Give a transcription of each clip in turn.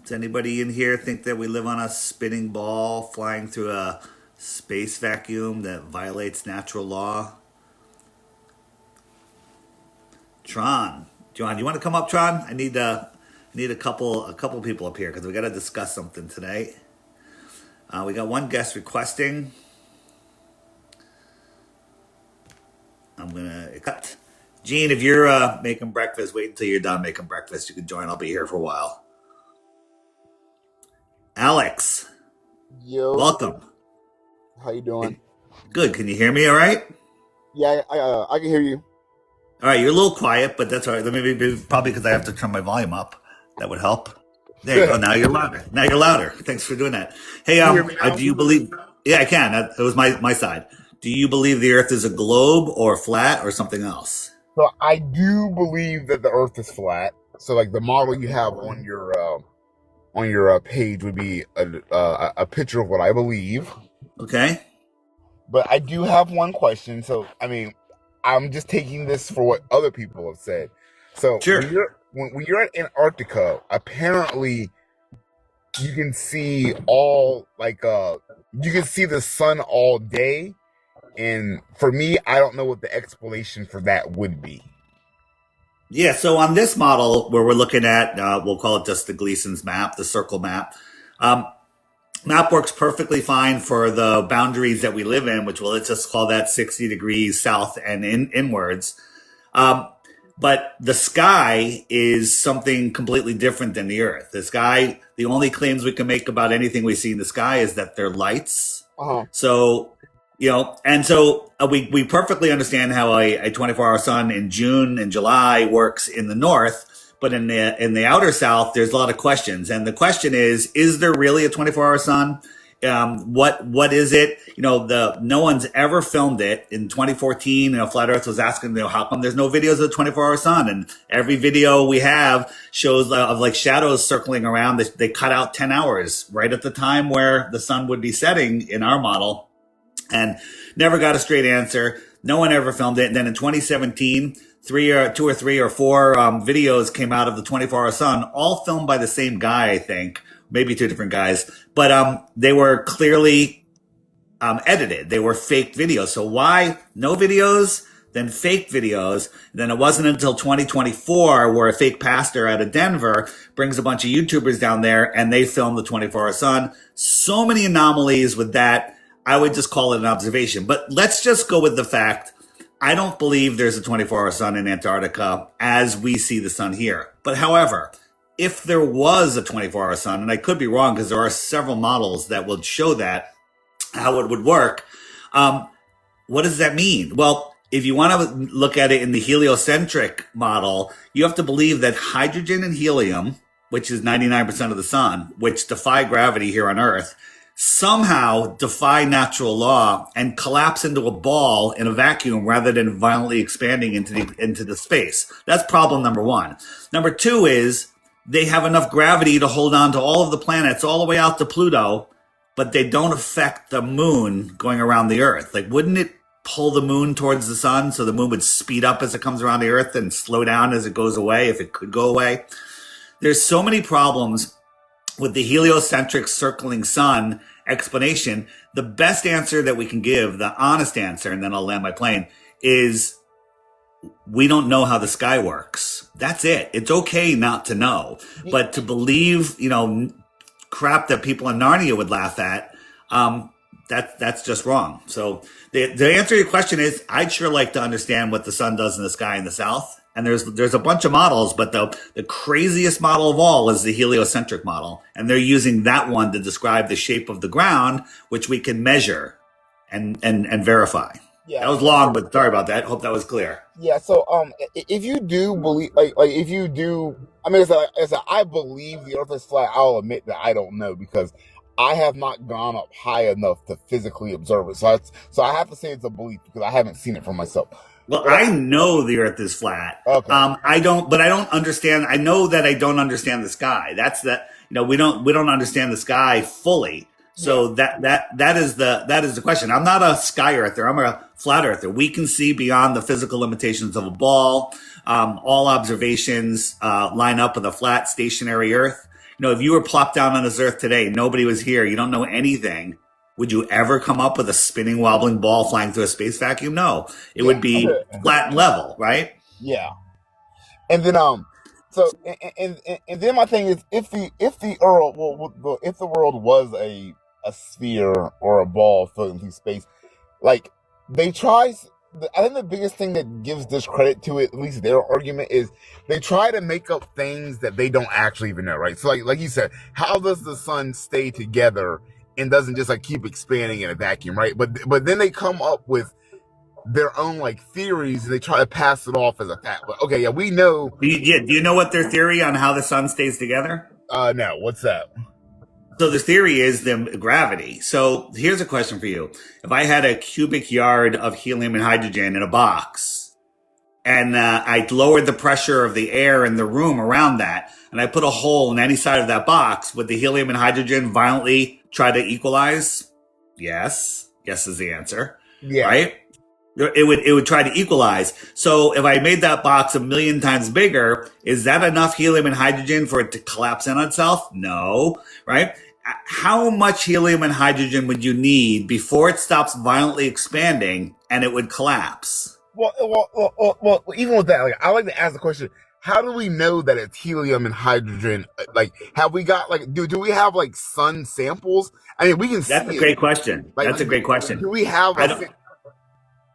Does anybody in here think that we live on a spinning ball flying through a space vacuum that violates natural law? Tron, John, you want to come up, Tron? I need a couple people up here because we got to discuss something today. We got one guest requesting. I'm gonna cut. Gene, if you're making breakfast, wait until you're done making breakfast. You can join. I'll be here for a while. Alex, Yo, welcome. how you doing? Good. Can you hear me? All right. Yeah, I can hear you. All right. You're a little quiet, but that's all right. Maybe probably because I have to turn my volume up. That would help. There you go. Good. Now you're louder. Now you're louder. Thanks for doing that. Hey, Can you hear me now? do you believe? Yeah, I can. It was my side. Do you believe the Earth is a globe or flat or something else? So I do believe that the Earth is flat. So like the model you have on your page would be a picture of what I believe. Okay. But I do have one question. So I mean, I'm just taking this for what other people have said. So Sure. when you're at Antarctica, apparently you can see all you can see the sun all day. And for me, I don't know what the explanation for that would be. Yeah, so on this model where we're looking at, we'll call it just the Gleason's map, the circle map. Um, Map works perfectly fine for the boundaries that we live in, which let's just call that 60 degrees south and inwards. Um, but the sky is something completely different than the Earth. The sky, the only claims we can make about anything we see in the sky is that they're lights. Uh-huh. So, and so we perfectly understand how a 24-hour sun in June and July works in the north, but in the outer south, there's a lot of questions. And the question is there really a 24-hour sun? What is it? No one's ever filmed it. In 2014, Flat Earth was asking, how come there's no videos of the 24-hour sun? And every video we have shows of like shadows circling around. They cut out 10 hours right at the time where the sun would be setting in our model, and never got a straight answer. No one ever filmed it. And then in 2017, two or three or four videos came out of the 24-hour sun, all filmed by the same guy, I think, maybe two different guys, but they were clearly edited. They were fake videos. So why no videos, then fake videos? Then it wasn't until 2024 where a fake pastor out of Denver brings a bunch of YouTubers down there and they film the 24-hour sun. So many anomalies with that. I would just call it an observation. But let's just go with the fact I don't believe there's a 24-hour sun in Antarctica as we see the sun here. But however, if there was a 24-hour sun, and I could be wrong because there are several models that would show that, how it would work, what does that mean? Well, if you want to look at it in the heliocentric model, you have to believe that hydrogen and helium, which is 99% of the sun, which defy gravity here on Earth, somehow defy natural law and collapse into a ball in a vacuum rather than violently expanding into the space. That's problem number one. Number two is they have enough gravity to hold on to all of the planets all the way out to Pluto, but they don't affect the moon going around the Earth. Like, wouldn't it pull the moon towards the sun so the moon would speed up as it comes around the Earth and slow down as it goes away, if it could go away? There's so many problems with the heliocentric circling sun explanation. The best answer that we can give, the honest answer, and then I'll land my plane, is we don't know how the sky works. That's it. It's okay not to know, but to believe, crap that people in Narnia would laugh at, that's just wrong. So the answer to your question is, I'd sure like to understand what the sun does in the sky in the south. And there's a bunch of models, but the craziest model of all is the heliocentric model. And they're using that one to describe the shape of the ground, which we can measure and verify. Yeah. That was long, but sorry about that. Hope that was clear. Yeah. So if you do believe, if you do, I mean, I believe the Earth is flat. I'll admit that I don't know because I have not gone up high enough to physically observe it. So I have to say it's a belief because I haven't seen it for myself. Well, I know the Earth is flat. Okay. I don't understand. I know that I don't understand the sky. That's that. We don't understand the sky fully. So that is the question. I'm not a sky earther. I'm a flat earther. We can see beyond the physical limitations of a ball. All observations line up with a flat, stationary Earth. if you were plopped down on this earth today, nobody was here, you don't know anything, would you ever come up with a spinning, wobbling ball flying through a space vacuum? No. It would be flat and level, right? Yeah. And then so and then my thing is if the world was a sphere or a ball floating through space, like they try. I think the biggest thing that gives discredit to it, at least their argument, is they try to make up things that they don't actually even know, right? So like you said, how does the sun stay together and doesn't just like keep expanding in a vacuum, right? But then they come up with their own like theories and they try to pass it off as a fact. But okay, yeah, we know. Do you know what their theory on how the sun stays together? No, what's that? So the theory is the gravity. So here's a question for you. If I had a cubic yard of helium and hydrogen in a box, and I lowered the pressure of the air in the room around that, and I put a hole in any side of that box, would the helium and hydrogen violently try to equalize? Yes. Yes is the answer. Yeah. Right? It would try to equalize. So if I made that box 1,000,000 times bigger, is that enough helium and hydrogen for it to collapse in on itself? No, right? How much helium and hydrogen would you need before it stops violently expanding and it would collapse? Well, even with that, like, I like to ask the question: how do we know that it's helium and hydrogen? Like, have we got like do we have like sun samples? I mean, we can. That's a great question. That's a great question. Do we have?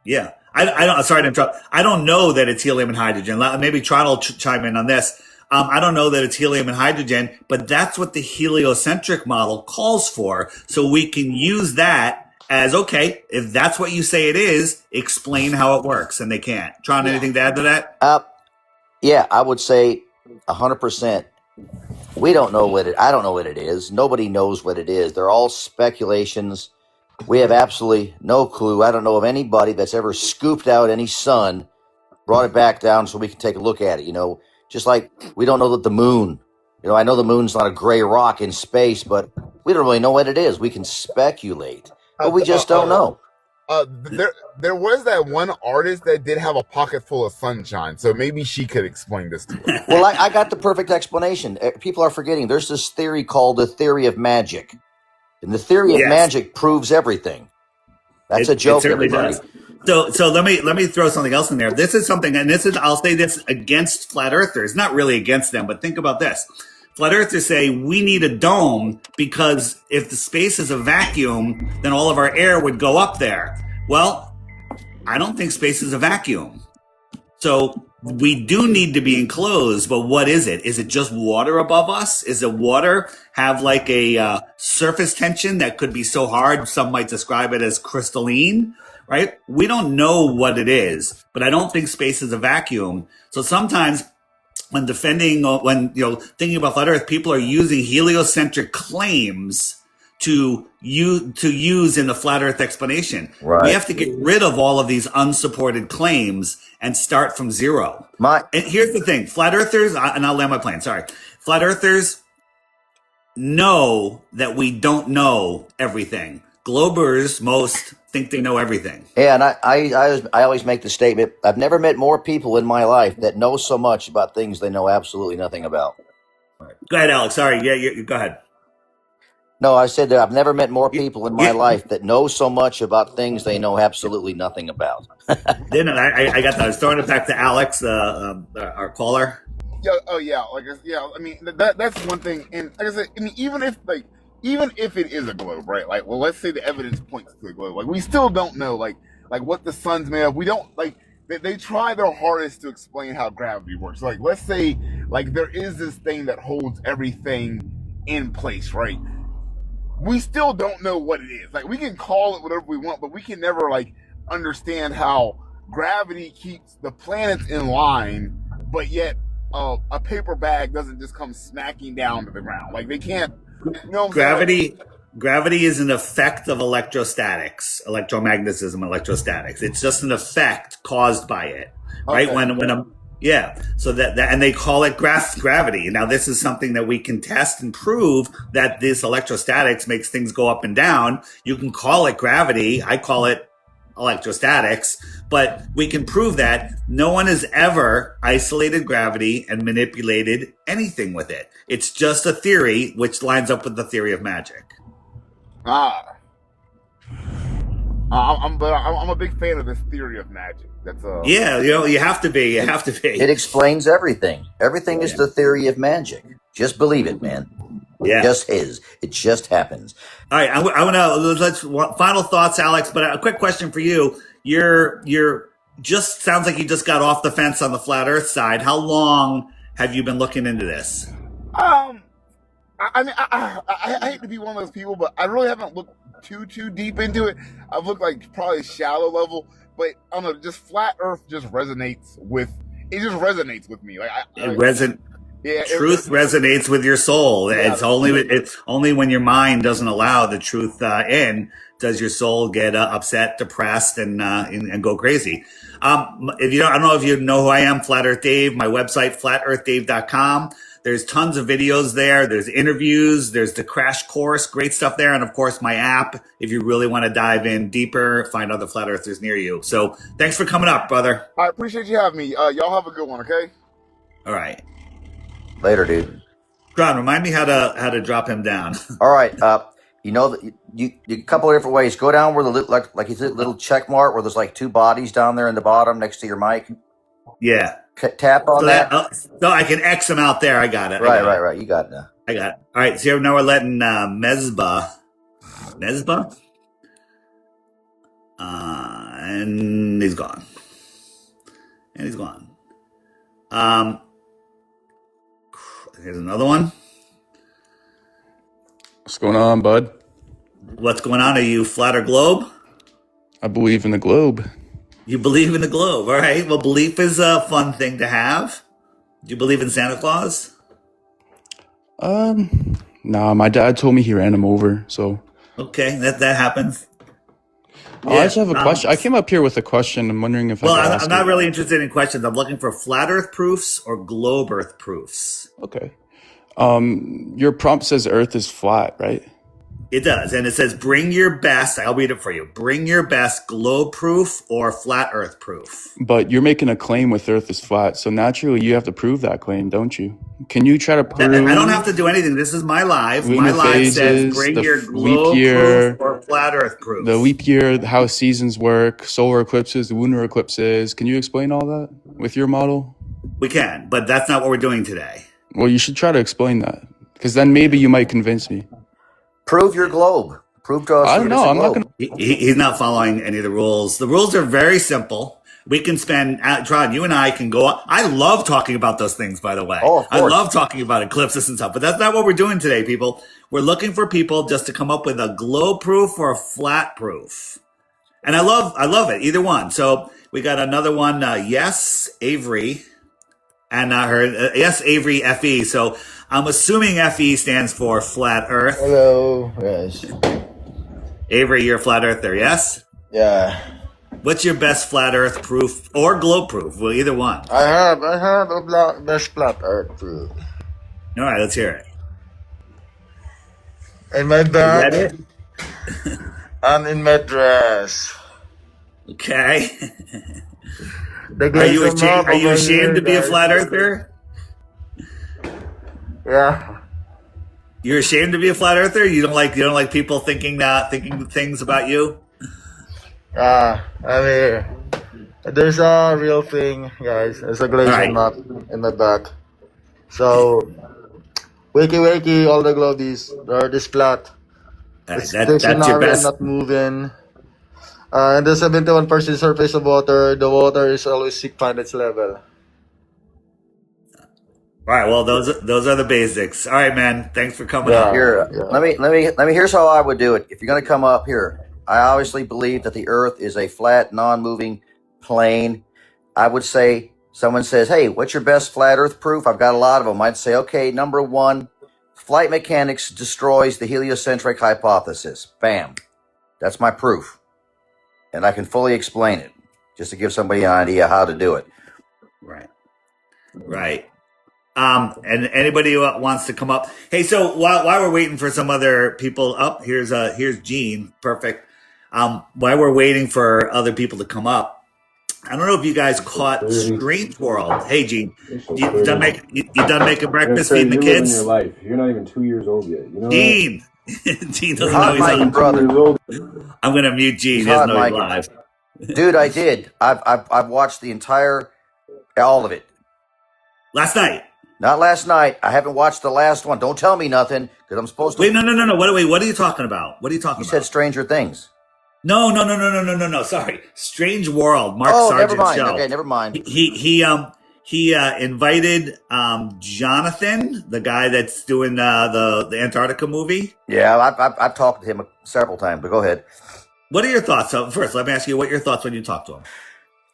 Yeah, I don't. Sorry to interrupt. I don't know that it's helium and hydrogen. Maybe Tron will chime in on this. I don't know that it's helium and hydrogen, but that's what the heliocentric model calls for. So we can use that as, okay, if that's what you say it is, explain how it works. And they can't. Tron, anything to add to that? Yeah, I would say 100%. We don't know I don't know what it is. Nobody knows what it is. They're all speculations. We have absolutely no clue. I don't know of anybody that's ever scooped out any sun, brought it back down so we can take a look at it, Just like we don't know that the moon, I know the moon's not a gray rock in space, but we don't really know what it is. We can speculate, but we just don't know. There was that one artist that did have a pocket full of sunshine, so maybe she could explain this to us. Well, I got the perfect explanation. People are forgetting. There's this theory called the theory of magic, and the theory of magic proves everything. That's a joke, everybody. So let me throw something else in there. This is something, and I'll say this against flat earthers, not really against them, but think about this. Flat earthers say we need a dome because if the space is a vacuum, then all of our air would go up there. Well, I don't think space is a vacuum. So we do need to be enclosed, but what is it? Is it just water above us? Is it water have like a surface tension that could be so hard, some might describe it as crystalline? Right? We don't know what it is, but I don't think space is a vacuum. So sometimes when thinking about flat Earth, people are using heliocentric claims to use in the flat Earth explanation. Right. We have to get rid of all of these unsupported claims and start from zero. And here's the thing, flat Earthers, and I'll land my plane, sorry. Flat Earthers know that we don't know everything. Globers, most think they know everything. Yeah, and I always make the statement, I've never met more people in my life that know so much about things they know absolutely nothing about. Go ahead, Alex. Sorry. Yeah, go ahead. No, I said that I've never met more people in my life that know so much about things they know absolutely nothing about. Then I got that. I was throwing it back to Alex, our caller. Yeah. I mean, that's one thing. And like I said, I mean, even if it is a globe, right? Like, well, let's say the evidence points to the globe. Like, we still don't know, like what the sun's made of. We don't, they try their hardest to explain how gravity works. Like, let's say, there is this thing that holds everything in place, right? We still don't know what it is. Like, we can call it whatever we want, but we can never, understand how gravity keeps the planets in line, but yet a paper bag doesn't just come smacking down to the ground. Like, they can't. Gravity is an effect of electrostatics, electromagnetism, electrostatics. It's just an effect caused by it, right? Okay. So that and they call it gravity. Now, this is something that we can test and prove that this electrostatics makes things go up and down. You can call it gravity. I call it electrostatics, but we can prove that no one has ever isolated gravity and manipulated anything with it. It's just a theory, which lines up with the theory of magic. I'm a big fan of this theory of magic. That's Yeah, you have to be. You have to be. It explains everything. Everything is the theory of magic. Just believe it, man. Yeah. It just is. It just happens. All right, I want to final thoughts, Alex. But a quick question for you: You're just sounds like you just got off the fence on the flat Earth side. How long have you been looking into this? I hate to be one of those people, but I really haven't looked too deep into it. I've looked like probably shallow level, but I don't know. Just flat Earth just resonates with me. Truth resonates with your soul. Yeah, it's only when your mind doesn't allow the truth in does your soul get upset, depressed, and go crazy. If you don't, I don't know if you know who I am, Flat Earth Dave. My website, flatearthdave.com. There's tons of videos there. There's interviews. There's the crash course. Great stuff there. And of course, my app, if you really want to dive in deeper, find other flat earthers near you. So thanks for coming up, brother. I appreciate you having me. Y'all have a good one, okay? All right. Later, dude. Tron, remind me how to drop him down. All right. You a couple of different ways. Go down where the like you said, little check mark where there's like two bodies down there in the bottom next to your mic. Yeah. Tap on that. No, I can X him out there. I got it. Right. You got it now. I got it. All right. So now we're letting Mezba, and he's gone. Here's another one. What's going on, bud? What's going on? Are you flat or globe? I believe in the globe. You believe in the globe. All right. Well, belief is a fun thing to have. Do you believe in Santa Claus? Nah, my dad told me he ran him over, so. Okay, that happens. I just have a question. I came up here with a question. I'm wondering if I'm not really interested in questions. I'm looking for flat Earth proofs or globe Earth proofs. Okay. Your prompt says Earth is flat, right? It does, and it says bring your best. I'll read it for you. Bring your best globe proof or flat Earth proof. But you're making a claim with Earth is flat, so naturally you have to prove that claim, don't you? Can you try to prove? I don't have to do anything. This is my live. My live says bring your globe proof or flat Earth proof. The leap year, how seasons work, solar eclipses, the lunar eclipses. Can you explain all that with your model? We can, but that's not what we're doing today. Well, you should try to explain that, because then maybe you might convince me. Prove your globe. Prove to us. I don't know. I'm not going to. He's not following any of the rules. The rules are very simple. We can spend, Tron, you and I can go. I love talking about those things, by the way. Oh, of course. I love talking about eclipses and stuff, but that's not what we're doing today, people. We're looking for people just to come up with a globe proof or a flat proof. And I love it. Either one. So we got another one. Yes, Avery. And yes, Avery FE. So I'm assuming FE stands for flat Earth. Hello, yes. Avery, you're a flat earther, yes? Yeah. What's your best flat Earth proof or globe proof? Well, either one. I have a best flat Earth proof. All right, let's hear it. In my bag You read it? and in my dress. Okay. Are you ashamed to be a flat earther? Yeah. You're ashamed to be a flat earther? You don't like people thinking things about you? I mean, there's a real thing, guys. There's a glacier knot in my back. So, wakey, all the globies, they're this flat. It's That's your stationary and best. not moving. And the 71% surface of water, the water is always 6 planets level. All right, well, those are the basics. All right, man. Thanks for coming up. Here, let me. Here's how I would do it. If you're going to come up here, I obviously believe that the Earth is a flat, non-moving plane. I would say someone says, "Hey, what's your best flat Earth proof?" I've got a lot of them. I'd say, "Okay, number one, flight mechanics destroys the heliocentric hypothesis." Bam, that's my proof, and I can fully explain it just to give somebody an idea how to do it. Right. And anybody who wants to come up. Hey, so while we're waiting for some other people up, here's Gene. Perfect. While we're waiting for other people to come up, I don't know if you guys caught Strange World. Hey, Gene, you done making breakfast, feeding the kids? Your life. You're not even 2 years old yet. You know Gene, Gene doesn't know Hot he's mic, on. brother. I'm gonna mute Gene. He's He doesn't hot know he's mic. live. Dude, I did. I've watched the entire, all of it. Last night. Not last night. I haven't watched the last one. Don't tell me nothing because I'm supposed to. Wait, no. What are you talking about? What are you talking You about? said Stranger Things. No. Sorry, Strange World. Mark Sargent's never mind. show. Okay, never mind. He invited Jonathan, the guy that's doing the Antarctica movie. Yeah, I've talked to him several times. But go ahead. What are your thoughts? So first, let me ask you what your thoughts when you talk to him.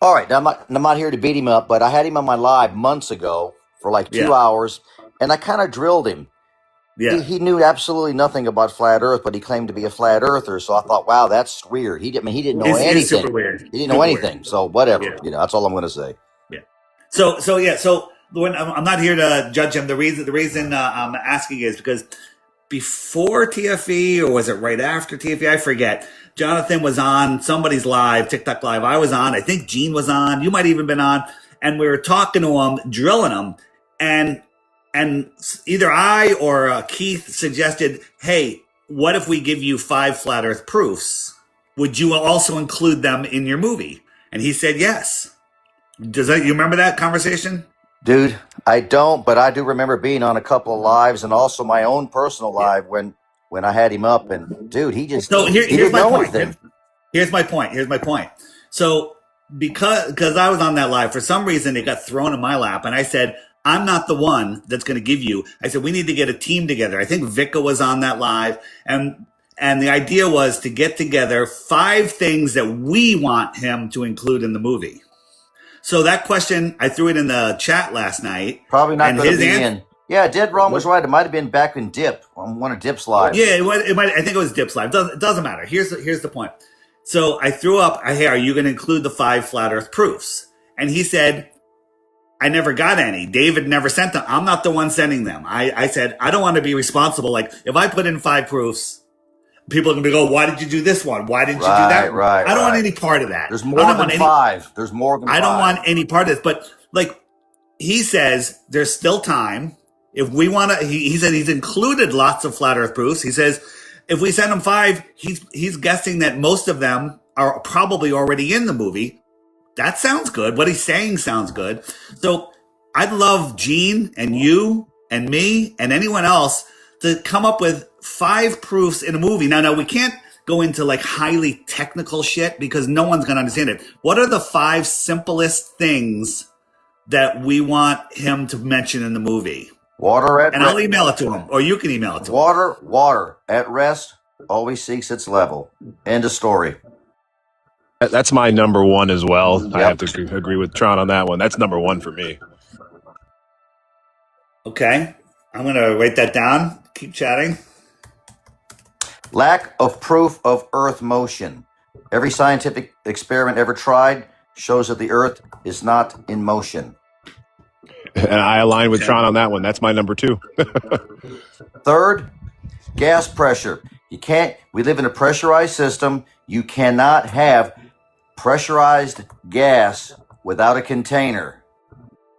All right, now I'm not here to beat him up, but I had him on my live months ago for like 2 hours, and I kind of drilled him. Yeah. He knew absolutely nothing about flat Earth, but he claimed to be a flat earther. So I thought, wow, that's weird. He didn't know anything. It's super weird. He didn't know anything. So whatever. Yeah. That's all I'm going to say. Yeah. So when I'm not here to judge him. The reason I'm asking is because before TFE, or was it right after TFE? I forget. Jonathan was on somebody's live, TikTok live. I was on. I think Gene was on. You might even been on. And we were talking to him, drilling him, and either I or Keith suggested, "Hey, what if we give you 5 flat Earth proofs? Would you also include them in your movie?" And he said yes. You remember that conversation? Dude, I don't, but I do remember being on a couple of lives and also my own personal live when I had him up. And dude, he just here's my point. Anything. Here's my point. So because I was on that live, for some reason it got thrown in my lap, and I said, I'm not the one that's going to give you. I said we need to get a team together. I think Vika was on that live, and the idea was to get together 5 things that we want him to include in the movie. So that question, I threw it in the chat last night. Probably not going to be in. Yeah, Dead Wrong was right. It might have been back in Dip, on one of Dip's lives. Yeah, it might. I think it was Dip's live. It doesn't matter. Here's the point. So I threw up, hey, are you going to include the 5 flat Earth proofs? And he said, I never got any. David never sent them. I'm not the one sending them. I said, I don't want to be responsible. Like, if I put in 5 proofs, people are going to go, why did you do this one? Why didn't you do that? Right. I don't want any part of that. There's more than 5. There's more than 5. I don't want any part of this. But, like, he says there's still time. If we want to, he said he's included lots of flat Earth proofs. He says if we send him 5, he's guessing that most of them are probably already in the movie. That sounds good. What he's saying sounds good. So I'd love Gene and you and me and anyone else to come up with 5 proofs in a movie. Now we can't go into like highly technical shit because no one's going to understand it. What are the 5 simplest things that we want him to mention in the movie? Water at rest. And I'll email it to him, or you can email it to him. Water at rest always seeks its level. End of story. That's my number 1 as well. Yep. I have to agree with Tron on that one. That's number 1 for me. Okay. I'm going to write that down. Keep chatting. Lack of proof of Earth motion. Every scientific experiment ever tried shows that the Earth is not in motion. And I align with Tron on that one. That's my number 2. Third, gas pressure. We live in a pressurized system. You cannot have pressurized gas without a container.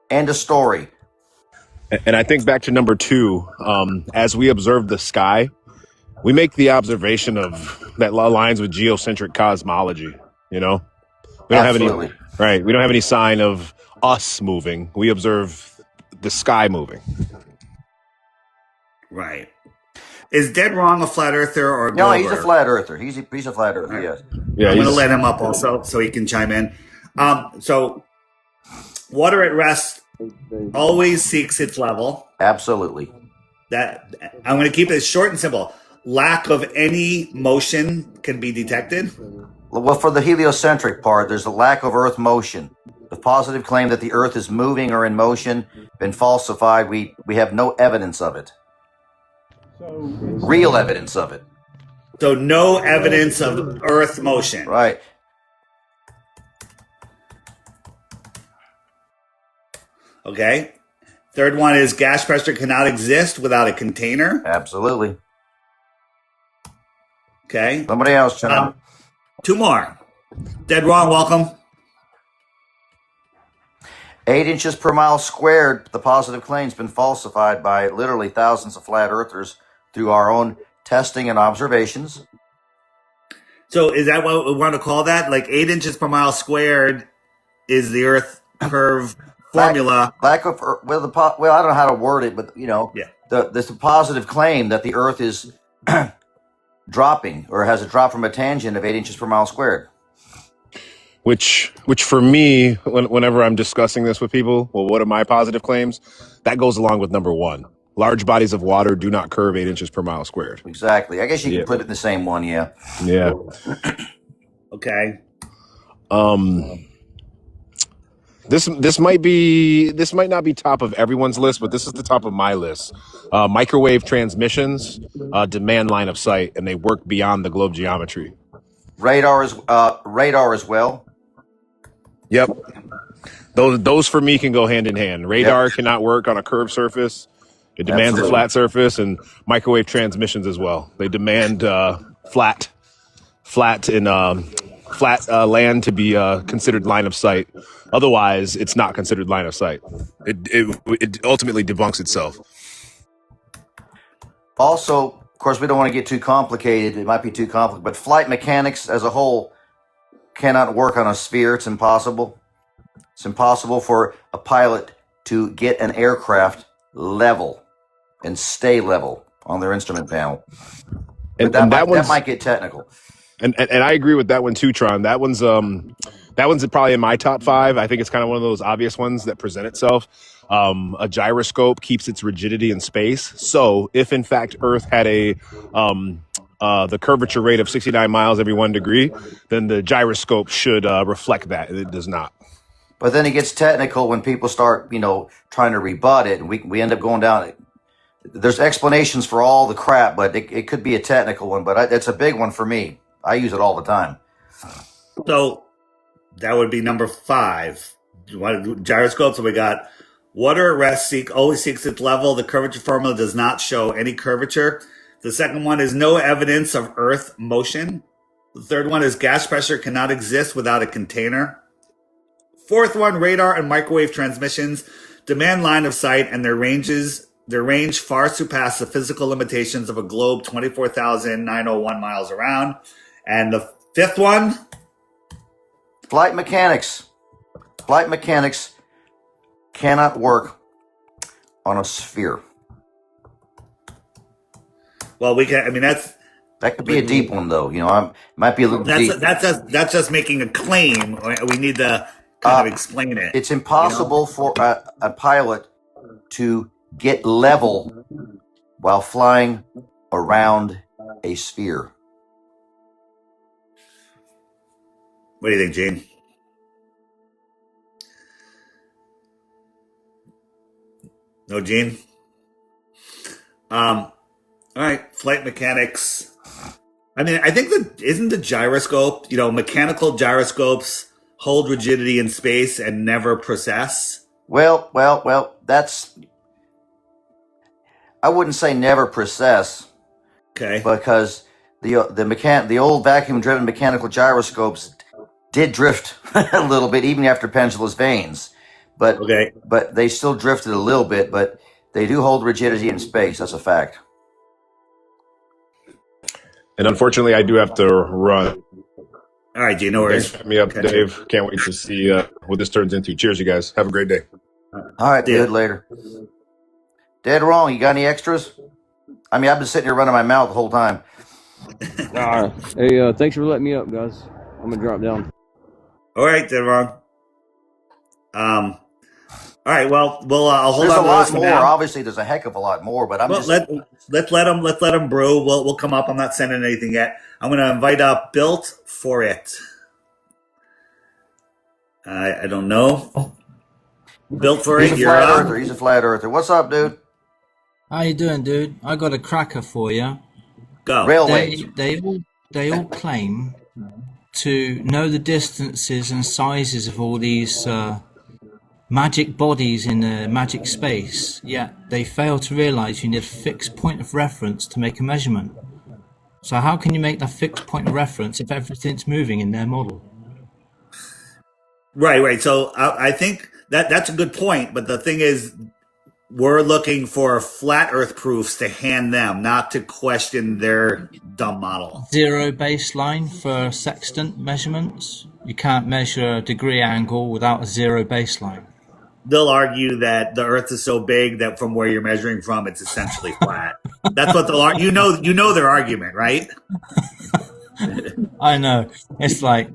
End of story. And I think back to number 2, as we observe the sky, we make the observation of that aligns with geocentric cosmology, We don't Absolutely. have any, right. We don't have any sign of us moving. We observe the sky moving. Right. Is Dead Wrong a flat earther or a No, he's a flat earther. He's a flat earther, right. Yes. Yeah, I'm going to let him up also so he can chime in. So water at rest always seeks its level. Absolutely. That I'm going to keep it short and simple. Lack of any motion can be detected. Well, for the heliocentric part, there's a lack of Earth motion. The positive claim that the Earth is moving or in motion been falsified. We have no evidence of it. Real evidence of it. So no evidence of Earth motion. Right. Okay. Third one is gas pressure cannot exist without a container. Absolutely. Okay. Somebody else, John. 2 more. Dead wrong, welcome. 8 inches per mile squared. The positive claim's been falsified by literally thousands of flat earthers through our own testing and observations. So is that what we want to call that? Like 8 inches per mile squared is the Earth curve formula. Well, I don't know how to word it, but there's a positive claim that the Earth is dropping or has a drop from a tangent of 8 inches per mile squared. Which for me, whenever I'm discussing this with people, well, what are my positive claims? That goes along with number 1. Large bodies of water do not curve 8 inches per mile squared. Exactly. I guess you can put it in the same one. Yeah. Yeah. Okay. This might not be top of everyone's list, but this is the top of my list. Microwave transmissions demand line of sight, and they work beyond the globe geometry. Radar as well. Yep. Those for me can go hand in hand. Radar cannot work on a curved surface. It demands a flat surface, and microwave transmissions as well. They demand flat land to be considered line of sight. Otherwise, it's not considered line of sight. It ultimately debunks itself. Also, of course, we don't want to get too complicated. It might be too complicated, but flight mechanics as a whole cannot work on a sphere. It's impossible. It's impossible for a pilot to get an aircraft level and stay level on their instrument panel. And that might get technical. And I agree with that one too, Tron. That one's probably in my top 5. I think it's kind of one of those obvious ones that present itself. A gyroscope keeps its rigidity in space. So if in fact Earth had the curvature rate of 69 miles every 1 degree, then the gyroscope should reflect that. It does not. But then it gets technical when people start, trying to rebut it, and we end up going down. There's explanations for all the crap, but it could be a technical one. But it's a big one for me. I use it all the time. So that would be number 5. Gyroscopes. So we got water at rest always seeks its level. The curvature formula does not show any curvature. The second one is no evidence of Earth motion. The third one is gas pressure cannot exist without a container. Fourth one, radar and microwave transmissions demand line of sight, and their range far surpass the physical limitations of a globe 24,901 miles around. And the fifth one? Flight mechanics. Flight mechanics cannot work on a sphere. Well, that could be a deep one, though. Might be a little deep. That's just making a claim. We need to kind of explain it. It's impossible for a pilot to get level while flying around a sphere. What do you think, Gene? No, Gene? All right, flight mechanics. I think isn't the gyroscope, mechanical gyroscopes hold rigidity in space and never precess? Well, I wouldn't say never precess. Okay. Because the old vacuum-driven mechanical gyroscopes did drift a little bit, even after pendulous vanes. But they still drifted a little bit, but they do hold rigidity in space. That's a fact. And unfortunately, I do have to run. All right, Gene, no worries. Thanks for having me up, Dave. Can't wait to see what this turns into. Cheers, you guys. Have a great day. All right, dude, later. Dead wrong. You got any extras? I've been sitting here running my mouth the whole time. All right. Hey, thanks for letting me up, guys. I'm going to drop down. All right, dead wrong. All right, well, I'll hold on. There's a lot more. Obviously, there's a heck of a lot more, but let's let them brew. We'll come up. I'm not sending anything yet. I'm going to invite up Built for it. I don't know. Built for it. You're up. He's a flat earther. What's up, dude? How you doing, dude? I got a cracker for you. Go. Railway. They all claim to know the distances and sizes of all these magic bodies in the magic space, yet they fail to realize you need a fixed point of reference to make a measurement. So how can you make that fixed point of reference if everything's moving in their model? Right. So I think that's a good point. But the thing is, we're looking for flat Earth proofs to hand them, not to question their dumb model. Zero baseline for sextant measurements. You can't measure a degree angle without a zero baseline. They'll argue that the Earth is so big that from where you're measuring from, it's essentially flat. That's what they'll argue. You know their argument, right? I know. It's like,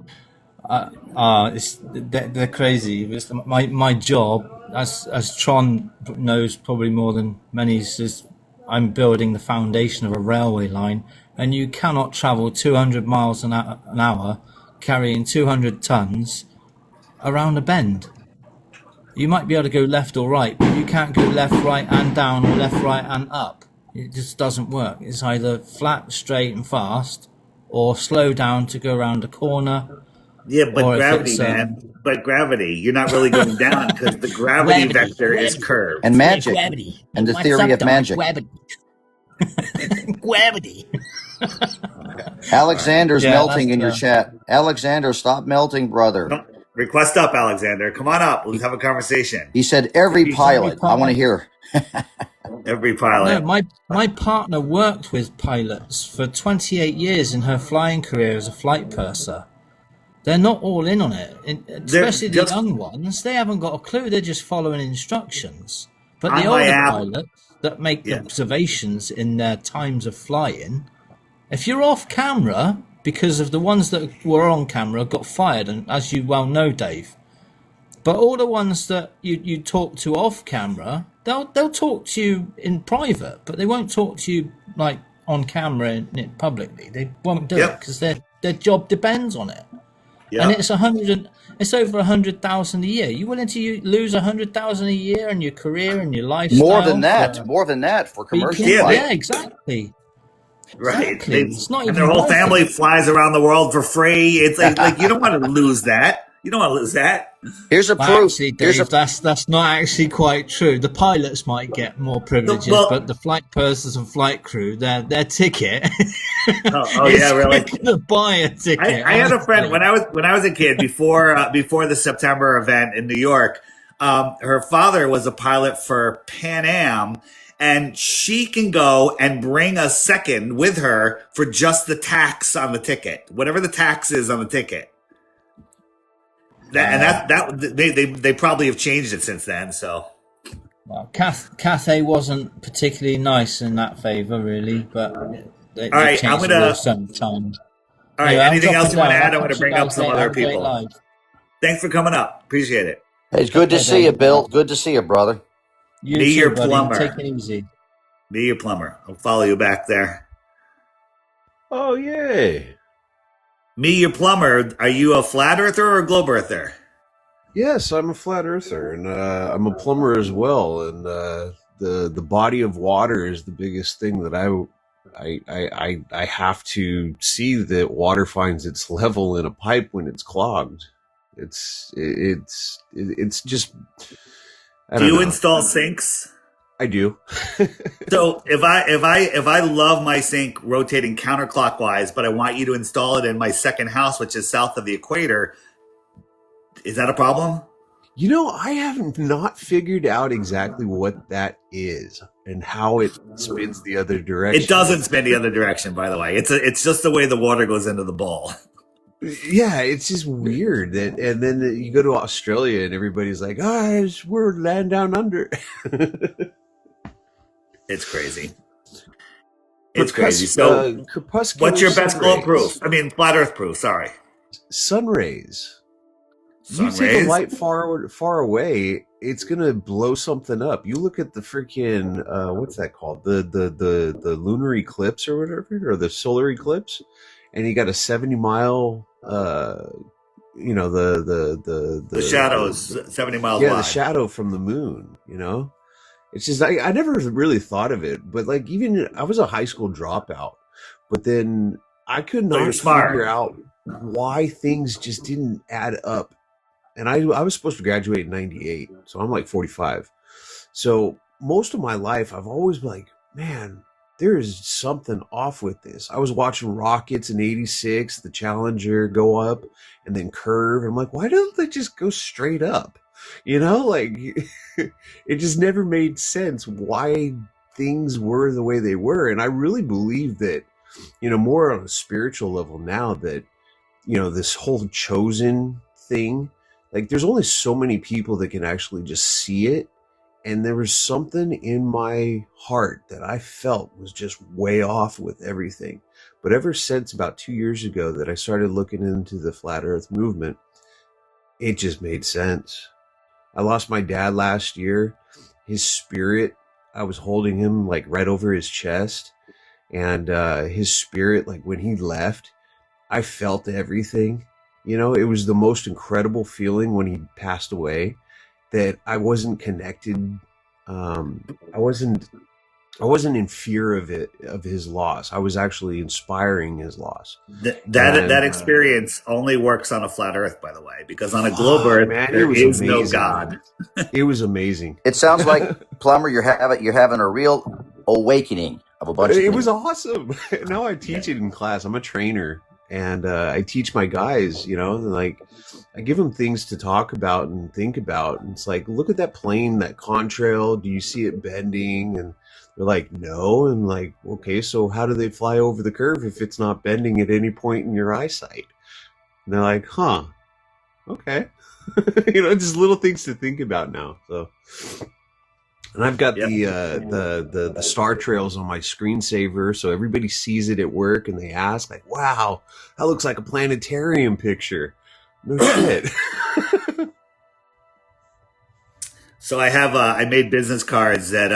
they're crazy. It's my job, as Tron knows probably more than many, is I'm building the foundation of a railway line, and you cannot travel 200 miles an hour carrying 200 tons around a bend. You might be able to go left or right, but you can't go left, right, and down, or left, right, and up. It just doesn't work. It's either flat, straight, and fast, or slow down to go around a corner. Yeah, but gravity, man. But gravity. You're not really going down because the gravity vector is curved. And magic. Gravity. And the theory of magic. Gravity. Alexander's melting in your chat. Alexander, stop melting, brother. Request up, Alexander. Come on up. Let's have a conversation. He said every pilot. I want to hear. Every pilot. No, my partner worked with pilots for 28 years in her flying career as a flight purser. They're not all in on it, especially the young ones. They haven't got a clue. They're just following instructions. But the older pilots that make observations in their times of flying, if you're off camera, because of the ones that were on camera got fired, and as you well know, Dave. But all the ones that you talk to off camera, they'll talk to you in private, but they won't talk to you like on camera publicly. They won't do it because their job depends on it. Yep. And it's over 100,000 a year. You willing to lose 100,000 a year in your career and your lifestyle? More than that for commercial flight. Yeah, exactly. Right. Exactly. It's not even their whole family flies around the world for free. It's like you don't want to lose that. You don't want to lose that. Here's a proof. Actually, Dave, that's not actually quite true. The pilots might get more privileges, but the flight pursers and flight crew, their ticket. Oh yeah, really? To buy a ticket. I had a friend when I was a kid before the September event in New York. Her father was a pilot for Pan Am. And she can go and bring a second with her for just the tax on the ticket, whatever the tax is on the ticket. They probably have changed it since then. So, well, Cathay wasn't particularly nice in that favor, really. But they right, I'm gonna. Sometime. All right, anything else you want to add? I want to bring up some other people. Thanks for coming up. Appreciate it. Hey, it's good to see you, Bill. Good to see you, brother. Me, your plumber. Take it easy. Me, your plumber. I'll follow you back there. Oh, yay. Me, your plumber. Are you a flat earther or a globe earther? Yes, I'm a flat earther, and I'm a plumber as well. And the body of water is the biggest thing that I have to see that water finds its level in a pipe when it's clogged. It's just. Do you install sinks? I do. So if I love my sink rotating counterclockwise, but I want you to install it in my second house, which is south of the equator, is that a problem? You know, I have not figured out exactly what that is and how it spins the other direction. It doesn't spin the other direction, by the way. It's just the way the water goes into the bowl. Yeah, it's just weird. And then you go to Australia and everybody's like, we're land down under. It's crazy. It's crazy. So what's your best globe proof? I mean, flat earth proof, sorry. Sun rays. You take a light far away, it's gonna blow something up. You look at the freaking what's that called? The lunar eclipse or whatever, or the solar eclipse, and you got a 70-mile the shadows 70 miles wide. Yeah, the shadow from the moon, It's just I never really thought of it, but like even I was a high school dropout, but then I could not figure out why things just didn't add up. And I was supposed to graduate in 98, so I'm like 45. So most of my life, I've always been like, man, there is something off with this. I was watching rockets in '86, the Challenger go up and then curve. And I'm like, why don't they just go straight up? You know, like it just never made sense why things were the way they were. And I really believe that, you know, more on a spiritual level now that, you know, this whole chosen thing, like there's only so many people that can actually just see it. And there was something in my heart that I felt was just way off with everything. But ever since about 2 years ago that I started looking into the flat earth movement, it just made sense. I lost my dad last year. His spirit, I was holding him like right over his chest. And his spirit, like when he left, I felt everything. You know, it was the most incredible feeling when he passed away, that I wasn't connected. I wasn't in fear of his loss. I was actually inspiring his loss. That experience only works on a flat Earth, by the way, because on a globe Earth, man, there is amazing, no God. It was amazing. It sounds like, Plumber, you're having a real awakening of a bunch of things. It was awesome. Now I teach it in class. I'm a trainer. And I teach my guys, you know, like I give them things to talk about and think about. And it's like, look at that plane, that contrail. Do you see it bending? And they're like, no. And like, okay, so how do they fly over the curve if it's not bending at any point in your eyesight? And they're like, huh, okay. You know, just little things to think about now. So, and I've got the star trails on my screensaver, so everybody sees it at work and they ask, like, wow, that looks like a planetarium picture. No shit. So I have I made business cards that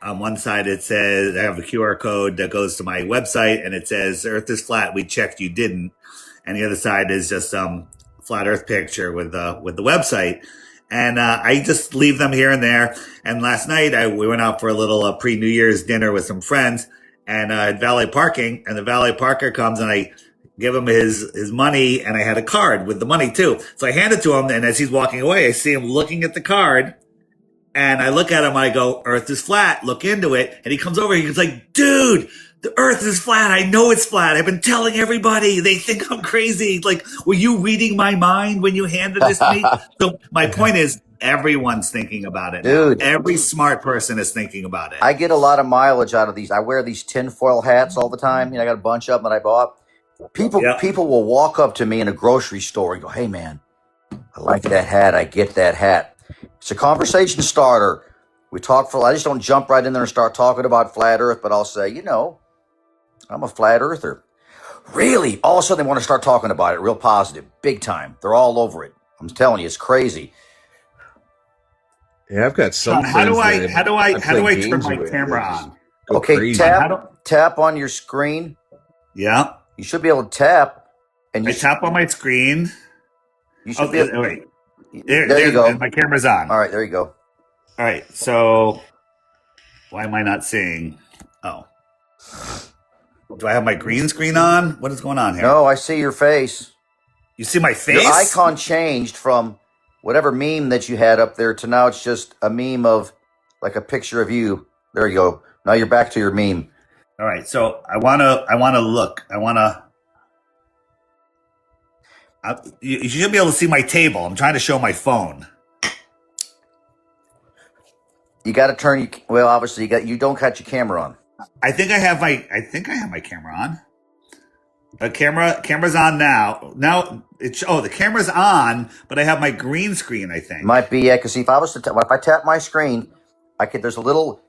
on one side it says, I have a QR code that goes to my website and it says Earth is flat, we checked, you didn't. And the other side is just flat Earth picture with the website. And I just leave them here and there. And last night we went out for a little pre-New Year's dinner with some friends, and at valet parking. And the valet parker comes, and I give him his money, and I had a card with the money too. So I hand it to him, and as he's walking away, I see him looking at the card, and I look at him. I go, "Earth is flat. Look into it." And he comes over. He's like, "Dude, the Earth is flat. I know it's flat. I've been telling everybody. They think I'm crazy. Like, were you reading my mind when you handed this to me?" So my point is, everyone's thinking about it now. Dude. Every smart person is thinking about it. I get a lot of mileage out of these. I wear these tinfoil hats all the time. You know, I got a bunch of them that I bought. People will walk up to me in a grocery store and go, "Hey, man, I like that hat. I get that hat." It's a conversation starter. We talk I just don't jump right in there and start talking about flat Earth, but I'll say, you know, I'm a flat earther. Really? All of a sudden they want to start talking about it real positive, big time. They're all over it. I'm telling you, it's crazy. Yeah, I've got some. How do I turn my camera on? Okay, tap on your screen. Yeah. You should be able to tap. And I tap on my screen. You should be able, wait. There you go. My camera's on. All right, there you go. All right, so why am I not seeing? Oh. Do I have my green screen on? What is going on here? No, I see your face. You see my face? Your icon changed from whatever meme that you had up there to now it's just a meme of like a picture of you. There you go. Now you're back to your meme. All right, so I want to look. You should be able to see my table. I'm trying to show my phone. You got to turn. Well, obviously you don't got your camera on. I think I have my camera on. The camera's on now. Now the camera's on, but I have my green screen. I think might be because if I tap my screen, there's a little.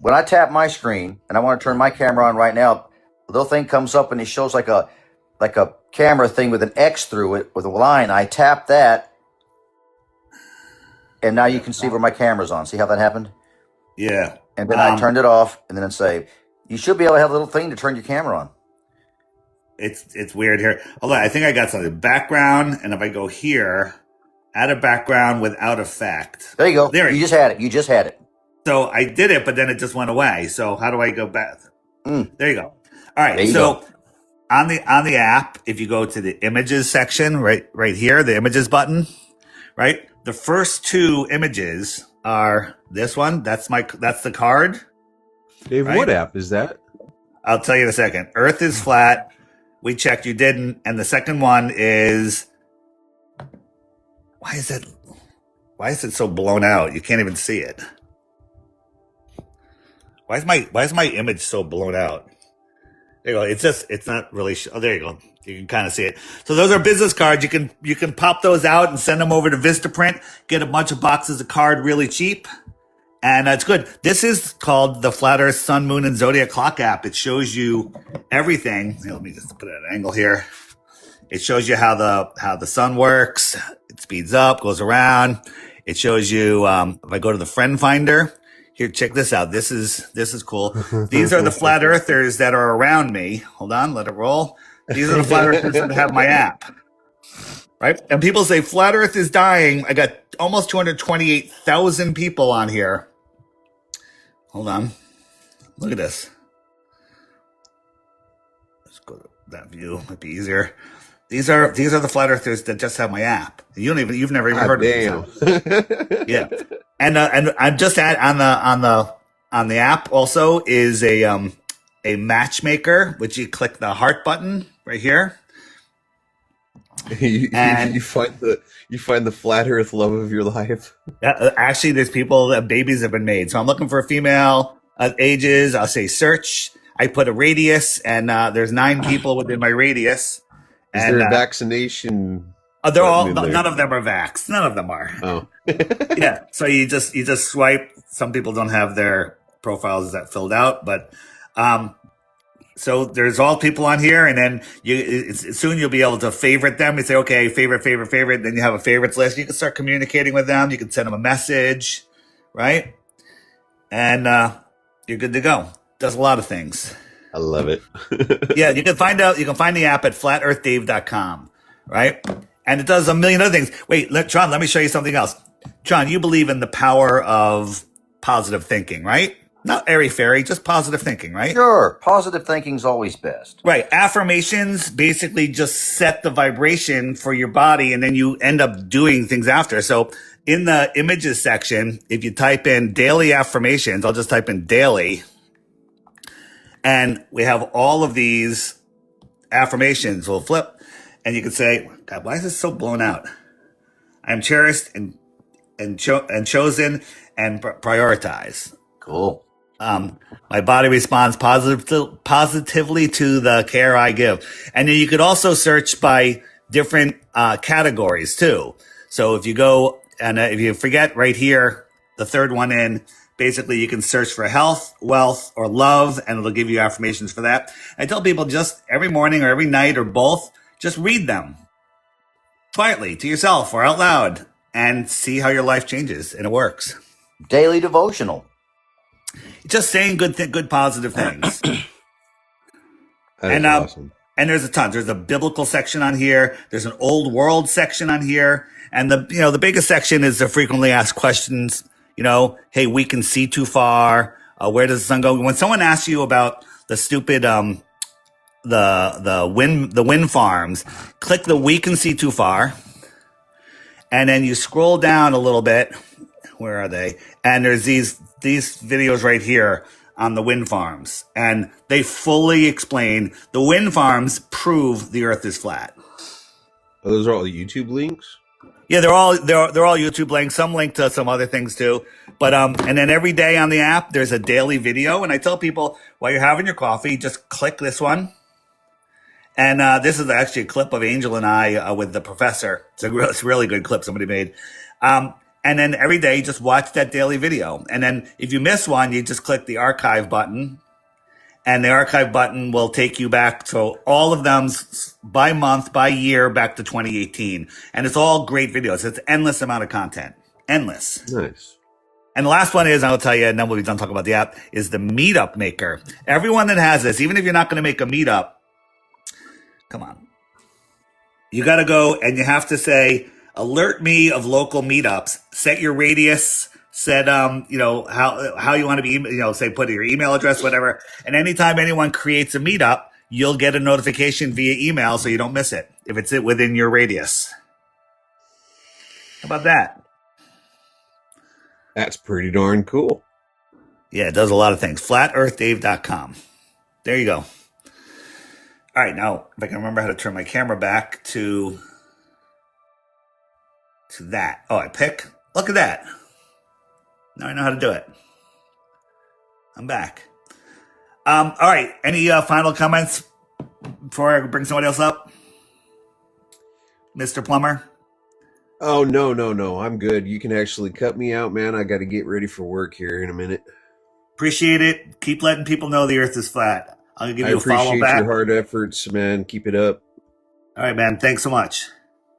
When I tap my screen and I want to turn my camera on right now, the little thing comes up and it shows like a camera thing with an X through it with a line. I tap that, and now you can see where my camera's on. See how that happened? Yeah. And then I turned it off, and then it saved. You should be able to have a little thing to turn your camera on. It's weird here. Hold on, I think I got something. Background, and if I go here, add a background without effect. There you go. You just had it. So I did it, but then it just went away. So how do I go back? There you go. All right. So on the app, if you go to the images section, right here, the images button, right? The first two images are this one. That's the card. Dave, right? What app is that? I'll tell you in a second. Earth is flat. We checked, you didn't. And the second one is, why is it so blown out? You can't even see it. Why is my image so blown out? There you go. It's not really. Oh, there you go. You can kind of see it. So those are business cards. You can pop those out and send them over to Vistaprint. Get a bunch of boxes of card really cheap. And it's good. This is called the Flat Earth Sun, Moon, and Zodiac Clock app. It shows you everything. Let me just put it at an angle here. It shows you how the sun works. It speeds up, goes around. It shows you if I go to the friend finder. Here, check this out. This is cool. These are the flat earthers that are around me. Hold on, let it roll. These are the flat earthers that have my app. Right? And people say flat earth is dying. I got almost 228,000 people on here. Hold on. Look at this. Let's go to that view. Might be easier. These are the flat earthers that just have my app. You've never even heard of them. Yeah. And I'm just on the app also is a matchmaker, which you click the heart button right here. you find the flat earth love of your life. Actually, there's people that babies have been made. So I'm looking for a female ages. I'll say search. I put a radius, and there's 9 people within my radius. Is there a vaccination? They're all. None of them are vaxxed. None of them are. Oh, yeah. So you just swipe. Some people don't have their profiles that filled out, but so there's all people on here, and then soon you'll be able to favorite them. You say, okay, favorite. Then you have a favorites list. You can start communicating with them. You can send them a message, right? And you're good to go. Does a lot of things. I love it. Yeah, you can find the app at flatearthdave.com, right? And it does a million other things. Wait, Tron, let me show you something else. Tron, you believe in the power of positive thinking, right? Not airy-fairy, just positive thinking, right? Sure. Positive thinking's always best. Right. Affirmations basically just set the vibration for your body, and then you end up doing things after. So in the images section, if you type in daily affirmations, I'll just type in daily. And we have all of these affirmations. We'll flip, and you can say, God, why is this so blown out? I'm cherished and chosen and prioritize. Cool. My body responds positively to the care I give. And then you could also search by different categories too. So if you go and if you forget right here, the third one in, basically, you can search for health, wealth, or love, and it'll give you affirmations for that. I tell people just every morning or every night or both, just read them quietly to yourself or out loud and see how your life changes, and it works. Daily devotional. Just saying good positive things. That is awesome. And there's a ton. There's a biblical section on here. There's an old world section on here. And the biggest section is the frequently asked questions. Hey, we can see too far. Where does the sun go? When someone asks you about the stupid, the wind farms, click the we can see too far. And then you scroll down a little bit. Where are they? And there's these videos right here on the wind farms. And they fully explain the wind farms prove the earth is flat. Oh, those are all YouTube links? Yeah, they're all YouTube links. Some link to some other things too. But and then every day on the app there's a daily video, and I tell people while you're having your coffee, just click this one. And this is actually a clip of Angel and I with the professor. It's a really good clip somebody made. And then every day just watch that daily video. And then if you miss one, you just click the archive button. And the archive button will take you back to all of them by month, by year, back to 2018. And it's all great videos. It's an endless amount of content. Endless. Nice. And the last one is, I'll tell you, and then we'll be done talking about the app, is the Meetup Maker. Everyone that has this, even if you're not going to make a meetup, come on. You got to go and you have to say, alert me of local meetups. Set your radius. Set how you want to be, say put your email address, whatever. And anytime anyone creates a meetup, you'll get a notification via email so you don't miss it if it's within your radius. How about that? That's pretty darn cool. Yeah, it does a lot of things. FlatEarthDave.com. There you go. All right, now if I can remember how to turn my camera back to that. Oh, I pick. Look at that. Now I know how to do it. I'm back. All right. Any final comments before I bring somebody else up? Mr. Plummer? Oh, no. I'm good. You can actually cut me out, man. I got to get ready for work here in a minute. Appreciate it. Keep letting people know the earth is flat. I'll give you a follow back. I appreciate your hard efforts, man. Keep it up. All right, man. Thanks so much.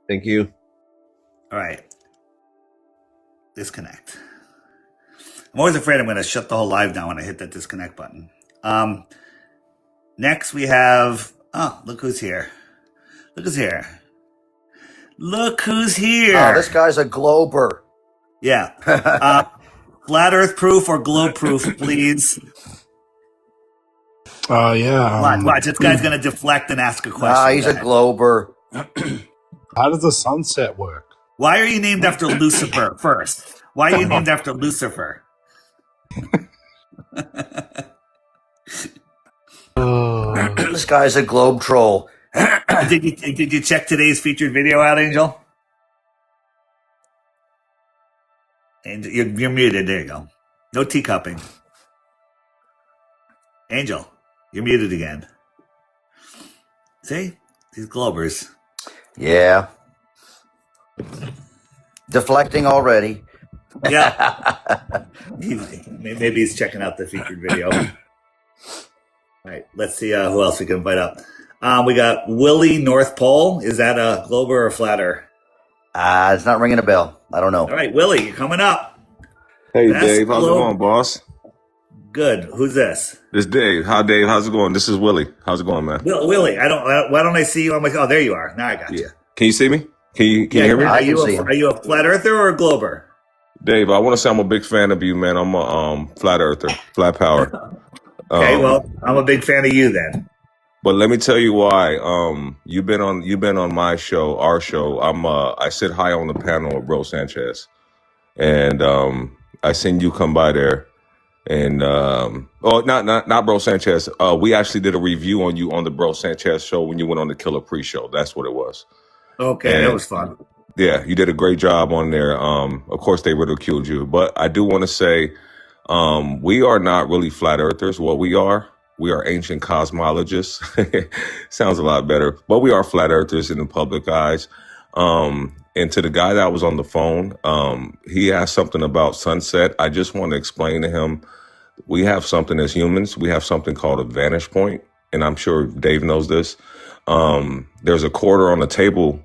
Thank you. All right. Disconnect. I'm always afraid I'm going to shut the whole live down when I hit that disconnect button. Next we have, look who's here. Look who's here. Look who's here. Oh, this guy's a glober. Yeah. Flat Earth proof or globe proof, please. Yeah. Watch. This guy's going to deflect and ask a question. He's a glober. How does the sunset work? Why are you named after Lucifer first? Why are you named after Lucifer? This guy's a globe troll. Did you check today's featured video out, Angel? Angel, you're muted. There you go. No teacupping. Angel, you're muted again. See? These globers. Yeah. Deflecting already. Yeah. Maybe he's checking out the featured video. All right. Let's see who else we can invite up. We got Willie North Pole. Is that a glober or a flatter? It's not ringing a bell. I don't know. All right, Willie, you're coming up. Hey, Dave. How's it going, boss? Good. Who's this? This Dave. Hi, Dave. How's it going? This is Willie. How's it going, man? Willie, why don't I see you on my... Oh, there you are. Now I got you. Can you see me? Can you hear me? Are you a flat earther or a glober? Dave, I want to say I'm a big fan of you, man. I'm a flat earther, flat power. Okay, well, I'm a big fan of you then. But let me tell you why. You've been on my show, our show. I sit high on the panel with Bro Sanchez, and I seen you come by there, and not Bro Sanchez. We actually did a review on you on the Bro Sanchez show when you went on the Killer Pre-show. That's what it was. Okay, that was fun. Yeah, you did a great job on there. Of course, they ridiculed you, but I do want to say we are not really flat earthers. What we are ancient cosmologists. Sounds a lot better, but we are flat earthers in the public eyes. And to the guy that was on the phone, he asked something about sunset. I just want to explain to him, we have something as humans. We have something called a vantage point, and I'm sure Dave knows this. There's a quarter on the table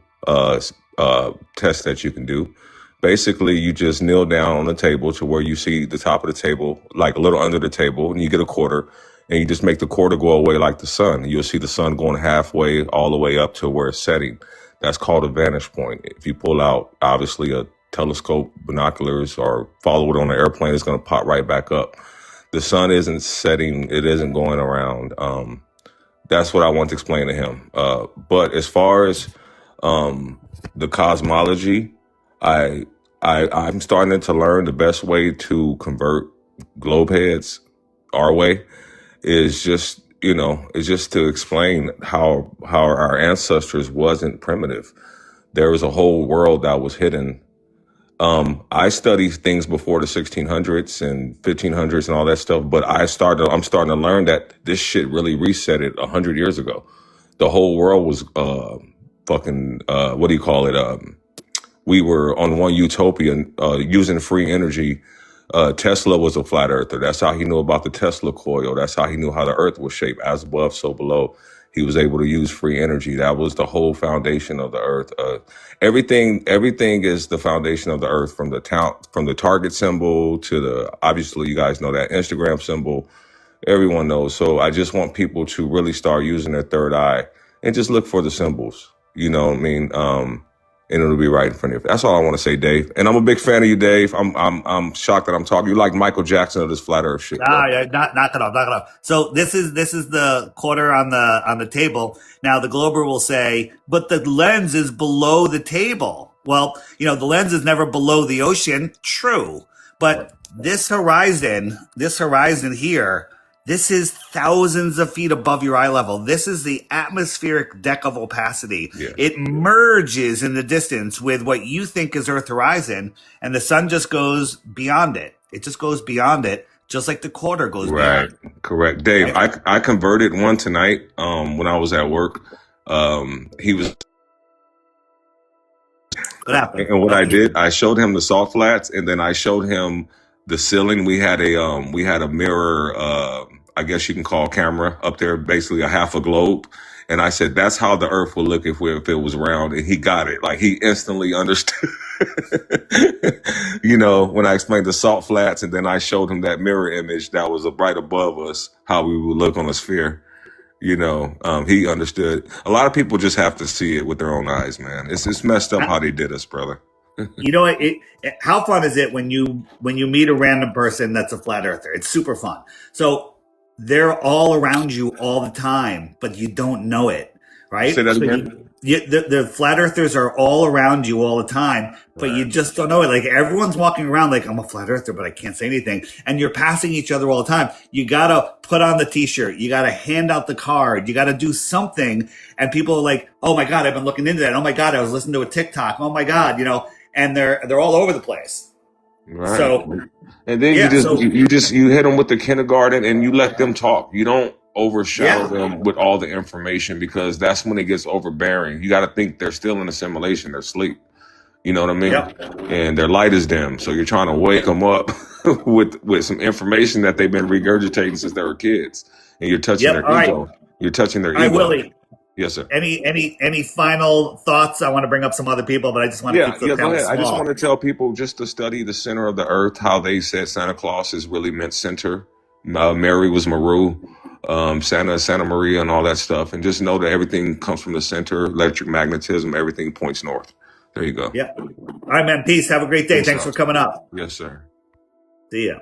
test that you can do. Basically, you just kneel down on the table to where you see the top of the table, like a little under the table, and you get a quarter, and you just make the quarter go away like the sun. You'll see the sun going halfway all the way up to where it's setting. That's called a vantage point. If you pull out, obviously, a telescope, binoculars, or follow it on an airplane, it's going to pop right back up. The sun isn't setting. It isn't going around. That's what I want to explain to him. But as far as the cosmology, I'm starting to learn the best way to convert globe heads our way is just to explain how our ancestors wasn't primitive. There was a whole world that was hidden. I studied things before the 1600s and 1500s and all that stuff, but I'm starting to learn that this shit really reset it 100 years ago. The whole world was we were on one utopia using free energy. Tesla was a flat earther. That's how he knew about the Tesla coil. That's how he knew how the earth was shaped, as above, so below. He was able to use free energy. That was the whole foundation of the earth. Everything is the foundation of the earth, from the target symbol to the, obviously you guys know that Instagram symbol. Everyone knows. So I just want people to really start using their third eye and just look for the symbols. You know what I mean? And it'll be right in front of you. That's all I want to say, Dave. And I'm a big fan of you, Dave. I'm shocked that I'm talking. You're like Michael Jackson of this flat earth shit. Yeah, knock it off. So this is the quarter on the table. Now the glober will say, but the lens is below the table. Well, the lens is never below the ocean. True. But this horizon here This is thousands of feet above your eye level. This is the atmospheric deck of opacity. Yeah. It merges in the distance with what you think is Earth horizon, and the sun just goes beyond it. It just goes beyond it, just like the quarter goes beyond it. Correct. Dave, Right? I converted one tonight when I was at work. He was What happened? And what I did, I showed him the salt flats, and then I showed him the ceiling. We had a mirror, I guess you can call camera up there, basically a half a globe. And I said, that's how the Earth would look if it was round. And he got it. Like, he instantly understood, when I explained the salt flats, and then I showed him that mirror image that was right above us, how we would look on a sphere. He understood. A lot of people just have to see it with their own eyes, man. It's messed up how they did us, brother. You know what? How fun is it when you meet a random person that's a flat earther? It's super fun. So they're all around you all the time, but you don't know it, right? Say that again. The flat earthers are all around you all the time, but you just don't know it. Like, everyone's walking around like, I'm a flat earther, but I can't say anything. And you're passing each other all the time. You got to put on the t-shirt. You got to hand out the card. You got to do something. And people are like, oh my God, I've been looking into that. Oh my God, I was listening to a TikTok. Oh my God, and they're all over the place. Right. So, and then you hit them with the kindergarten, and you let them talk. You don't overshadow them with all the information, because that's when it gets overbearing. You got to think they're still in assimilation, they're asleep. You know what I mean? Yep. And their light is dim, so you're trying to wake them up with some information that they've been regurgitating since they were kids, and you're touching their ego. Right. You're touching their ego. Willie. Yes, sir. Any final thoughts? I want to bring up some other people, but I just want to keep the go ahead. small. I just want to tell people just to study the center of the earth, how they said Santa Claus is really meant center. Mary was Maru, Santa Maria, and all that stuff. And just know that everything comes from the center, electric magnetism, everything points north. There you go. Yeah. All right, man. Peace. Have a great day. Thanks for coming up. Yes, sir. See ya.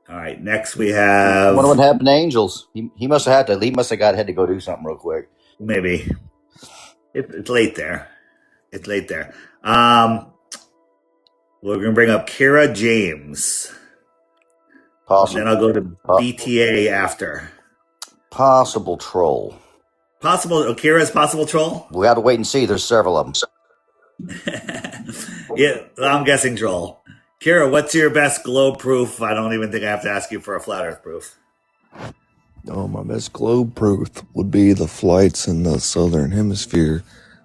All right, next we have. I wonder what happened to Angels. He must have had to. He must have had to go do something real quick. Maybe it's late there. It's late there. We're gonna bring up Kira James. Possible. Then I'll go to BTA after. Possible troll. Kira's possible troll. We got to wait and see. There's several of them. Yeah, I'm guessing troll. Kira, what's your best globe proof? I don't even think I have to ask you for a flat earth proof. Oh, my best globe proof would be the flights in the southern hemisphere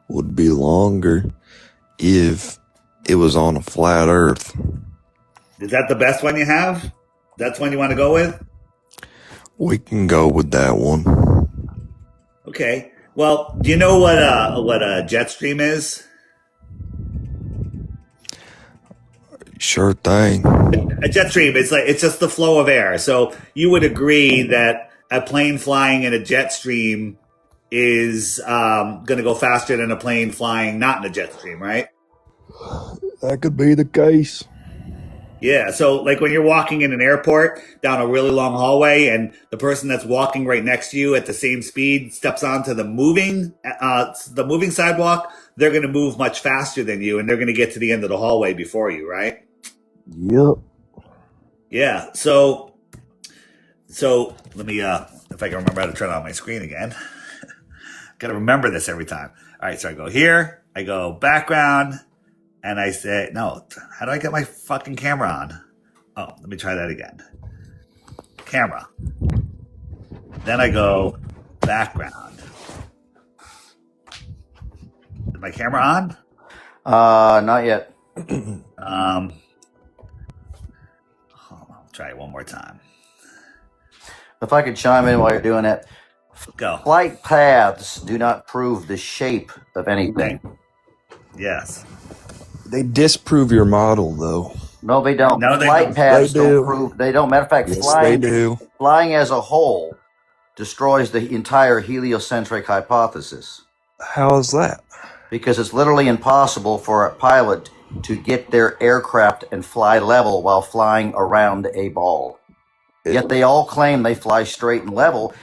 would be longer if it was on a flat earth. Is that the best one you have? That's one you want to go with? We can go with that one. Okay. Well, do you know what a jet stream is? Sure thing. A jet stream, it's just the flow of air. So you would agree that a plane flying in a jet stream is going to go faster than a plane flying not in a jet stream, right? That could be the case. Yeah. So like when you're walking in an airport down a really long hallway and the person that's walking right next to you at the same speed steps onto the moving sidewalk, they're going to move much faster than you, and they're going to get to the end of the hallway before you, right? Yep. Yeah. So let me, if I can remember how to turn on my screen again. Got to remember this every time. All right. So I go here, I go background, and I say, no, how do I get my fucking camera on? Oh, let me try that again. Camera. Then I go background. Is my camera on? Not yet. I'll try it one more time. If I could chime in while you're doing that. Go. Flight paths do not prove the shape of anything. Yes. They disprove your model, though. No, they don't. No, they Flight don't. paths They don't do. prove. They don't. Matter of fact, Yes, they do. flying as a whole destroys the entire heliocentric hypothesis. How is that? Because it's literally impossible for a pilot to get their aircraft and fly level while flying around a ball. Yet they all claim they fly straight and level.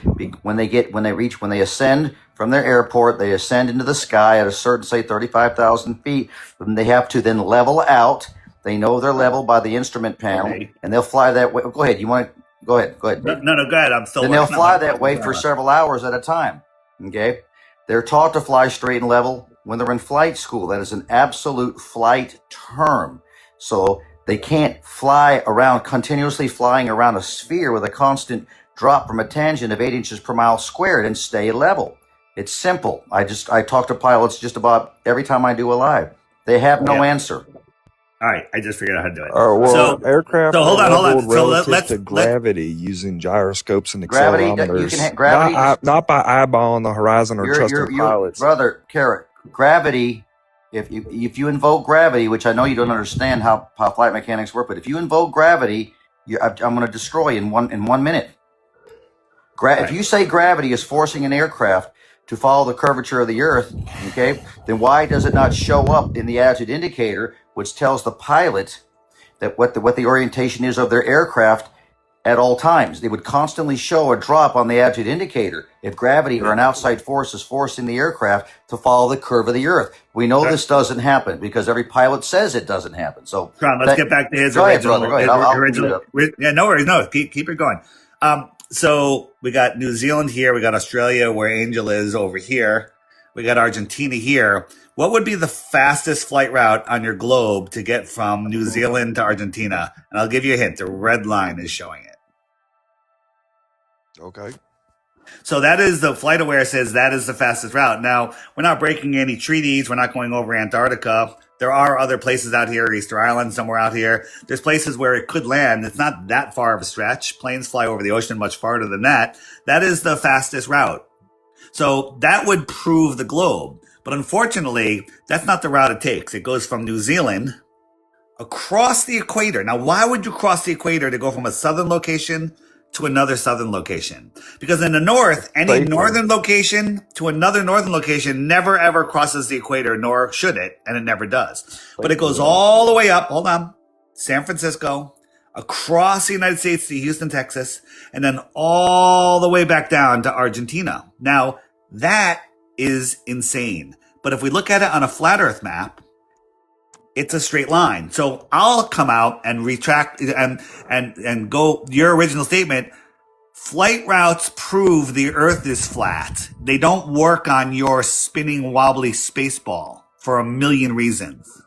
When they ascend from their airport, they ascend into the sky at a certain, say, 35,000 feet. And they have to then level out They know their level by the instrument panel, and they'll fly that way. Go ahead. You want to go ahead? Go ahead. No, go ahead. I'm still. Then they'll fly that way for several hours at a time. Okay, they're taught to fly straight and level when they're in flight school. That is an absolute flight term. So they can't fly around, continuously flying around a sphere with a constant drop from a tangent of 8 inches per mile squared and stay level. It's simple. I talk to pilots just about every time I do a live. They have no answer. All right, I just figured out how to do it. Aircraft hold on. Relative to gravity using gyroscopes and gravity, accelerometers. Gravity not by eyeballing the horizon or trusting pilots. Brother, Carrot, gravity, if you invoke gravity, which I know you don't understand how flight mechanics work, but if you invoke gravity, I'm going to destroy you in 1 minute. If you say gravity is forcing an aircraft to follow the curvature of the Earth, okay, then why does it not show up in the attitude indicator, which tells the pilot that what the orientation is of their aircraft at all times? They would constantly show a drop on the attitude indicator if gravity or an outside force is forcing the aircraft to follow the curve of the Earth. We know this doesn't happen because every pilot says it doesn't happen. So, Tron, let's get back to his original. Go ahead, brother. Go ahead. Yeah, no worries. No, keep it going. So we got New Zealand here. We got Australia where Angel is over here. We got Argentina here. What would be the fastest flight route on your globe to get from New Zealand to Argentina? And I'll give you a hint. The red line is showing it. Okay. So that is the FlightAware says that is the fastest route. Now, we're not breaking any treaties. We're not going over Antarctica. There are other places out here, Easter Island, somewhere out here. There's places where it could land. It's not that far of a stretch. Planes fly over the ocean much farther than that. That is the fastest route. So that would prove the globe. But unfortunately, that's not the route it takes. It goes from New Zealand across the equator. Now, why would you cross the equator to go from a southern location to another southern location? Because in the north, any northern location to another northern location never ever crosses the equator, nor should it, and it never does. But it goes all the way up, San Francisco, across the United States to Houston, Texas, and then all the way back down to Argentina. Now, that is insane. But if we look at it on a flat Earth map, it's a straight line. So I'll come out and retract and go your original statement. Flight routes prove the Earth is flat. They don't work on your spinning wobbly space ball for a million reasons.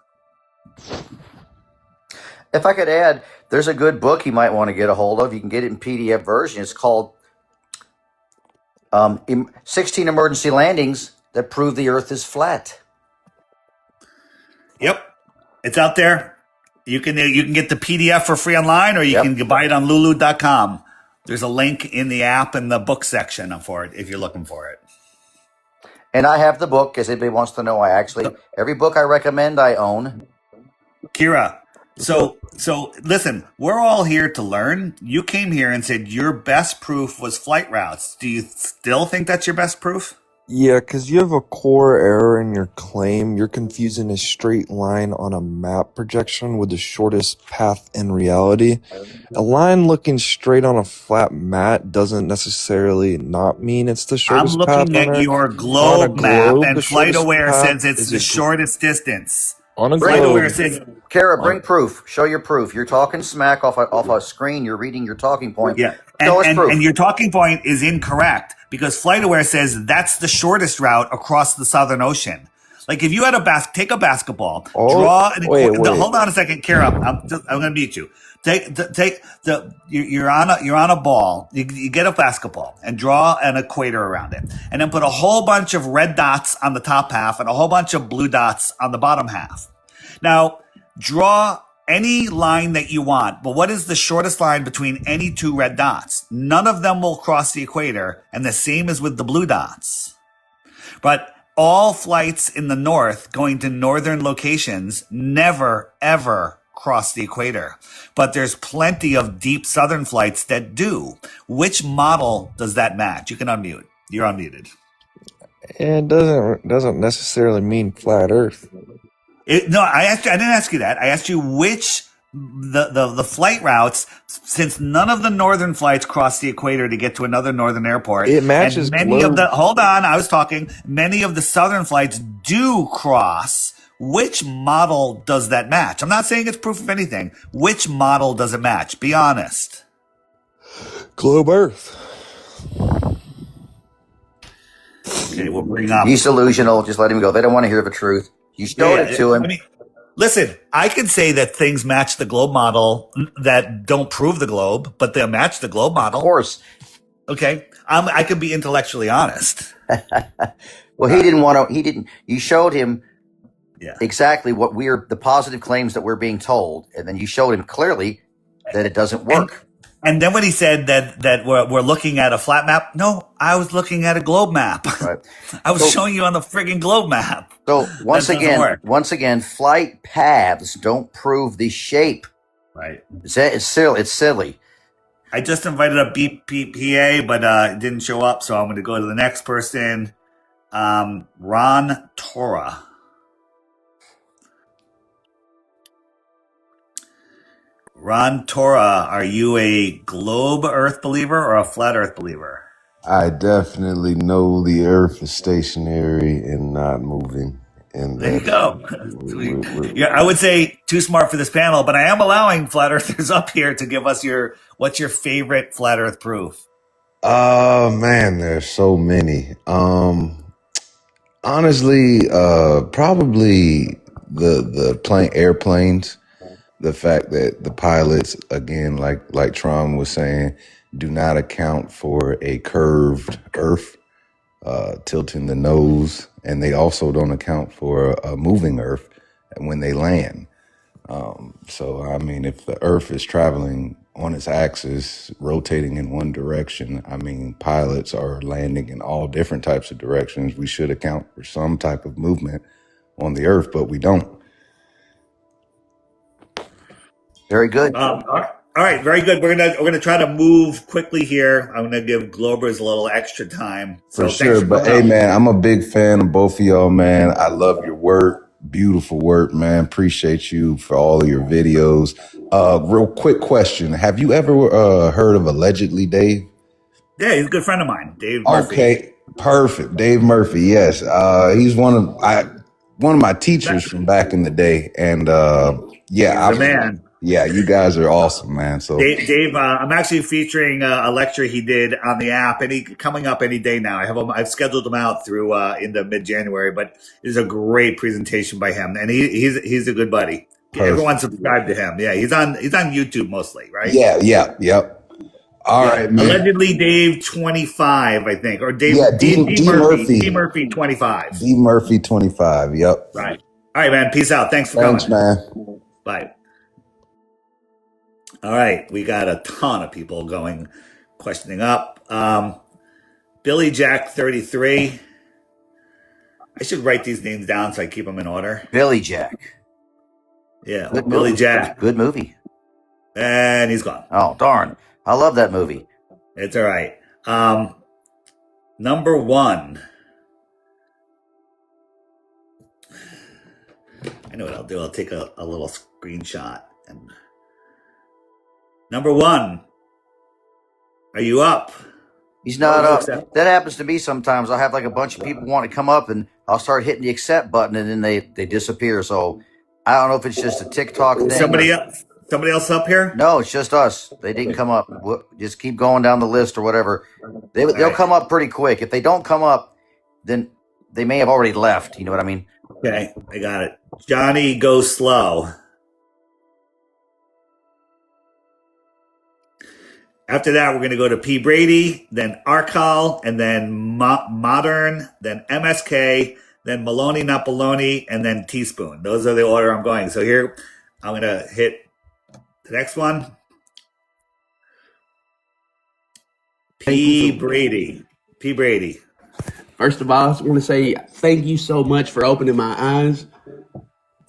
If I could add, there's a good book you might want to get a hold of. You can get it in PDF version. It's called 16 Emergency Landings That Prove the Earth is Flat. Yep. It's out there. You can get the PDF for free online, or you can buy it on lulu.com. There's a link in the app in the book section for it if you're looking for it. And I have the book, as anybody wants to know. Every book I recommend, I own. Kira, so listen, we're all here to learn. You came here and said your best proof was flight routes. Do you still think that's your best proof? Yeah, because you have a core error in your claim. You're confusing a straight line on a map projection with the shortest path in reality. A line looking straight on a flat mat doesn't necessarily not mean it's the shortest path. I'm looking at your globe map, and FlightAware says it's the shortest distance. On a FlightAware says, Kara, bring proof. Show your proof. You're talking smack off a screen. You're reading your talking point. Yeah, Show us proof. And your talking point is incorrect because FlightAware says that's the shortest route across the Southern Ocean. Like if you had take a basketball, hold on a second, Kara. I'm going to mute you. You're on a ball. You get a basketball and draw an equator around it, and then put a whole bunch of red dots on the top half and a whole bunch of blue dots on the bottom half. Now, draw any line that you want, but what is the shortest line between any two red dots? None of them will cross the equator, and the same is with the blue dots. But all flights in the north going to northern locations never, ever cross the equator. But there's plenty of deep southern flights that do. Which model does that match? You can unmute. You're unmuted. It doesn't necessarily mean flat Earth. No, I didn't ask you that. I asked you which the flight routes, since none of the northern flights cross the equator to get to another northern airport. It matches. Hold on, I was talking. Many of the southern flights do cross. which model does that match? I'm not saying it's proof of anything. Which model does it match? Be honest. Globe Earth. Okay, we'll bring up. He's delusional. Just let him go. They don't want to hear the truth. You showed it to him. I mean, listen, I can say that things match the globe model that don't prove the globe, but they'll match the globe model. Of course. Okay. I can be intellectually honest. Well, he didn't want to. He didn't. You showed him exactly what the positive claims that we're being told, and then you showed him clearly that it doesn't work. And then when he said that we're looking at a flat map, no, I was looking at a globe map. Right. I was showing you on the friggin' globe map. So once again, flight paths don't prove the shape. Right. It's silly. I just invited a BPPA, but it didn't show up, so I'm going to go to the next person. Ron Tora. Ron Tora, are you a globe Earth believer or a flat Earth believer? I definitely know the Earth is stationary and not moving. And there you go. I would say too smart for this panel, but I am allowing flat Earthers up here to give us what's your favorite flat Earth proof? Oh man, there's so many. Honestly, probably the airplanes. The fact that the pilots, again, like Tron was saying, do not account for a curved Earth, tilting the nose, and they also don't account for a moving Earth when they land. So, I mean, if the Earth is traveling on its axis, rotating in one direction, I mean, pilots are landing in all different types of directions. We should account for some type of movement on the Earth, but we don't. Very good. All right, very good. We're gonna try to move quickly here. I'm gonna give Globers a little extra time. For sure, but hey, man, I'm a big fan of both of y'all, man. I love your work, beautiful work, man. Appreciate you for all of your videos. Real quick question: have you ever heard of Allegedly Dave? Yeah, he's a good friend of mine, Dave Murphy. Okay, perfect, Dave Murphy. Yes, he's one of my teachers from back in the day, and yeah, he's the man. Yeah, you guys are awesome, man. So Dave, I'm actually featuring a lecture he did on the app, and he's coming up any day now. I've scheduled him out through into mid-January, but it's a great presentation by him, and he's a good buddy. Perfect. Everyone subscribe to him. Yeah, he's on YouTube mostly, right? Yep. All right, man. Allegedly Dave 25, I think, or Dave D Murphy. D Murphy 25. D Murphy 25. Yep. Right. All right, man. Peace out. Thanks for coming. Man. Bye. All right, we got a ton of people questioning up. Billy Jack 33. I should write these names down so I keep them in order. Billy Jack. Yeah, Billy Jack. Good movie. And he's gone. Oh, darn. I love that movie. It's all right. Number one. I know what I'll do. I'll take a little screenshot. And number one. Are you up? He's not up. That happens to me sometimes. I'll have like a bunch of people want to come up and I'll start hitting the accept button and then they disappear. So I don't know if it's just a TikTok thing. Somebody else up here? No, it's just us. They didn't come up. We'll just keep going down the list or whatever. They'll come up pretty quick. If they don't come up, then they may have already left. You know what I mean? Okay, I got it. Johnny, go slow. After that, we're going to go to P. Brady, then Arkal, and then Modern, then MSK, then Maloney, not Baloney, and then Teaspoon. Those are the order I'm going. So here, I'm going to hit the next one. P. Brady. P. Brady. First of all, I want to say thank you so much for opening my eyes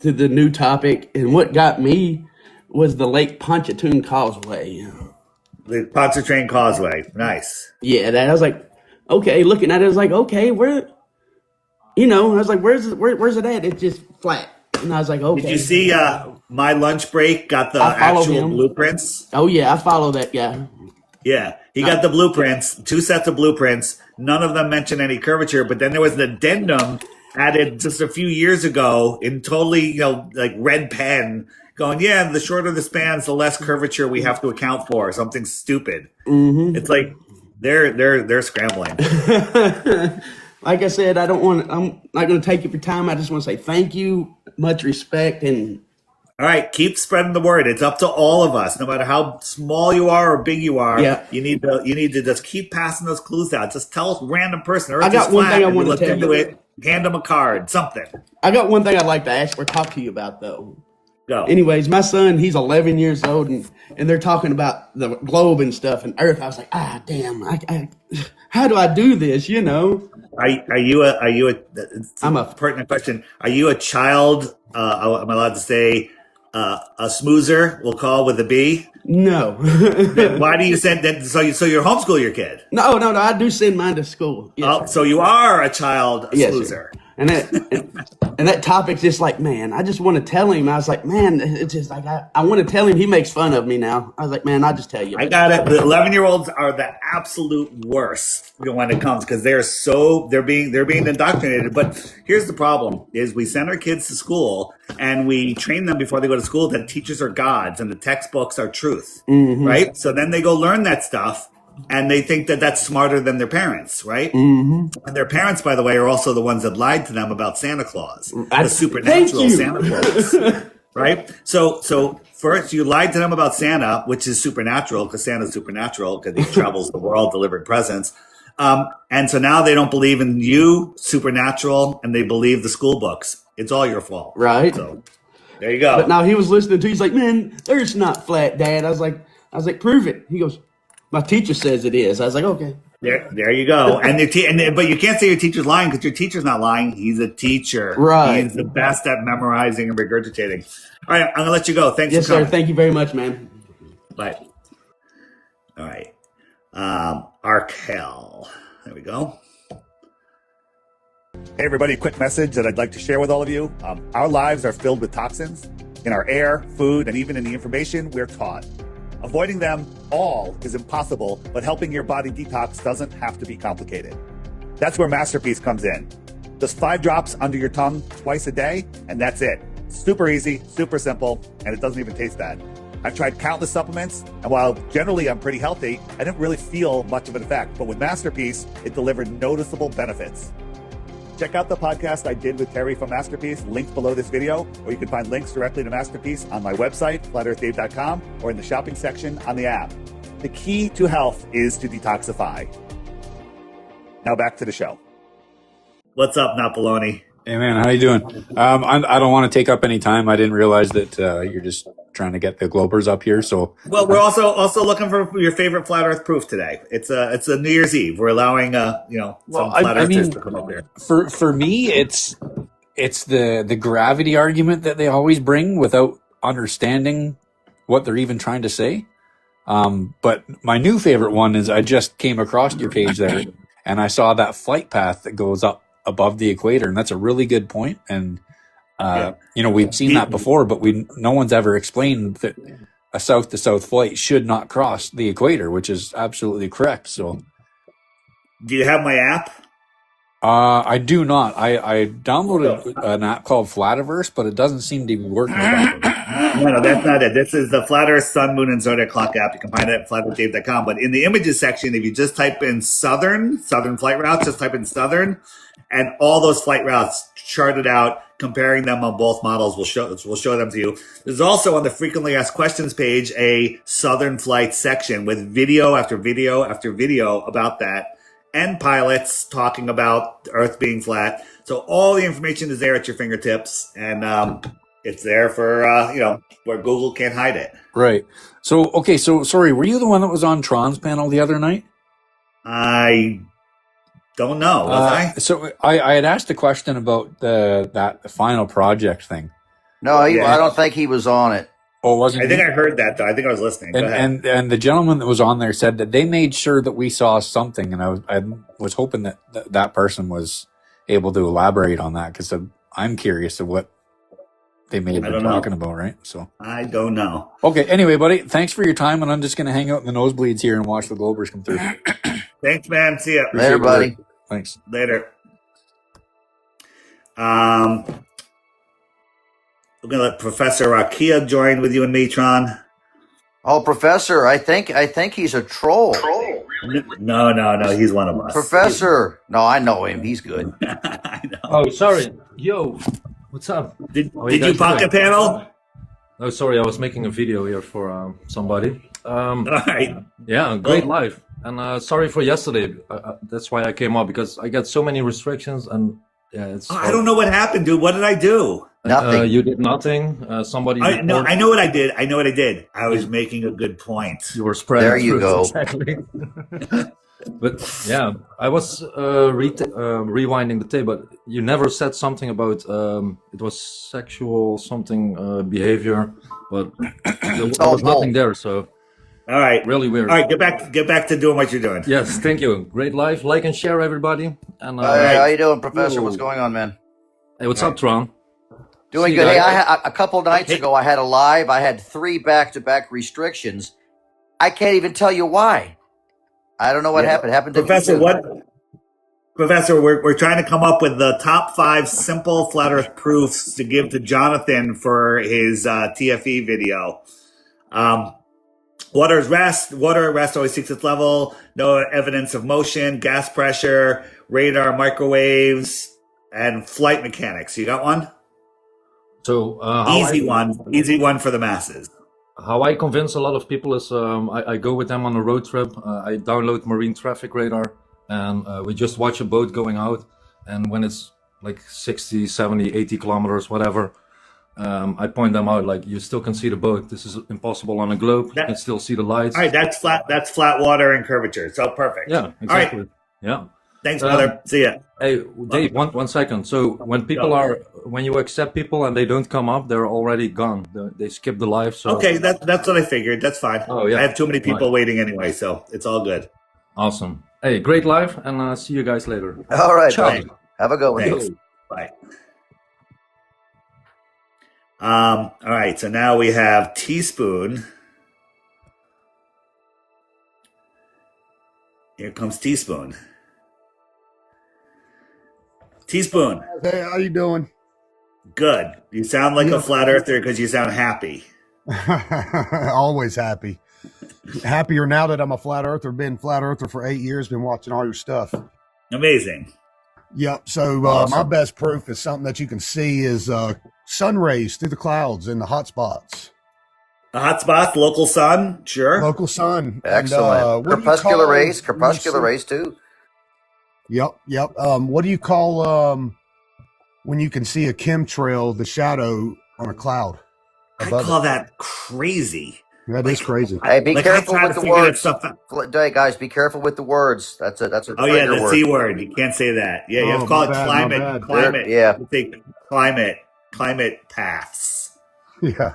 to the new topic. And what got me was the Lake Pontchartrain Causeway. The Pontchartrain Causeway. Nice. Yeah, I was like, okay, looking at it, I was like, okay, where's it at? It's just flat. And I was like, okay. Did you see my lunch break got the actual blueprints? Oh, yeah, I follow that guy. Yeah, he got the blueprints, 2 sets of blueprints. None of them mention any curvature, but then there was an addendum added just a few years ago in totally, like red pen, going, yeah, the shorter the spans, the less curvature we have to account for. Something stupid. Mm-hmm. It's like they're scrambling. Like I said, I'm not going to take up your time. I just want to say thank you, much respect, and all right, keep spreading the word. It's up to all of us, no matter how small you are or big you are. Yeah. You need to just keep passing those clues out. Just tell a random person, I got one thing I want to tell you. It, hand them a card, something. I got one thing I'd like to ask or talk to you about, though. Go. Anyways, my son, he's 11 years old, and they're talking about the globe and stuff and Earth. I was like, damn, how do I do this? You know? Are you a? I'm a pertinent question. Are you a child? Am I allowed to say a smoozer? We'll call with a B. No. Why do you send that? So you homeschool your kid? No. I do send mine to school. Yes, so you are a child smoozer. Sir. And that topic's just like, man, I just want to tell him. I was like, man, it's just like I want to tell him. He makes fun of me now. I was like, man, I'll just tell you. I got it. The 11-year-olds are the absolute worst when it comes because they're being indoctrinated. But here's the problem: is we send our kids to school and we train them before they go to school that teachers are gods and the textbooks are truth, right? So then they go learn that stuff. And they think that that's smarter than their parents, right? Mm-hmm. And their parents, by the way, are also the ones that lied to them about Santa Claus, the supernatural Santa Claus, right? So first you lied to them about Santa, which is supernatural because Santa's supernatural because he travels the world delivering presents. And so now they don't believe in you, supernatural, and they believe the school books. It's all your fault, right? So there you go. But now he was listening to. He's like, man, Earth's not flat, Dad. I was like, prove it. He goes, my teacher says it is. I was like, okay. There you go. But you can't say your teacher's lying because your teacher's not lying. He's a teacher. Right. He's the best at memorizing and regurgitating. All right, I'm going to let you go. Thanks yes, for coming. Sir. Thank you very much, man. Bye. All right. Arkell. There we go. Hey, everybody, a quick message that I'd like to share with all of you. Our lives are filled with toxins in our air, food, and even in the information we're taught. Avoiding them all is impossible, but helping your body detox doesn't have to be complicated. That's where Masterpiece comes in. Just 5 drops under your tongue twice a day, and that's it. Super easy, super simple, and it doesn't even taste bad. I've tried countless supplements, and while generally I'm pretty healthy, I didn't really feel much of an effect. But with Masterpiece, it delivered noticeable benefits. Check out the podcast I did with Terry from Masterpiece, linked below this video, or you can find links directly to Masterpiece on my website, flatearthdave.com, or in the shopping section on the app. The key to health is to detoxify. Now back to the show. What's up, Not Baloney? Hey, man, how you doing? I don't want to take up any time. I didn't realize that you're just trying to get the Globers up here. So, well, we're also looking for your favorite flat Earth proof today. It's a New Year's Eve. We're allowing some flat Earthers to come up here. For me, it's the gravity argument that they always bring without understanding what they're even trying to say. But my new favorite one is I just came across your page there, and I saw that flight path that goes up above the equator, and that's a really good point. And we've seen that before, but no one's ever explained that a south to south flight should not cross the equator, which is absolutely correct. So, do you have my app? I do not. I downloaded an app called Flativerse, but it doesn't seem to be working. No, that's not it. This is the Flat Earth Sun, Moon, and Zodiac Clock app. You can find it at flatearthdave.com. But in the images section, if you just type in southern flight routes, just type in southern, and all those flight routes charted out, comparing them on both models, we'll show them to you. There's also on the frequently asked questions page a southern flight section with video after video after video about that, and pilots talking about the Earth being flat. So all the information is there at your fingertips, and it's there for where Google can't hide it. Right. So okay. So sorry, were you the one that was on Tron's panel the other night? I don't know. Was I? So I had asked a question about that final project thing. No, I don't think he was on it. Oh, wasn't I think I heard that, though. I think I was listening. Go ahead. And the gentleman that was on there said that they made sure that we saw something, and I was hoping that person was able to elaborate on that, because I'm curious of what they may have been talking about, right? So I don't know. Okay, anyway, buddy, thanks for your time, and I'm just going to hang out in the nosebleeds here and watch the Globers come through. Thanks, man. See ya. Later, buddy. Thanks. Later. We're gonna let Professor Rakia join with you and me, Tron. Oh, Professor, I think he's a troll. No, he's one of us. Professor, no, I know him. He's good. I know. Oh, sorry. Yo, what's up? Did you pocket panel? Oh, sorry, I was making a video here for somebody. All right. Yeah, great live. And sorry for yesterday. That's why I came up, because I got so many restrictions, and yeah, it's. I don't know what happened, dude. What did I do? Nothing. You did nothing. Somebody. I know what I did. I know what I did. I was making a good point. You were spreading. There you go. Exactly. But yeah, I was rewinding the tape, but you never said something about it was sexual something behavior, but there was nothing there. So, all right, really weird. All right, get back to doing what you're doing. Yes, thank you. Great live, like and share, everybody. And hey, how you doing, Professor? What's going on, man? Hey, what's up, Tron? Doing good. Hey, a couple nights ago, I had a live. I had 3 back-to-back restrictions. I can't even tell you why. I don't know what happened. Happened to Professor. Professor, we're trying to come up with the top 5 simple flat Earth proofs to give to Jonathan for his TFE video. Water at rest always seeks its level. No evidence of motion, gas pressure, radar, microwaves, and flight mechanics. You got one? So easy one for the masses. How I convince a lot of people is I go with them on a road trip. I download marine traffic radar, and we just watch a boat going out. And when it's like 60, 70, 80 kilometers, whatever, I point them out, like, you still can see the boat. This is impossible on a globe. You can still see the lights. All right, that's flat water and curvature. So perfect. Yeah, exactly. All right. Yeah. Thanks, brother. See ya. Hey, Dave, one second. So when you accept people and they don't come up, they're already gone. They skip the live. So okay, that's what I figured. That's fine. Oh yeah, I have too many people waiting anyway, so it's all good. Awesome. Hey, great live, and see you guys later. All right, ciao. Have a good one. Thanks. Bye. All right, so now we have Teaspoon. Here comes Teaspoon. Teaspoon. Hey, how you doing? Good. You sound like a flat earther because you sound happy. Always happy. Happier now that I'm a flat earther. Been flat earther for 8 years. Been watching all your stuff. Amazing. Yep. So awesome. My best proof is something that you can see is sun rays through the clouds in the hot spots. The hot spots, local sun, sure. Local sun. Excellent. And, crepuscular rays too. Yep. What do you call when you can see a chemtrail, the shadow on a cloud? I call that crazy. That is crazy. Hey, be careful with the words. Hey, guys, be careful with the words. That's a oh yeah, the C word. You can't say that. Yeah, you have to call it climate. Climate. Yeah. Climate paths. Yeah.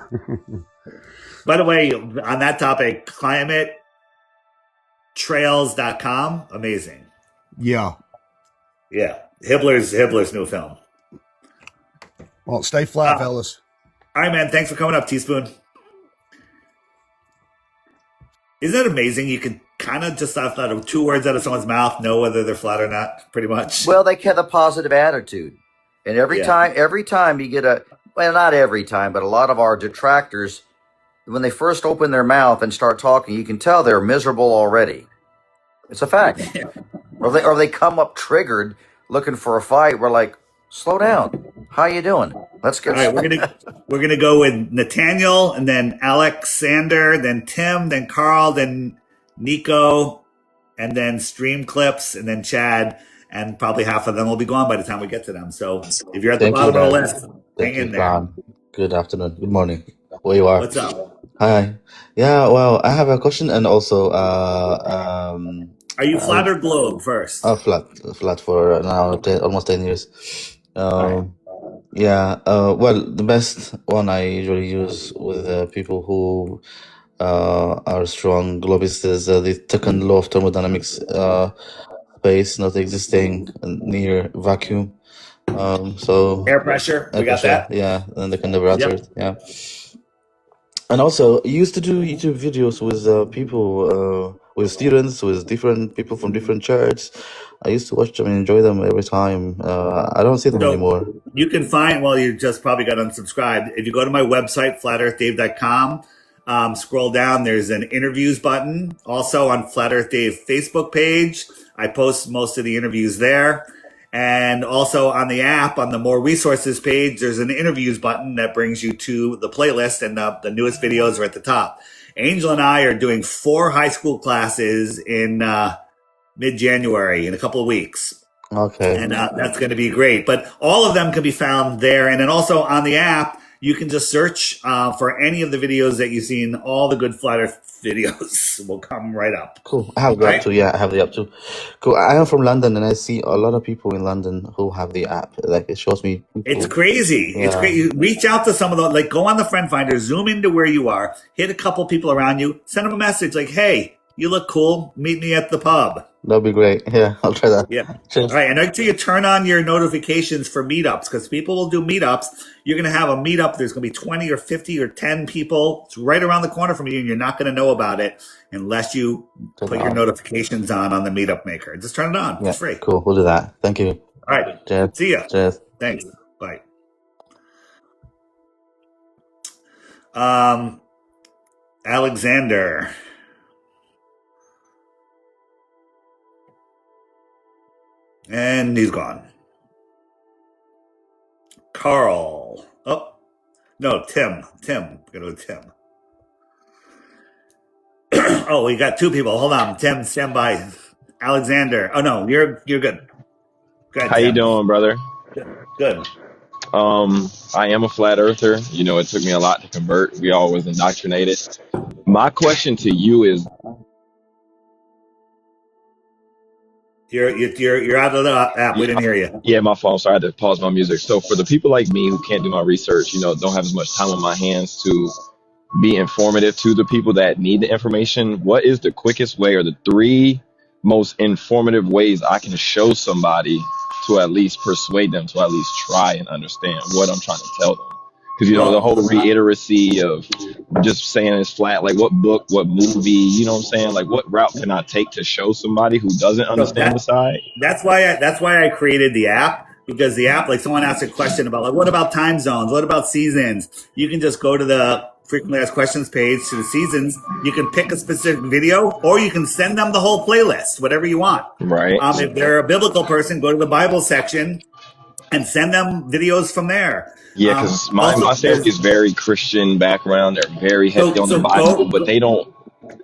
By the way, on that topic, climatetrails.com, amazing. Yeah. Yeah. Hibbler's new film. Well, stay flat, fellas. All right, man. Thanks for coming up, Teaspoon. Isn't it amazing? You can kind of just out of 2 words out of someone's mouth know whether they're flat or not, pretty much. Well, they have a positive attitude. And every time you get not every time, but a lot of our detractors, when they first open their mouth and start talking, you can tell they're miserable already. It's a fact. Or they come up triggered looking for a fight. We're like, slow down. How you doing? Let's get. All right, we're gonna go with Nathaniel, and then Alexander, then Tim, then Carl, then Nico, and then Stream Clips, and then Chad, and probably half of them will be gone by the time we get to them. So if you're at the bottom of the list, hang in there. Good afternoon. Good morning. Where you are? What's up? Hi. Yeah. Well, I have a question, and also are you flat or globe first? Flat for now almost 10 years. Yeah. Well, the best one I usually use with people who are strong globists is the second law of thermodynamics: space not existing near vacuum. So air pressure. We got that. Yeah, and they can never answer it. Yeah. And also, I used to do YouTube videos with people with students, with different people from different churches. I used to watch them and enjoy them every time. I don't see them anymore. You can find, well, you just probably got unsubscribed. If you go to my website, flatearthdave.com, scroll down, there's an interviews button. Also on Flat Earth Dave Facebook page, I post most of the interviews there. And also on the app, on the more resources page, there's an interviews button that brings you to the playlist, and the newest videos are at the top. Angel and I are doing 4 high school classes in mid-January in a couple of weeks. Okay. And that's going to be great. But all of them can be found there. And then also on the app, you can just search for any of the videos that you've seen. All the good Flat Earth videos will come right up. Cool. I have the app too. Yeah, I have the app too. Cool. I am from London, and I see a lot of people in London who have the app. Like, it shows me people. It's crazy. Yeah. It's great. You reach out to some of those, like go on the friend finder, zoom into where you are, hit a couple people around you, send them a message like, hey, you look cool. Meet me at the pub. That'd be great. Yeah, I'll try that. Yeah. All right. And make sure you turn on your notifications for meetups, because people will do meetups. You're going to have a meetup. There's going to be 20 or 50 or 10 people. It's right around the corner from you, and you're not going to know about it unless you put your notifications on the meetup maker. Just turn it on. Yeah, it's free. cool. We'll do that. Thank you. All right. Cheers. See ya. Cheers. Thanks. Bye. Alexander. And he's gone. Carl. Oh, no, Tim. Go to Tim. Oh, we got 2 people. Hold on. Tim, stand by. Alexander. Oh, no, you're good. Go ahead, How Tim. you doing, brother? Good. I am a flat earther. You know, it took me a lot to convert. We all was indoctrinated. My question to you is, You're out of the app. We didn't hear you. Yeah, my fault. Sorry, I had to pause my music. So for the people like me who can't do my research, you know, don't have as much time on my hands to be informative to the people that need the information, what is the quickest way or the 3 most informative ways I can show somebody to at least persuade them to at least try and understand what I'm trying to tell them? Because, you know, the whole reiteracy of just saying it's flat, like what book, what movie, you know what I'm saying? Like what route can I take to show somebody who doesn't understand the side? That's why I created the app, because the app, like someone asked a question about like, what about time zones? What about seasons? You can just go to the frequently asked questions page to the seasons. You can pick a specific video, or you can send them the whole playlist, whatever you want. Right. If they're a biblical person, go to the Bible section and send them videos from there. Yeah, because my family is very Christian background. They're very heavy on the Bible, but they don't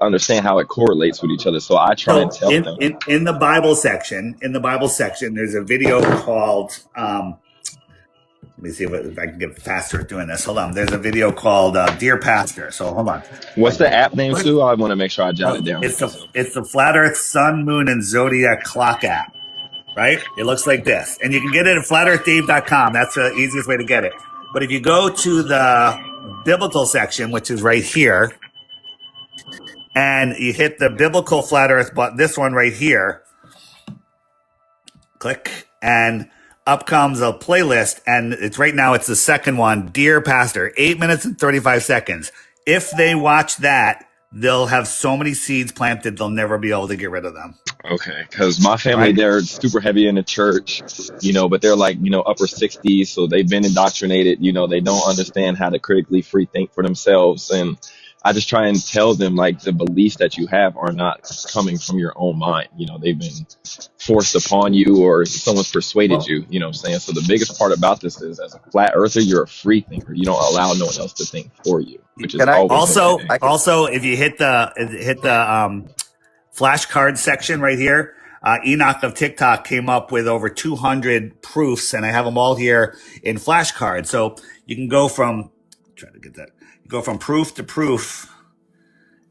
understand how it correlates with each other. So I try and tell them. In the Bible section, there's a video called. Let me see if I can get faster at doing this. Hold on. There's a video called "Dear Pastor." So hold on. What's the app name too? I want to make sure I jot it down. It's the Flat Earth Sun, Moon, and Zodiac Clock app. Right? It looks like this. And you can get it at flatearthdave.com. That's the easiest way to get it. But if you go to the biblical section, which is right here, and you hit the biblical flat earth button, this one right here, click, and up comes a playlist. And it's right now, it's the second one, Dear Pastor, 8 minutes and 35 seconds. If they watch that, they'll have so many seeds planted, they'll never be able to get rid of them. Okay, because my family, they're super heavy in the church, you know, but they're like, you know, upper 60s, so they've been indoctrinated, you know, they don't understand how to critically free think for themselves. And I just try and tell them, like, the beliefs that you have are not coming from your own mind. You know, they've been forced upon you, or someone's persuaded you, you know what I'm saying? So the biggest part about this is, as a flat earther, you're a free thinker. You don't allow no one else to think for you, which is also, if you hit the flashcard section right here, Enoch of TikTok came up with over 200 proofs, and I have them all here in flashcards. So you can go from proof to proof,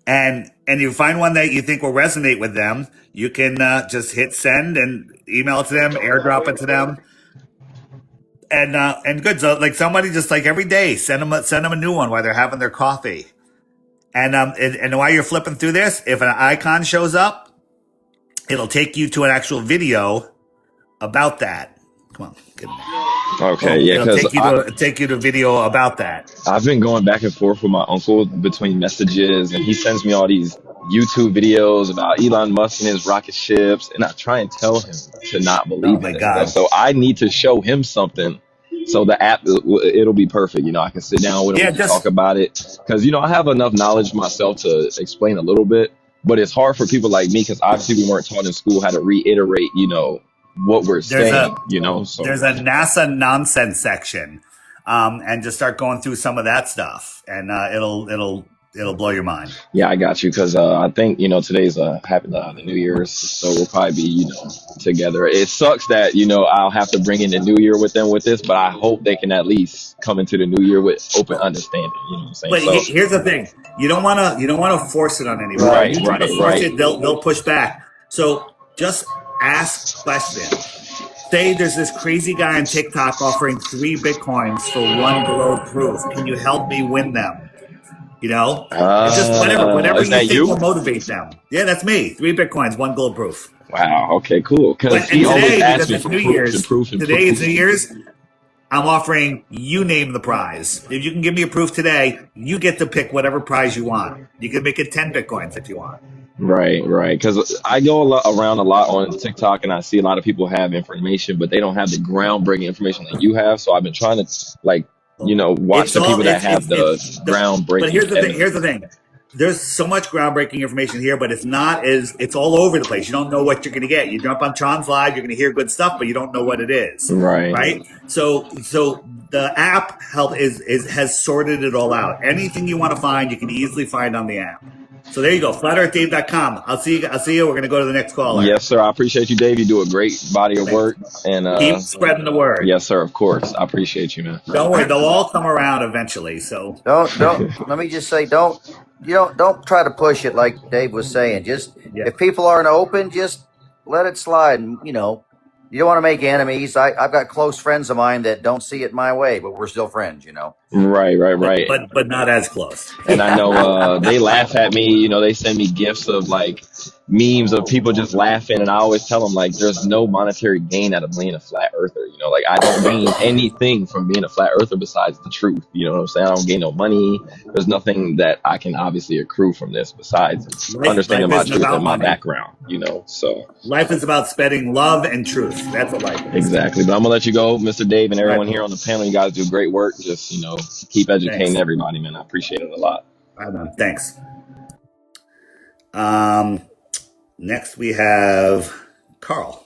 and you find one that you think will resonate with them. You can just hit send and email it to them, airdrop it to them, and good. So like somebody just like every day send them a new one while they're having their coffee. And while you're flipping through this, if an icon shows up, it'll take you to an actual video about that. Come on, get in there. Okay, yeah, it'll take you to a video about that. I've been going back and forth with my uncle between messages, and he sends me all these YouTube videos about Elon Musk and his rocket ships, and I try and tell him to not believe in this stuff. So I need to show him something. So the app, it'll be perfect. You know, I can sit down with him and talk about it because, you know, I have enough knowledge myself to explain a little bit, but it's hard for people like me because obviously we weren't taught in school how to reiterate, you know, what we're saying, you know. So there's a NASA nonsense section, and just start going through some of that stuff, and it'll blow your mind. Yeah, I got you because I think, you know, today's the New Year's, so we'll probably be, you know, together. It sucks that, you know, I'll have to bring in the New Year with them with this, but I hope they can at least come into the New Year with open understanding. You know what I'm saying? But So here's the thing: you don't want to force it on anybody. Right, You try to right, force right. it, they'll push back. So just ask questions. Say there's this crazy guy on TikTok offering 3 Bitcoins for 1 globe proof. Can you help me win them? You know, it's just whatever is you that think you? will motivate them. Yeah, that's me. 3 Bitcoins, 1 globe proof. Wow. Okay, cool. Because he always asks me for proof and proof and today proof. is New Year's. I'm offering you name the prize. If you can give me a proof today, you get to pick whatever prize you want. You can make it 10 Bitcoins if you want. Right, right. Because I go around a lot on TikTok and I see a lot of people have information, but they don't have the groundbreaking information that you have. So I've been trying to, like, you know, watch the people that have the groundbreaking. But here's the thing. evidence. Here's the thing. There's so much groundbreaking information here, but it's all over the place. You don't know what you're going to get. You jump on Tron's Live, you're going to hear good stuff, but you don't know what it is. Right. So the app has sorted it all out. Anything you want to find, you can easily find on the app. So there you go, flatearthdave.com. I'll see you. We're going to go to the next caller. Yes, sir. I appreciate you, Dave. You do a great body of work, and keep spreading the word. Yes, sir. Of course, I appreciate you, man. Don't worry, they'll all come around eventually. So don't. Let me just say, don't try to push it like Dave was saying. Just if people aren't open, just let it slide. And you know, you don't want to make enemies. I've got close friends of mine that don't see it my way, but we're still friends. You know. Right. But not as close. And I know they laugh at me. You know, they send me gifts of like memes of people just laughing, and I always tell them like, there's no monetary gain out of being a flat earther. You know, like I don't gain anything from being a flat earther besides the truth. You know what I'm saying? I don't gain no money. There's nothing that I can obviously accrue from this besides understanding my truth and my background. You know, so life is about spreading love and truth. That's what life is. Exactly. But I'm gonna let you go, Mr. Dave, and everyone here on the panel. You guys do great work. Just, you know, keep educating everybody, man. I appreciate it a lot. All right, man. Thanks. Next we have Carl.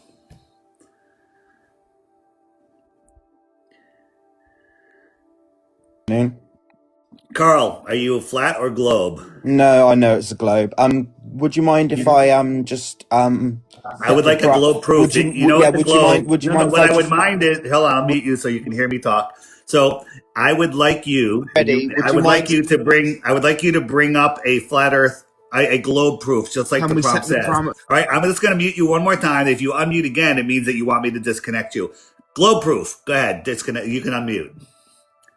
Carl, are you a flat or globe? No, I know it's a globe. Would you mind if I just I would like a globe proof. Would you mind if I would mind it? Hold on, I'll mute you so you can hear me talk. So I would like you. I would like you to bring up a flat Earth, a globe proof, just like the prompt says. All right, I'm just going to mute you one more time. If you unmute again, it means that you want me to disconnect you. Globe proof. Go ahead, disconnect. You can unmute.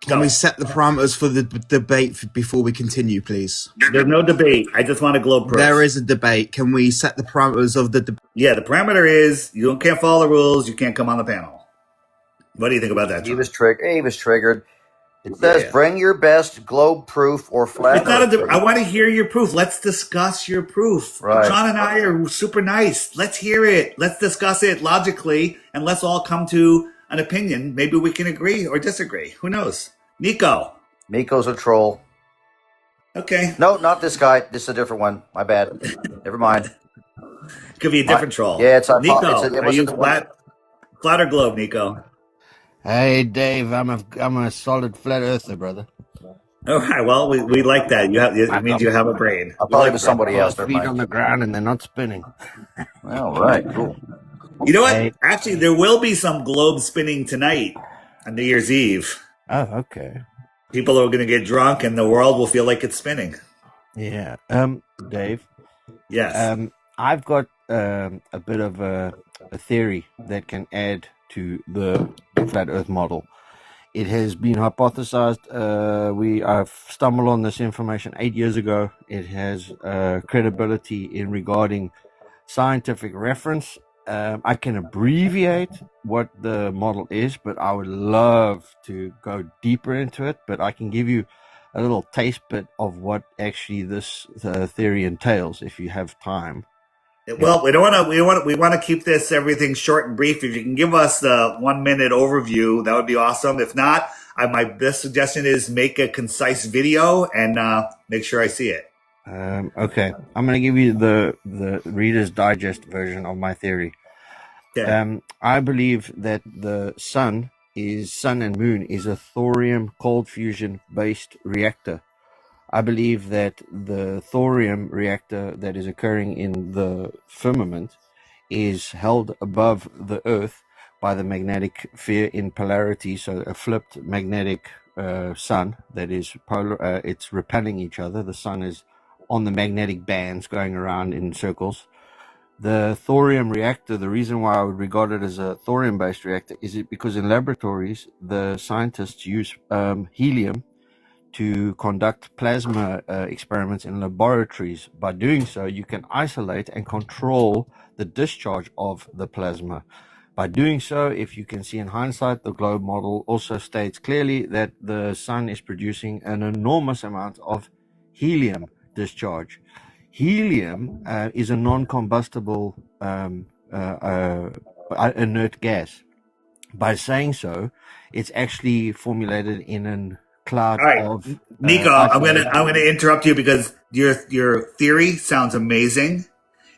Can we set the parameters for the debate before we continue, please? There's no debate. I just want a globe proof. There is a debate. Can we set the parameters of the debate? Yeah, the parameter is you can't follow the rules. You can't come on the panel. What do you think about that, John? He was triggered. It says bring your best globe proof or flat. I want to hear your proof. Let's discuss your proof. Right. John and I are super nice. Let's hear it. Let's discuss it logically, and let's all come to an opinion. Maybe we can agree or disagree. Who knows? Nico's a troll. Okay. No, not this guy. This is a different one. My bad. Never mind. Could be a different troll. Yeah, it's Nico. Are you flat or globe, Nico? Hey, Dave. I'm a solid flat earther, brother. All right. Well, we like that. It means you have a brain. I'll probably with somebody else. Feet on the ground and they're not spinning. All right. Cool. You know what? Actually, there will be some globe spinning tonight on New Year's Eve. Oh, okay. People are going to get drunk and the world will feel like it's spinning. Yeah. Dave? Yes. I've got a bit of a theory that can add to the flat Earth model. It has been hypothesized. I've stumbled on this information 8 years ago. It has credibility in regarding scientific reference. I can abbreviate what the model is, but I would love to go deeper into it. But I can give you a little taste bit of what actually this theory entails, if you have time. Well, we want to keep everything short and brief. If you can give us the 1 minute overview, that would be awesome. If not, my best suggestion is make a concise video and make sure I see it. Okay, I'm going to give you the Reader's Digest version of my theory. Okay. I believe that the sun and moon is a thorium cold fusion based reactor. I believe that the thorium reactor that is occurring in the firmament is held above the Earth by the magnetic field in polarity, so a flipped magnetic sun that is polar. It's repelling each other. The sun is on the magnetic bands going around in circles. The thorium reactor, the reason why I would regard it as a thorium-based reactor is because in laboratories, the scientists use helium to conduct plasma experiments in laboratories. By doing so, you can isolate and control the discharge of the plasma. By doing so, if you can see in hindsight, the globe model also states clearly that the sun is producing an enormous amount of helium discharge. Helium is a non-combustible inert gas. By saying so, it's actually formulated in a cloud of Nico, I'm gonna interrupt you because your theory sounds amazing.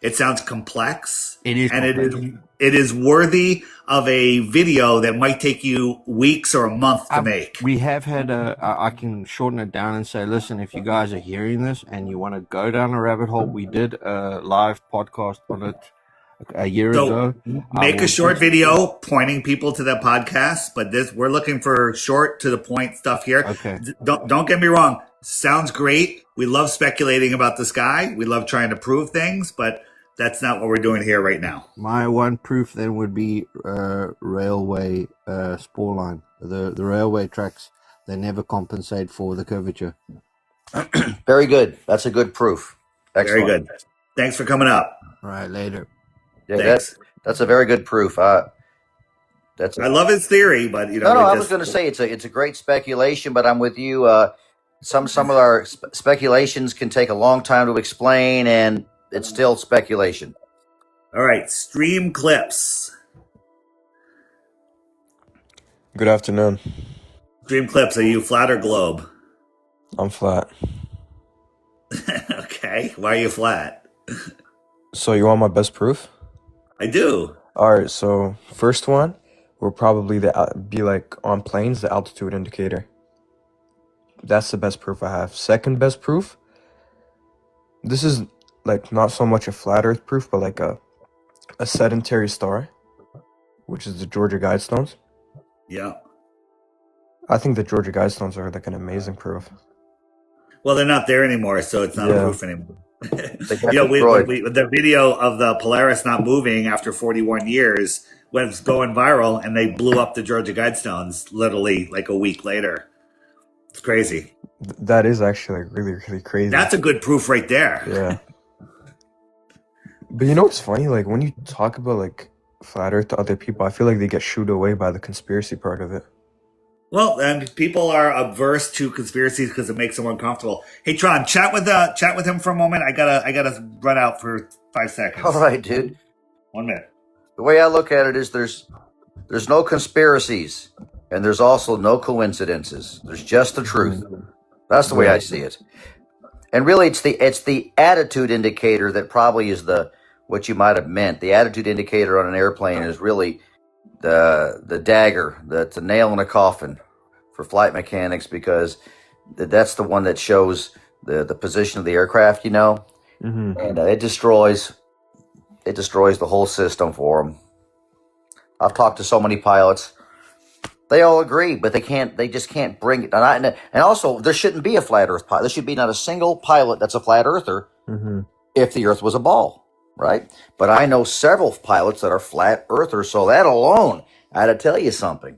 It sounds complex. It is, and it is worthy of a video that might take you weeks or a month to make. We have had I can shorten it down and say, listen, if you guys are hearing this and you want to go down a rabbit hole, we did a live podcast on it a year ago. Make a short video pointing people to the podcast, but we're looking for short to the point stuff here. Okay. Don't get me wrong. Sounds great. We love speculating about the sky. We love trying to prove things, but that's not what we're doing here right now. My one proof then would be railway spore line. The railway tracks, they never compensate for the curvature. Very good. That's a good proof. Excellent. Very good. Thanks for coming up. All right, later. Yeah, that's a very good proof. I love his theory, but I was going to say it's a great speculation, but I'm with you. Some of our speculations can take a long time to explain, and it's still speculation. All right, stream clips. Good afternoon. Stream clips. Are you flat or globe? I'm flat. Okay, why are you flat? So you want my best proof? I do. All right. So first one will probably be like on planes, the altitude indicator. That's the best proof I have. Second best proof. This is like not so much a flat Earth proof, but like a sedentary star, which is the Georgia Guidestones. Yeah. I think the Georgia Guidestones are like an amazing proof. Well, they're not there anymore, so it's not a proof anymore. The video of the Polaris not moving after 41 years was going viral, and they blew up the Georgia Guidestones literally like a week later. It's crazy. That is actually like really, really crazy. That's a good proof right there. Yeah. But you know what's funny? Like when you talk about like flat Earth to other people, I feel like they get shooed away by the conspiracy part of it. Well, and people are averse to conspiracies because it makes them uncomfortable. Hey, Tron, chat with him for a moment. I gotta run out for 5 seconds. All right, dude. 1 minute. The way I look at it is there's no conspiracies, and there's also no coincidences. There's just the truth. That's the way I see it. And really, it's the attitude indicator that probably is what you might have meant. The attitude indicator on an airplane is really the dagger, the nail in a coffin for flight mechanics, because that's the one that shows the position of the aircraft, and it destroys the whole system for them. I've talked to so many pilots. They all agree, but they just can't bring it. And also, there shouldn't be a flat Earth pilot. There should be not a single pilot that's a flat Earther if the Earth was a ball, right? But I know several pilots that are flat Earthers, so that alone ought to tell you something.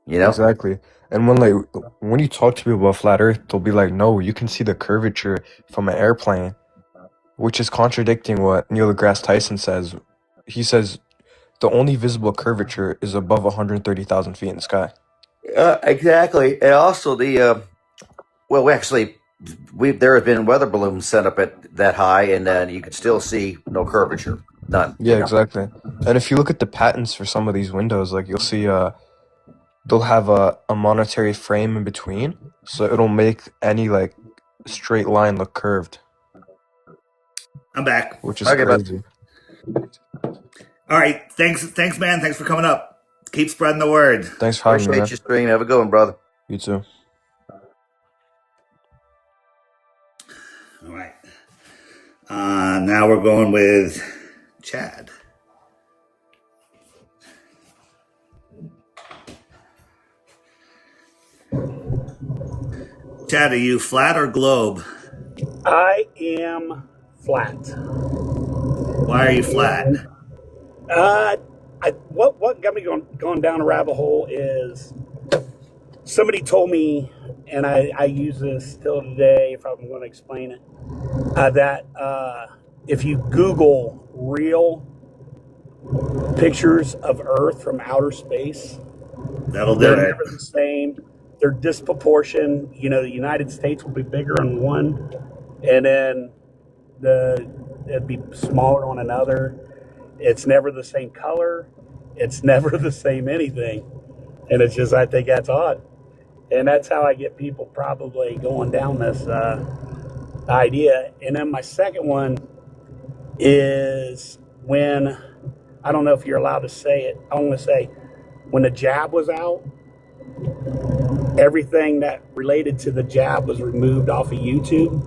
Exactly. And when you talk to people about flat Earth, they'll be like, "No, you can see the curvature from an airplane," which is contradicting what Neil deGrasse Tyson says. He says the only visible curvature is above 130,000 feet in the sky. Exactly. And also Well, there have been weather balloons sent up at that high, and then you could still see no curvature, none. Yeah, exactly. And if you look at the patents for some of these windows, like you'll see they'll have a monetary frame in between, so it'll make any like straight line look curved. I'm back. Which is crazy. All right. Thanks, man. Thanks for coming up. Keep spreading the word. Thanks for having me, man. Appreciate you, Stream. Have a good one, brother. You too. All right. Now we're going with Chad. Chad, are you flat or globe? I am flat. Why are you flat? What got me going down a rabbit hole is somebody told me, and I use this still today if I'm going to explain it, that if you Google real pictures of Earth from outer space, that'll do they're it. never the same. They're disproportionate. You know, the United States will be bigger on one, and then it'd be smaller on another. It's never the same color. It's never the same anything. And it's just, I think that's odd. And that's how I get people probably going down this idea. And then my second one is when, I don't know if you're allowed to say it, I'm going to say, when the jab was out, everything that related to the jab was removed off of YouTube.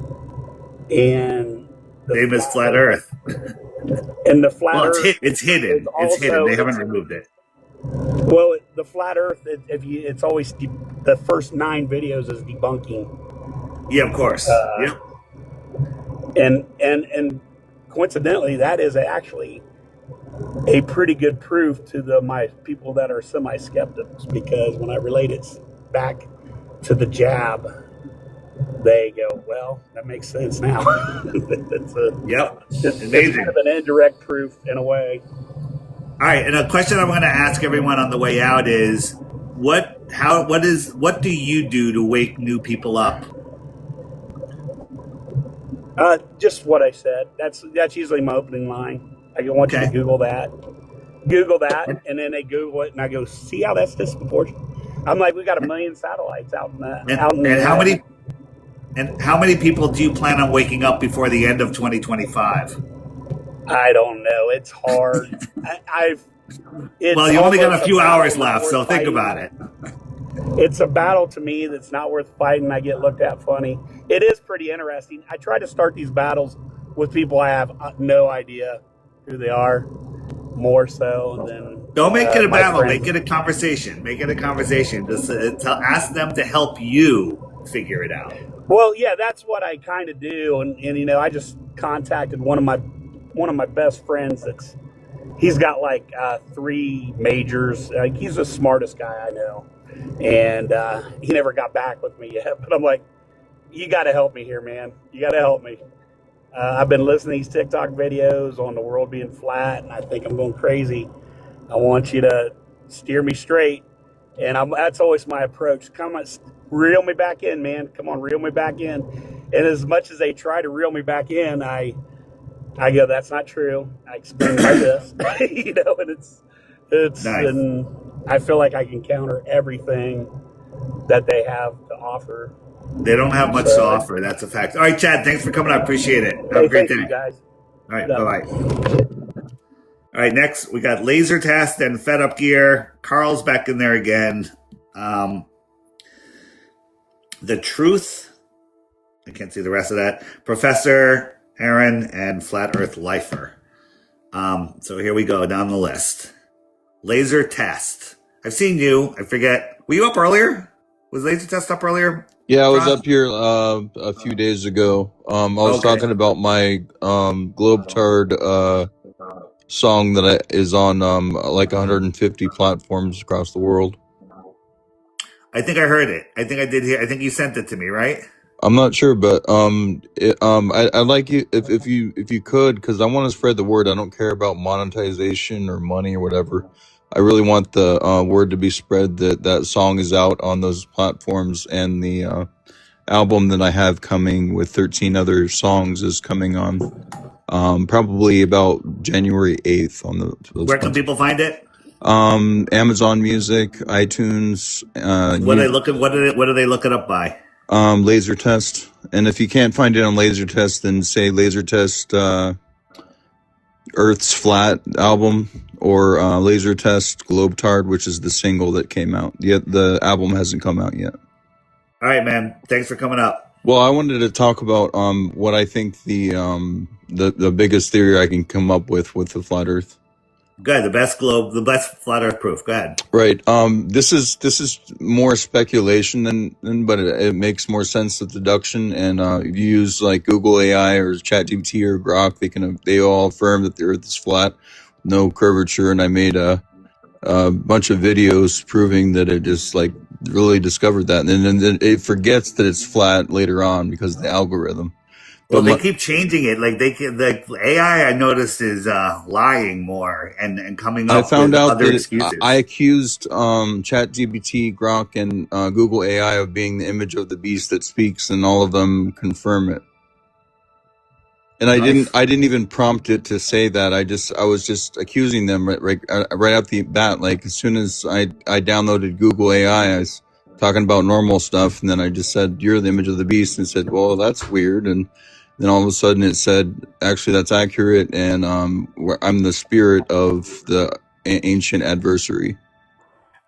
And name is Flat Earth. And the Flat Earth. It's hidden. It's hidden. They haven't removed it. Well, the Flat Earth, it's always the first 9 videos is debunking. Yeah, of course. Yeah. And coincidentally, that is actually a pretty good proof to my people that are semi-skeptics, because when I relate it back to the jab, they go, well, that makes sense now. It's kind of an indirect proof in a way. All right, and a question I'm going to ask everyone on the way out is, what do you do to wake new people up? Just what I said. That's usually my opening line. I want you to Google that, and then they Google it, and I go, see how that's disproportionate. I'm like, we got 1 million satellites out in the. And how many people do you plan on waking up before the end of 2025? I don't know. It's hard. Well, you only got a few hours left, so think about it. It's a battle to me that's not worth fighting. I get looked at funny. It is pretty interesting. I try to start these battles with people I have no idea who they are, more so than. Don't make it a battle. Make it a conversation. Make it a conversation. Just ask them to help you figure it out. Well, yeah, that's what I kind of do, and you know, I just contacted one of my best friends. He's got like 3 majors. He's the smartest guy I know, and he never got back with me yet. But I'm like, you got to help me here, man. You got to help me. I've been listening to these TikTok videos on the world being flat, and I think I'm going crazy. I want you to steer me straight, and that's always my approach. Come on, reel me back in, man. Come on, reel me back in. And as much as they try to reel me back in, I go, that's not true. I explain it like this, you know, and it's nice. And I feel like I can counter everything that they have to offer. They don't have much to offer. That's a fact. All right, Chad, thanks for coming up. Appreciate it. Have a great day. You guys. All right, bye-bye. All right, next we got Laser Test and Fed Up Gear. Carl's back in there again. The Truth. I can't see the rest of that. Professor Aaron and Flat Earth Lifer. So here we go down the list. Laser Test. I've seen you. I forget. Were you up earlier? Was Laser Test up earlier? Yeah, I was up here a few days ago. I was talking about my Globetard song that is on like 150 platforms across the world. I think I heard it. I think I did hear. I think you sent it to me, right? I'm not sure, but I'd like you if you could, because I want to spread the word. I don't care about monetization or money or whatever. I really want the word to be spread that song is out on those platforms, and the album that I have coming with 13 other songs is coming on probably about January 8th on those. Where can people find it? Amazon Music, iTunes. What are they looking up by? Laser Test. And if you can't find it on Laser Test, then say Laser Test Earth's Flat album, or Laser Test Globetard, which is the single that came out. Yet the album hasn't come out yet. All right, man. Thanks for coming up. Well, I wanted to talk about what I think the biggest theory I can come up with the flat Earth. Good, the best flat Earth proof. Go ahead. Right. This is more speculation than but it makes more sense with deduction. And if you use like Google AI or ChatGPT or Grok, they all affirm that the Earth is flat, no curvature. And I made a bunch of videos proving that it just like really discovered that, and then it forgets that it's flat later on because of the algorithm. Well, they keep changing it. Like the AI I noticed is lying more and coming up with other excuses. I accused ChatGPT, Grok, and Google AI of being the image of the beast that speaks, and all of them confirm it. And nice. I didn't even prompt it to say that. I was just accusing them right off the bat. Like as soon as I downloaded Google AI, I was talking about normal stuff, and then I just said, "You're the image of the beast," and it said, "Well, that's weird." And then all of a sudden it said, "Actually, that's accurate," and I'm the spirit of the ancient adversary.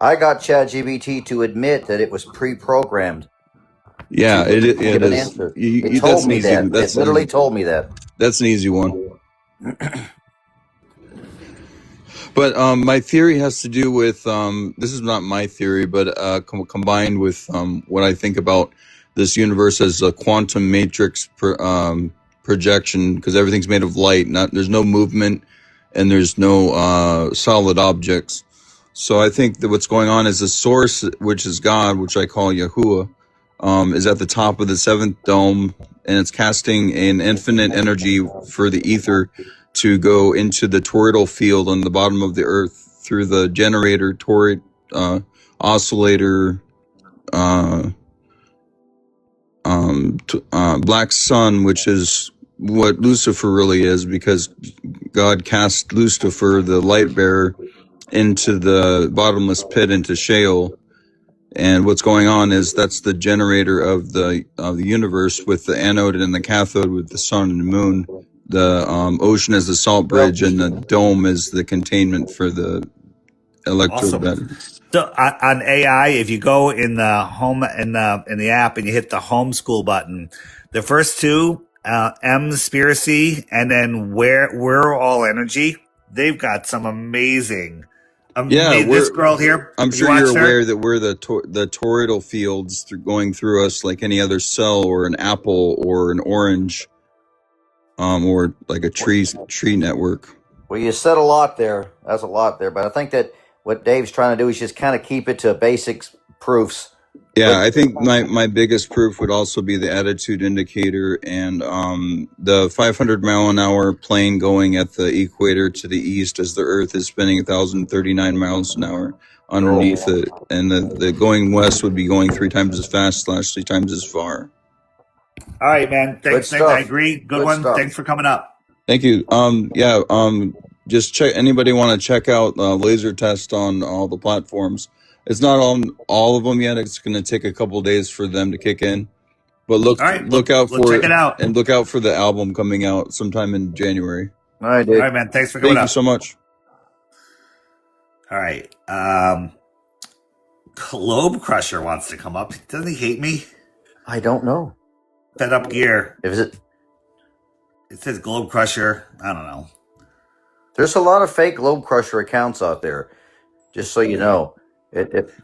I got ChatGPT to admit that it was pre-programmed. Yeah, it is. It told me that. It literally told me that. That's an easy one. But my theory has to do with this is not my theory, but combined with what I think about this universe as a quantum matrix projection, because everything's made of light. There's no movement and there's no solid objects. So I think that what's going on is the source, which is God, which I call Yahuwah, is at the top of the seventh dome, and it's casting an infinite energy for the ether to go into the toroidal field on the bottom of the earth through the generator, toroid, oscillator, black sun, which is what Lucifer really is, because God cast Lucifer, the light bearer, into the bottomless pit, into Sheol. And what's going on is that's the generator of the universe, with the anode and the cathode, with the sun and the moon. The ocean is the salt bridge, and the dome is the containment for the electrode battery. So on AI, if you go in the home in the app and you hit the homeschool button, the first two, Mspiracy and then we're all energy, they've got some amazing. This girl here. I'm sure you're aware that we're the toroidal fields going through us like any other cell, or an apple, or an orange, or like a tree network. Well, you said a lot there. That's a lot there, but I think that what Dave's trying to do is just kind of keep it to basics proofs. Yeah, I think my biggest proof would also be the attitude indicator, and the 500 mile an hour plane going at the equator to the east as the Earth is spinning 1,039 miles an hour underneath it, and the going west would be going 3 times as fast / 3 times as far. All right, man. Thanks. I agree. Good one. Stuff. Thanks for coming up. Thank you. Just check. Anybody want to check out Laser Test on all the platforms? It's not on all of them yet. It's going to take a couple days for them to kick in. But look out for check it out. And look out for the album coming out sometime in January. All right, dude. All right, man. Thanks for coming up. Thank you so much. All right. Globe Crusher wants to come up. Doesn't he hate me? I don't know. Fed Up Gear. Is it? It says Globe Crusher. I don't know. There's a lot of fake Globe Crusher accounts out there. Just so you know.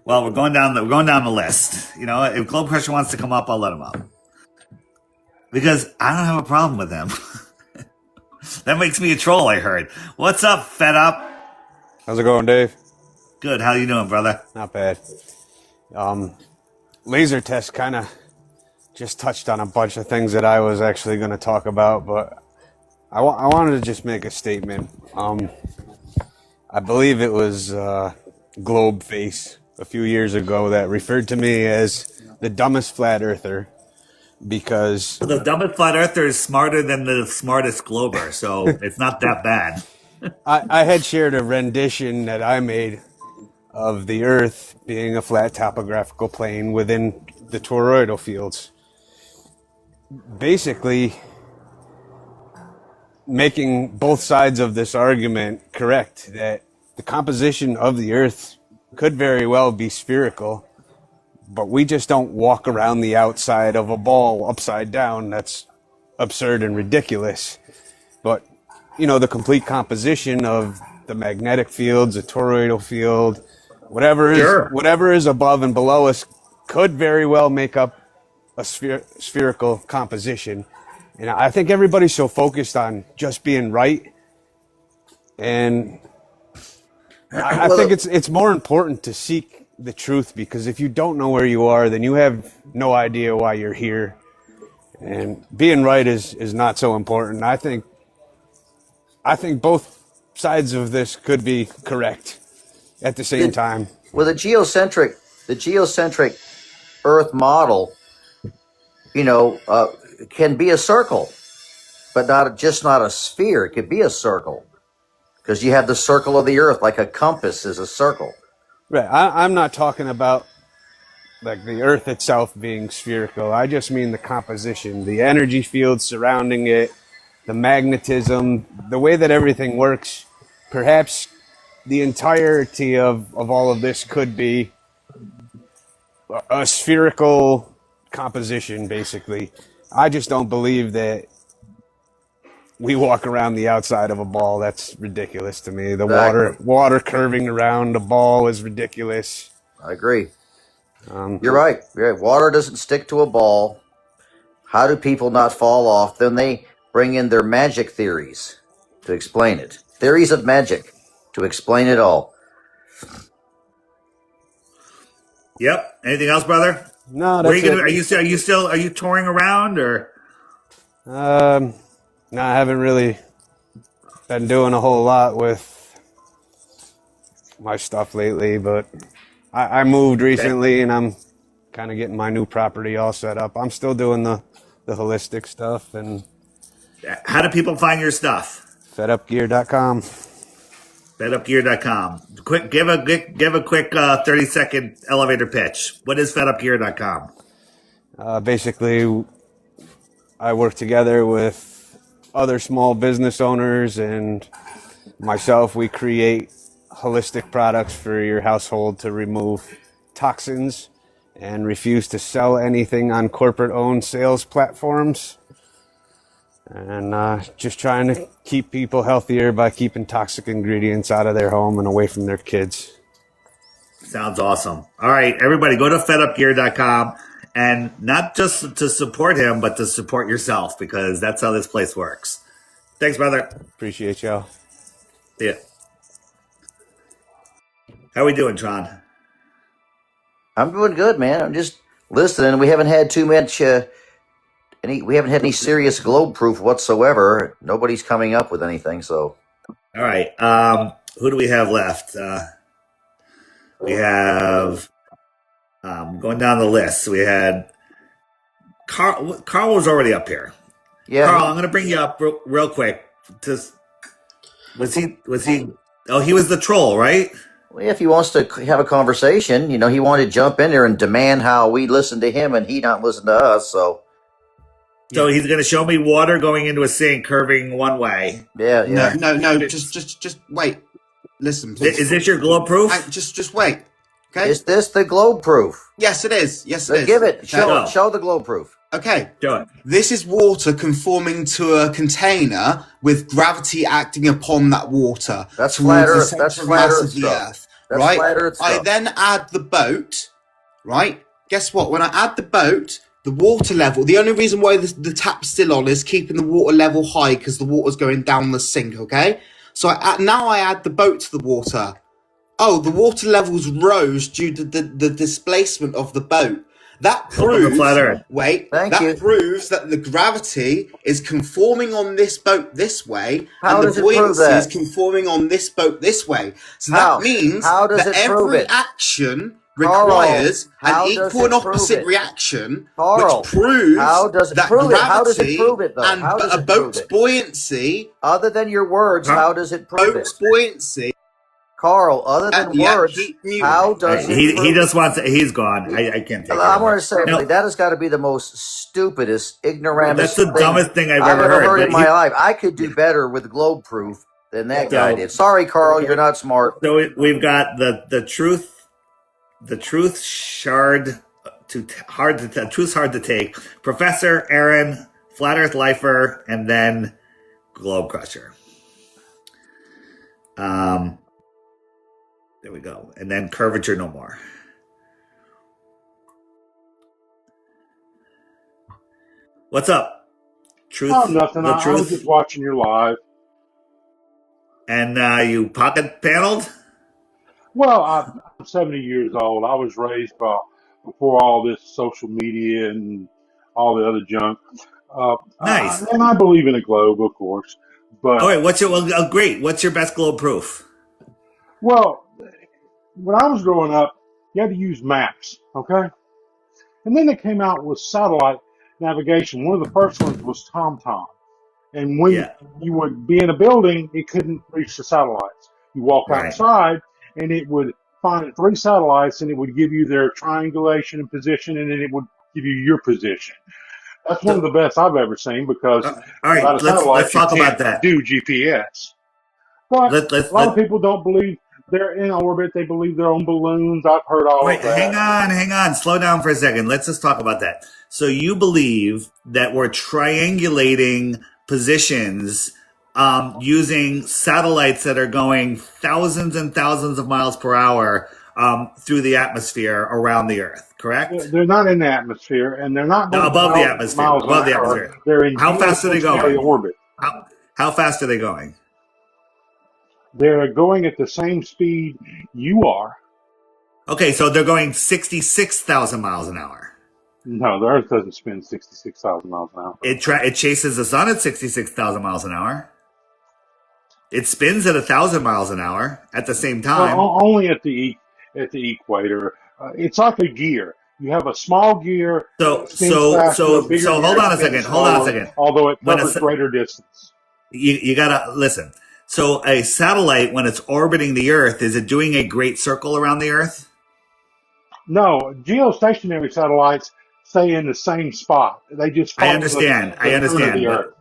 Well, we're going down the list. You know, if Globe Crusher wants to come up, I'll let him up, because I don't have a problem with him. That makes me a troll, I heard. What's up, Fed Up? How's it going, Dave? Good. How you doing, brother? Not bad. Laser Test kind of just touched on a bunch of things that I was actually going to talk about, but I wanted to just make a statement. I believe it was Globe Face a few years ago that referred to me as the dumbest flat earther. because The dumbest flat earther is smarter than the smartest glober, so it's not that bad. I had shared a rendition that I made of the Earth being a flat topographical plane within the toroidal fields. Basically, making both sides of this argument correct, that the composition of the Earth could very well be spherical, but we just don't walk around the outside of a ball upside down. That's absurd and ridiculous. But, you know, the complete composition of the magnetic fields, the toroidal field, whatever is above and below us could very well make up a spherical composition. And I think everybody's so focused on just being right. And I think it's more important to seek the truth, because if you don't know where you are, then you have no idea why you're here. And being right is not so important. I think both sides of this could be correct at the same time. Well, the geocentric Earth model, you know, can be a circle, but not a sphere. It could be a circle, because you have the circle of the Earth, like a compass is a circle. Right. I'm not talking about like the Earth itself being spherical. I just mean the composition, the energy field surrounding it, the magnetism, the way that everything works. Perhaps the entirety of all of this could be a spherical composition, basically. I just don't believe that we walk around the outside of a ball. That's ridiculous to me. The water curving around the ball is ridiculous. I agree. You're right. Water doesn't stick to a ball. How do people not fall off? Then they bring in their magic theories to explain it. Theories of magic to explain it all. Yep. Anything else, brother? No, that's it. Are you touring around, or? No, I haven't really been doing a whole lot with my stuff lately, but I moved recently, and I'm kind of getting my new property all set up. I'm still doing the holistic stuff. And how do people find your stuff? FedUpGear.com. FedUpGear.com. Give a quick 30-second elevator pitch. What is FedUpGear.com? Basically, I work together with other small business owners and myself. We create holistic products for your household to remove toxins, and refuse to sell anything on corporate-owned sales platforms. And just trying to keep people healthier by keeping toxic ingredients out of their home and away from their kids. Sounds awesome. All right, everybody, go to FedUpGear.com, and not just to support him, but to support yourself, because that's how this place works. Thanks, brother. Appreciate y'all. Yeah. How we doing, Tron? I'm doing good, man. I'm just listening. We haven't had too much. We haven't had any serious globe proof whatsoever. Nobody's coming up with anything. So, all right. Who do we have left? We have going down the list. So we had Carl. Carl was already up here. Yeah, Carl, I'm going to bring you up real quick. Was he? Oh, he was the troll, right? Well, if he wants to have a conversation, you know, he wanted to jump in there and demand how we listen to him and he not listen to us. So he's going to show me water going into a sink curving one way. Yeah. No. Just wait. Listen, please. Is this your globe proof? Just wait. Okay. Is this the globe proof? Yes, it is. Yes, it is. Give it. Show the globe proof. Okay. Do it. This is water conforming to a container with gravity acting upon that water. That's flat Earth. That's flat Earth stuff. Right? Flat Earth stuff. I then add the boat. Right? Guess what? When I add the boat, the water level, the only reason why the tap's still on is keeping the water level high, because the water's going down the sink, okay? So now I add the boat to the water. Oh, the water levels rose due to the displacement of the boat. That proves, proves that the gravity is conforming on this boat this way, and the buoyancy is conforming on this boat this way. So that means that every action requires how an does equal and it prove opposite it? reaction, Carl, which proves how does it that prove it? How does it gravity prove it, though? and How does a it prove boat's it? buoyancy, Other than your words, how does it prove it? boat's buoyancy. Carl, other than words, how does it prove He it? just wants. He's gone. I can't take it. I want to say, No. that has got to be the most stupidest, ignoramus That's the thing dumbest thing I've I've ever heard, in but my he- life. I could do better with globe proof than that guy So- did. Sorry, Carl, you're not smart. So we've got the truth shard truth's hard to take. Professor Aaron, Flat Earth Lifer, and then Globe Crusher. There we go, and then Curvature No More. What's up? Truth. Oh, nothing. The I truth. was just watching your live. And you pocket paneled? Well, I'm 70 years old. I was raised before all this social media and all the other junk. Nice. And I believe in a globe, of course. But All right. Great. What's your best globe proof? well, when I was growing up, you had to use maps, okay? And then they came out with satellite navigation. One of the first ones was TomTom. And when you would be in a building, it couldn't reach the satellites. You walk Right. outside, and it would find 3 satellites, and it would give you their triangulation and position, and then it would give you your position. That's one of the best I've ever seen because all right, without a satellite, let's talk you about can't that. do GPS. But a lot of people don't believe they're in orbit. They believe they're on balloons. I've heard all Wait, of that. hang on. Slow down for a second. Let's just talk about that. So you believe that we're triangulating positions using satellites that are going thousands and thousands of miles per hour through the atmosphere around the Earth, correct? They're not in the atmosphere, and they're not going above the miles atmosphere. an Above the hour. atmosphere. They're in How fast are they geostationary going? orbit. How fast are they going? They're going at the same speed you are. Okay, so they're going 66,000 miles an hour. No, the Earth doesn't spin 66,000 miles an hour. It chases the sun at 66,000 miles an hour. It spins at 1,000 miles an hour at the same time. Well, only at the equator. It's like a gear. You have a small gear. That spins faster, a bigger gear hold on a spins second. Hold on a slower, second. Although it covers greater distance. You gotta listen. So a satellite, when it's orbiting the Earth, is it doing a great circle around the Earth? No, geostationary satellites stay in the same spot. They just follow I understand. the turn of the Earth.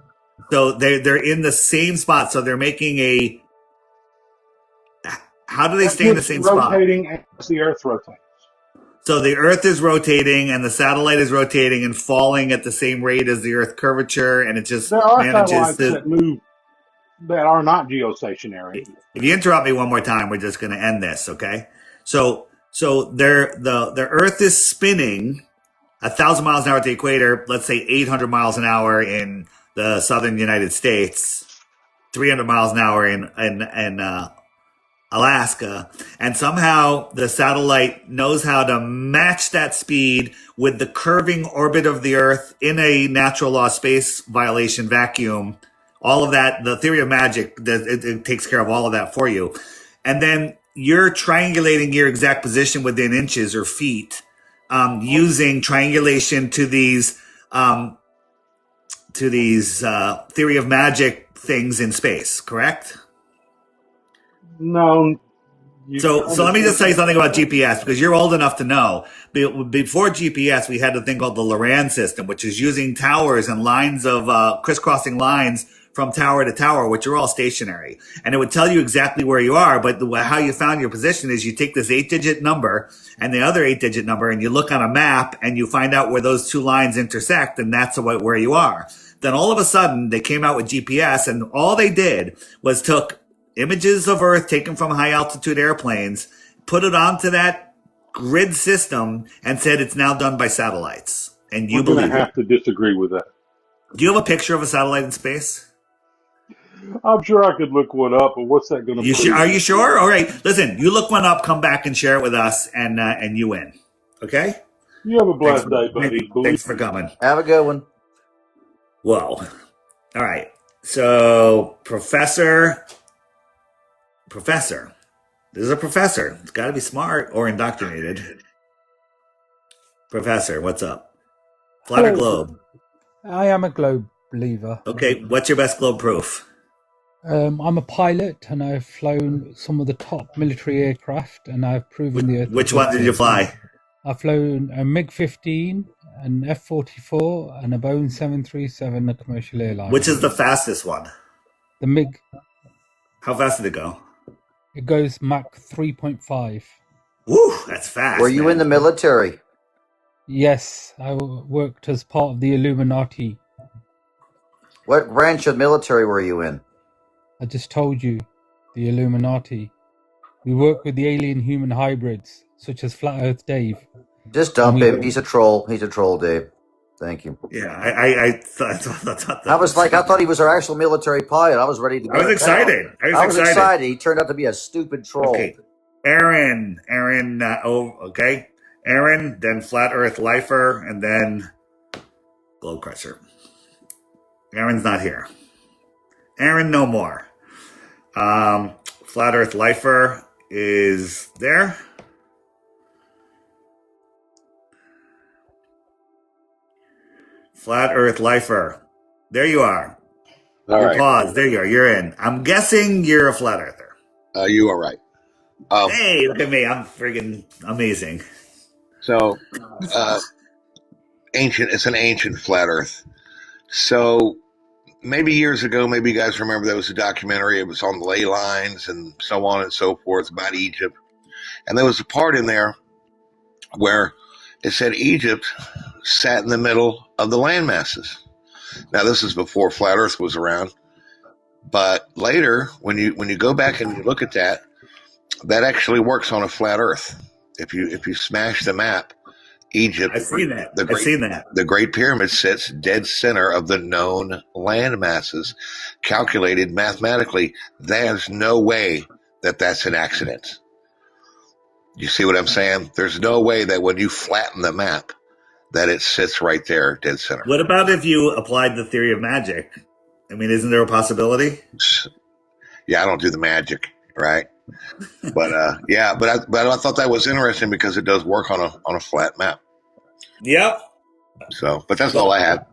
So they're in the same spot. So they're making a. How do they stay in the same spot? Rotating as the Earth rotates. So the Earth is rotating, and the satellite is rotating and falling at the same rate as the Earth curvature, and it just there are manages satellites to that move that are not geostationary. If you interrupt me one more time, we're just going to end this, okay? So the Earth is spinning 1,000 miles an hour at the equator. Let's say 800 miles an hour in the southern United States, 300 miles an hour in Alaska, and somehow the satellite knows how to match that speed with the curving orbit of the Earth in a natural law space violation vacuum. All of that, the theory of magic, it takes care of all of that for you. And then you're triangulating your exact position within inches or feet using triangulation to these theory of magic things in space, correct? No. So let me just say something about GPS, because you're old enough to know. Before GPS, we had a thing called the Loran system, which is using towers and lines of crisscrossing lines from tower to tower, which are all stationary. And it would tell you exactly where you are, but how you found your position is you take this 8-digit number and the other 8-digit number, and you look on a map and you find out where those two lines intersect, and that's where you are. Then all of a sudden, they came out with GPS, and all they did was took images of Earth taken from high altitude airplanes, put it onto that grid system, and said it's now done by satellites. And you believe it. We're going to have to disagree with that. Do you have a picture of a satellite in space? I'm sure I could look one up, but what's that going to be? Are you sure? All right. Listen, you look one up, come back and share it with us, and you win. Okay? You have a blessed day, buddy. Thanks for coming. Have a good one. Whoa. All right. So, Professor, This is a professor. It's got to be smart or indoctrinated. Professor, what's up? Flat or globe? I am a globe believer. Okay, what's your best globe proof? I'm a pilot, and I've flown some of the top military aircraft, and I've proven the Earth. Which one did you fly? I've flown a MiG-15, an F-44, and a Boeing 737, a commercial airline. Which is the fastest one? The MiG. How fast did it go? It goes Mach 3.5. Woo, that's fast. Were you in the military? Yes, I worked as part of the Illuminati. What branch of military were you in? I just told you, the Illuminati. We work with the alien-human hybrids, such as Flat Earth Dave. Just dump him. He's a troll. He's a troll, Dave. Thank you. Yeah, I thought that. I was like, I thought he was our actual military pilot. I was ready to go. I was excited. I was excited. He turned out to be a stupid troll. Okay. Aaron, okay. Aaron, then Flat Earth Lifer, and then Globe Crusher. Aaron's not here. Aaron, no more. Flat Earth Lifer is there. Flat Earth Lifer. There you are. All right. Pause. There you are. You're in. I'm guessing you're a flat earther. You are right. Hey, look at me. I'm friggin' amazing. So, it's an ancient flat earth. So, maybe years ago, maybe you guys remember there was a documentary. It was on the ley lines and so on and so forth about Egypt. And there was a part in there where it said Egypt sat in the middle of the land masses. Now, this is before flat earth was around. But later, when you go back and you look at that, that actually works on a flat earth. If you smash the map, Egypt, I've seen that. I've seen that. The Great Pyramid sits dead center of the known land masses, calculated mathematically. There's no way that that's an accident. You see what I'm saying? There's no way that when you flatten the map, that it sits right there, dead center. What about if you applied the theory of magic? I mean, isn't there a possibility? Yeah, I don't do the magic, right? But I thought that was interesting because it does work on a flat map. Yep. So, but that's all I had.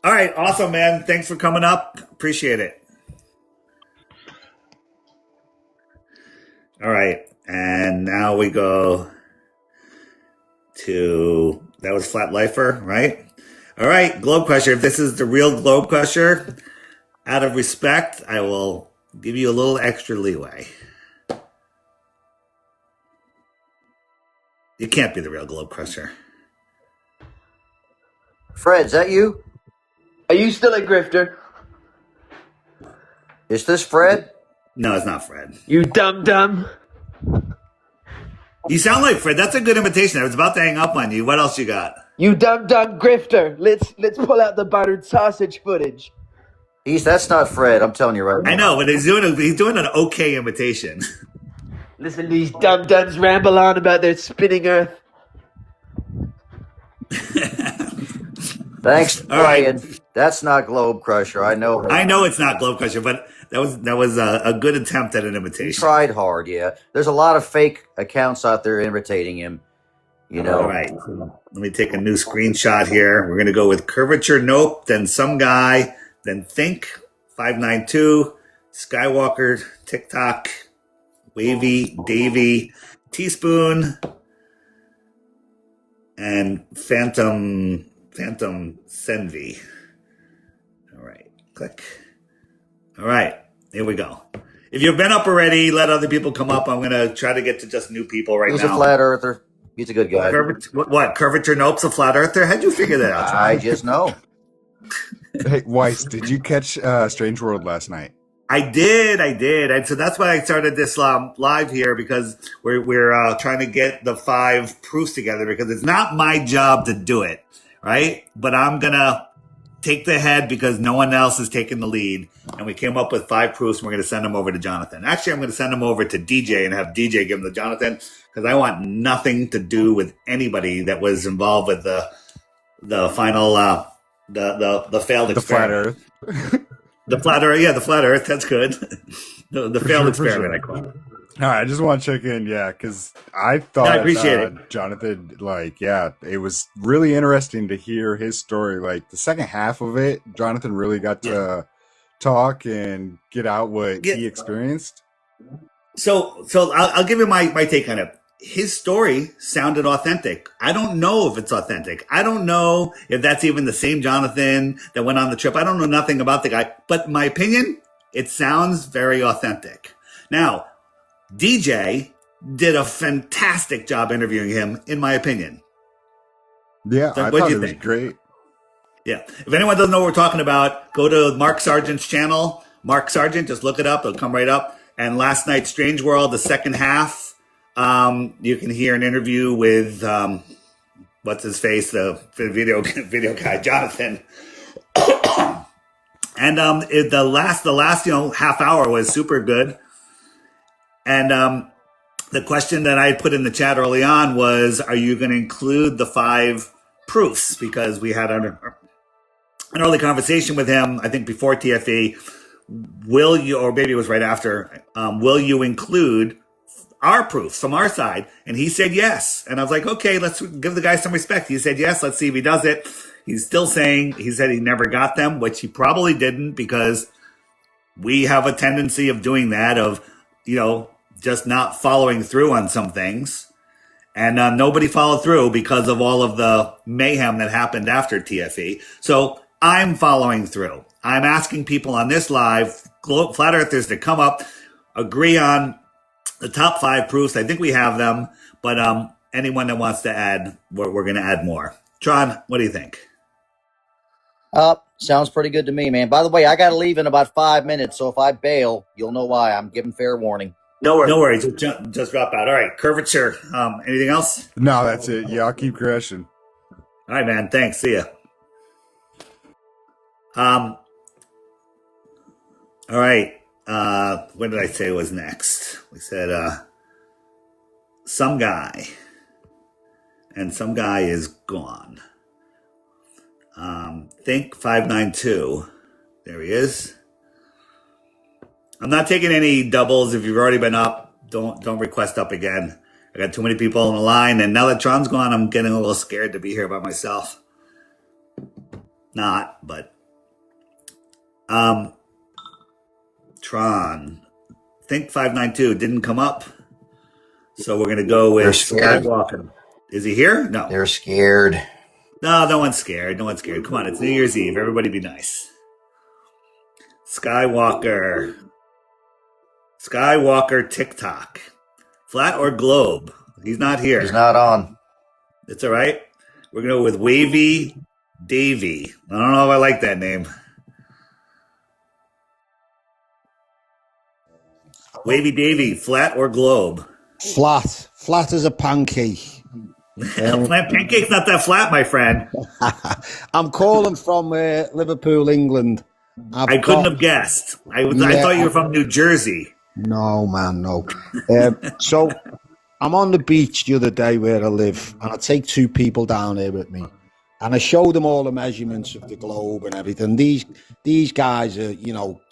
All right, awesome, man. Thanks for coming up. Appreciate it. All right, and now we go to that was Flat Lifer, right? All right, Globe Crusher. If this is the real Globe Crusher, out of respect, I will give you a little extra leeway. You can't be the real Globe Crusher. Fred, is that you? Are you still a grifter? Is this Fred? No, it's not Fred. You dumb. You sound like Fred. That's a good imitation. I was about to hang up on you. What else you got? You dumb grifter. Let's pull out the buttered sausage footage. That's not Fred. I'm telling you right now. I know, but he's doing an okay imitation. Listen to these dum-dums ramble on about their spinning earth. Thanks, Brian. Right. That's not Globe Crusher. I know. I know it's not Globe Crusher, but that was a good attempt at an imitation. He tried hard, yeah. There's a lot of fake accounts out there imitating him. You know. All right. Let me take a new screenshot here. We're gonna go with Curvature Nope, then Some Guy, then Think 592, Skywalker, TikTok, Wavy, Davy, Teaspoon, and Phantom Senvi. All right, click. All right, here we go. If you've been up already, let other people come up. I'm going to try to get to just new people right now. He's a flat earther. He's a good guy. What? Curvature Nope's a flat earther? How'd you figure that out? I just know. Hey, Weiss, did you catch Strange World last night? I did. And so that's why I started this live here, because we're trying to get the 5 proofs together, because it's not my job to do it, right? But I'm going to take the head because no one else is taking the lead. And we came up with 5 proofs, and we're going to send them over to Jonathan. Actually, I'm going to send them over to DJ and have DJ give them to Jonathan, because I want nothing to do with anybody that was involved with the final the failed experiment. The flat Earth. The flat Earth, yeah, the flat Earth. That's good. The failed experiment, I call it. All right, I just want to check in, yeah, because I I thought appreciate it. Jonathan, like, yeah, it was really interesting to hear his story. Like the second half of it, Jonathan really got to talk and get out what Yeah. he experienced. So I'll give you my take on it. His story sounded authentic. I don't know if it's authentic. I don't know if that's even the same Jonathan that went on the trip. I don't know nothing about the guy, but in my opinion, it sounds very authentic. Now, DJ did a fantastic job interviewing him, in my opinion. Yeah, So I what do thought it you was think? great. Yeah. If anyone doesn't know what we're talking about, go to Mark Sargent's channel. Mark Sargent, just look it up. It'll come right up. And last night's Strange World, the second half, you can hear an interview with what's his face, the video guy, Jonathan. And the last half hour was super good. And the question that I put in the chat early on was, are you going to include the 5 proofs? Because we had an early conversation with him, I think before TFE. Will you, or maybe it was right after, will you include our proofs from our side? And he said yes. And I was like, okay, let's give the guy some respect. He said yes, let's see if he does it. He's still saying, he said he never got them, which he probably didn't, because we have a tendency of doing that, of, just not following through on some things. And nobody followed through because of all of the mayhem that happened after TFE. So I'm following through. I'm asking people on this live, flat earthers, to come up, agree on the top 5 proofs. I think we have them, but anyone that wants to add, we're going to add more. Tron, what do you think? Sounds pretty good to me, man. By the way, I got to leave in about 5 minutes, so if I bail, you'll know why. I'm giving fair warning. No worries. Just drop out. All right, Curvature. Anything else? No, that's it. Yeah, I'll keep crashing. All right, man. Thanks. See ya. All right. What did I say was next? We said some guy, and some guy is gone. Think 592. There he is. I'm not taking any doubles. If you've already been up, don't request up again. I got too many people on the line, and now that Tron's gone, I'm getting a little scared to be here by myself. Not, but Tron, Think 592 didn't come up, so we're gonna go with Skywalker. Is he here? No. They're scared. No one's scared. No one's scared. Come on, it's New Year's Eve. Everybody be nice. Skywalker TikTok. Flat or globe? He's not here. He's not on. It's all right. We're going to go with Wavy Davy. I don't know if I like that name. Wavy Davy, flat or globe? Flat as a pancake. Pancake's not that flat, my friend. I'm calling from Liverpool, England. I couldn't have guessed. I thought you were from New Jersey. No, man, no. So I'm on the beach the other day where I live, and I take 2 people down there with me, and I show them all the measurements of the globe and everything. These guys are,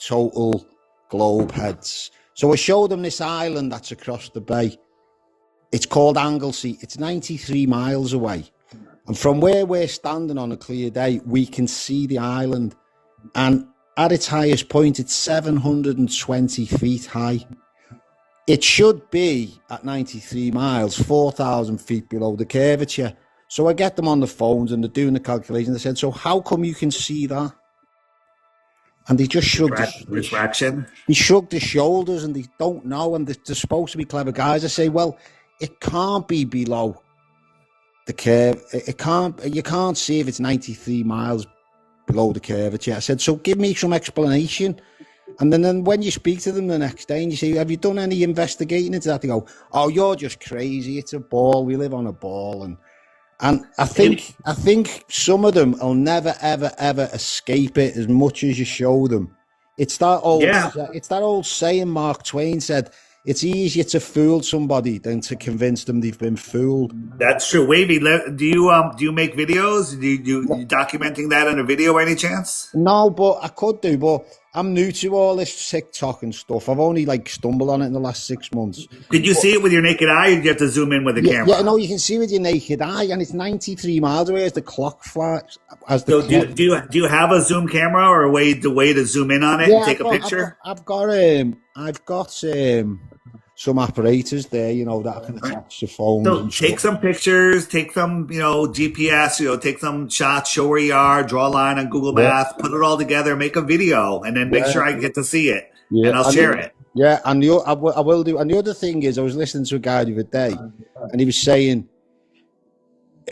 total globe heads. So I show them this island that's across the bay. It's called Anglesey. It's 93 miles away. And from where we're standing on a clear day, we can see the island. And at its highest point, it's 720 feet high. It should be, at 93 miles, 4,000 feet below the curvature. So I get them on the phones and they're doing the calculations. They said, so how come you can see that? And they just shrugged They shrugged their shoulders and they don't know. And they're supposed to be clever guys. I say, well, it can't be below the curve. You can't see if it's 93 miles below the curvature. I said, so give me some explanation. And then when you speak to them the next day and you say, have you done any investigating into that? They go, oh, you're just crazy. It's a ball. We live on a ball. And I think some of them will never, ever, ever escape it as much as you show them. It's that old saying Mark Twain said, it's easier to fool somebody than to convince them they've been fooled. That's true. Wavy, do you make videos? Do you documenting that in a video by any chance? No, but I could do. But I'm new to all this TikTok and stuff. I've only like stumbled on it in the last 6 months. Could you see it with your naked eye, or did you have to zoom in with the camera? Yeah, no, you can see with your naked eye, and it's 93 miles away as the clock flies. So do you have a zoom camera or a way to zoom in on it and take a picture? I've got some apparatus there, that I can attach to phones. So take some pictures, take some, GPS, take some shots, show where you are, draw a line on Google Maps, put it all together, make a video, and then make sure I get to see it, and I'll share it. Yeah, and I will do. And the other thing is, I was listening to a guy the other day, and he was saying,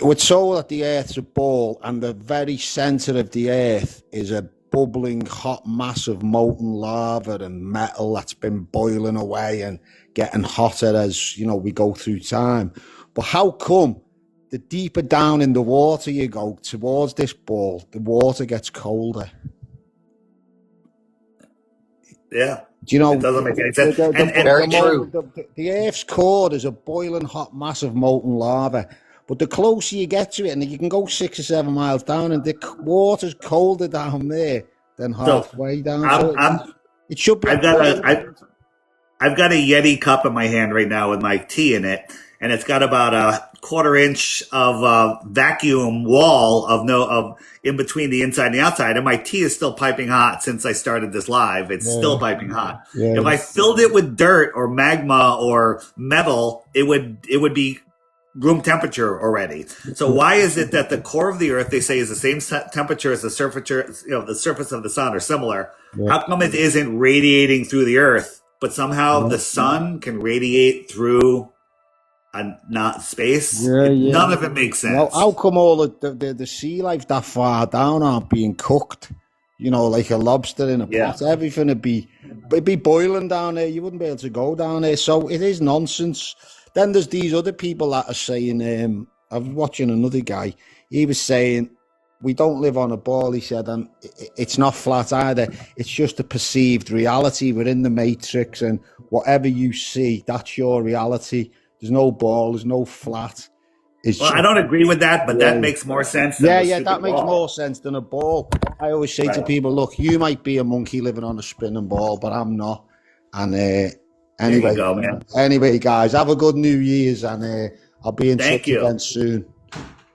we're told that the Earth's a ball, and the very centre of the Earth is a bubbling hot mass of molten lava and metal that's been boiling away and getting hotter as we go through time. But how come the deeper down in the water you go towards this ball, the water gets colder? Yeah. Do you know? It doesn't make any sense. Very true. The Earth's core is a boiling hot mass of molten lava. But the closer you get to it, and you can go 6 or 7 miles down, and the water's colder down there than halfway down. It should be. I've got a Yeti cup in my hand right now with my tea in it, and it's got about a 1/4 inch of vacuum wall of in between the inside and the outside, and my tea is still piping hot since I started this live. It's still piping hot. Yeah, if I filled it with dirt or magma or metal, it would be room temperature already. So why is it that the core of the Earth, they say, is the same temperature as the surface of the sun, or similar? Yeah. How come it isn't radiating through the Earth, but somehow the sun can radiate through not space? None of it makes sense. Well, how come all the sea life that far down aren't being cooked? Like a lobster in a pot. Everything it'd be boiling down there. You wouldn't be able to go down there. So it is nonsense. Then there's these other people that are saying, I was watching another guy, he was saying, we don't live on a ball, he said, and it's not flat either. It's just a perceived reality. We're in the matrix, and whatever you see, that's your reality. There's no ball, there's no flat. I don't agree with that, but that makes more sense than that makes more sense than a ball. I always say to people, look, you might be a monkey living on a spinning ball, but I'm not. And Anyway, guys, have a good New Year's, and I'll be in touch again soon.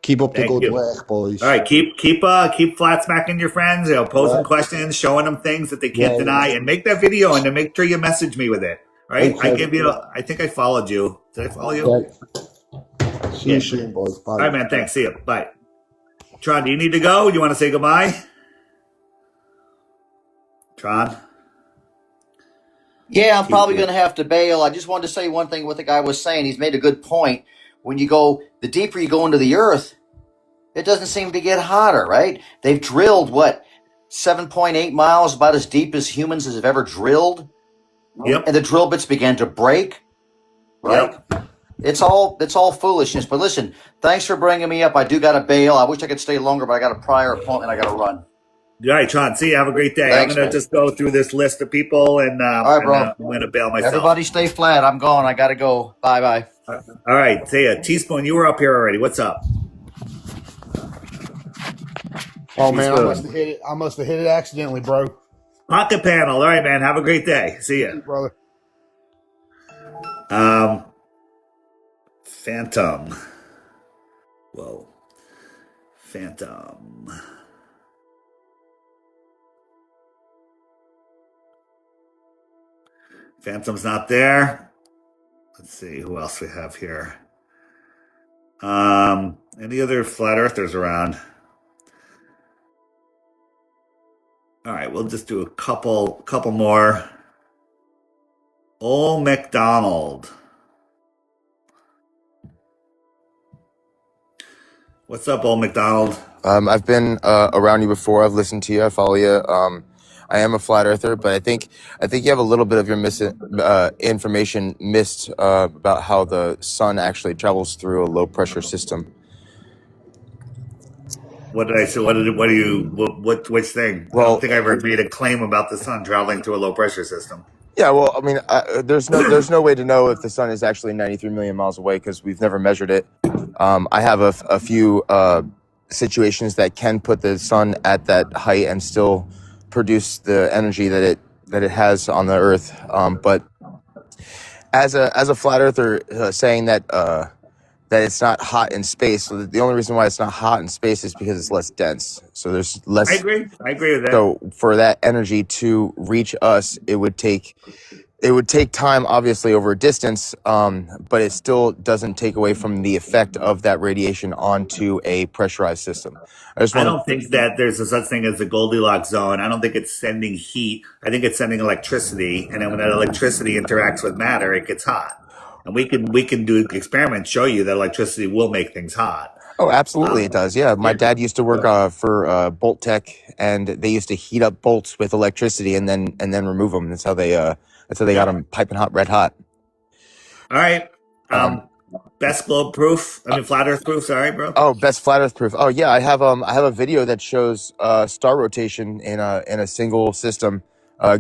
Keep up the good work, boys. All right, keep flat smacking your friends, posing questions, showing them things that they can't deny, and make that video, and then make sure you message me with it. Right? Okay. I think I followed you. Did I follow you? Okay. See you soon, boys. Bye. All right, man. Thanks. See you. Bye. Tron, do you need to go? You want to say goodbye? Tron? Yeah, I'm probably going to have to bail. I just wanted to say one thing what the guy was saying. He's made a good point. When the deeper you go into the Earth, it doesn't seem to get hotter, right? They've drilled, 7.8 miles, about as deep as humans have ever drilled? Yep. And the drill bits began to break, right? Yep. It's all foolishness. But listen, thanks for bringing me up. I do got to bail. I wish I could stay longer, but I got a prior appointment I got to run. All right, Tron. See you. Have a great day. Thanks, I'm going to just go through this list of people, and all right, bro. I'm going to bail myself. Everybody stay flat. I'm gone. I got to go. Bye-bye. All right. See ya. Teaspoon, you were up here already. What's up? Oh, man, I must have hit it accidentally, bro. Pocket panel. All right, man. Have a great day. See ya. Brother. Phantom. Whoa. Phantom. Phantom's not there. Let's see who else we have here. Any other flat earthers around? All right, we'll just do a couple more. Old McDonald. What's up, Old McDonald? I've been around you before. I've listened to you. I follow you. I am a flat earther, but I think you have a little bit of your information missed about how the sun actually travels through a low pressure system. What did I say? Which thing? Well, I don't think I ever made a claim about the sun traveling through a low pressure system. Yeah, well, I mean, there's no way to know if the sun is actually 93 million miles away because we've never measured it. I have a few situations that can put the sun at that height and still produce the energy that it has on the Earth. But as a flat earther saying that it's not hot in space, so the only reason why it's not hot in space is because it's less dense. So there's I less. agree. I agree with that. So for that energy to reach us, it would take time, obviously, over a distance, but it still doesn't take away from the effect of that radiation onto a pressurized system. I don't think that there's a such thing as the Goldilocks zone. I don't think it's sending heat. I think it's sending electricity, and then when that electricity interacts with matter, it gets hot. And we can do experiments show you that electricity will make things hot. Oh, absolutely, it does. Yeah, my dad used to work for Bolt Tech, and they used to heat up bolts with electricity and then remove them. That's how they got them piping hot, red hot. All right. Best globe proof. I mean, flat Earth proof. Sorry, bro. Oh, best flat Earth proof. Oh yeah, I have a video that shows star rotation in a single system,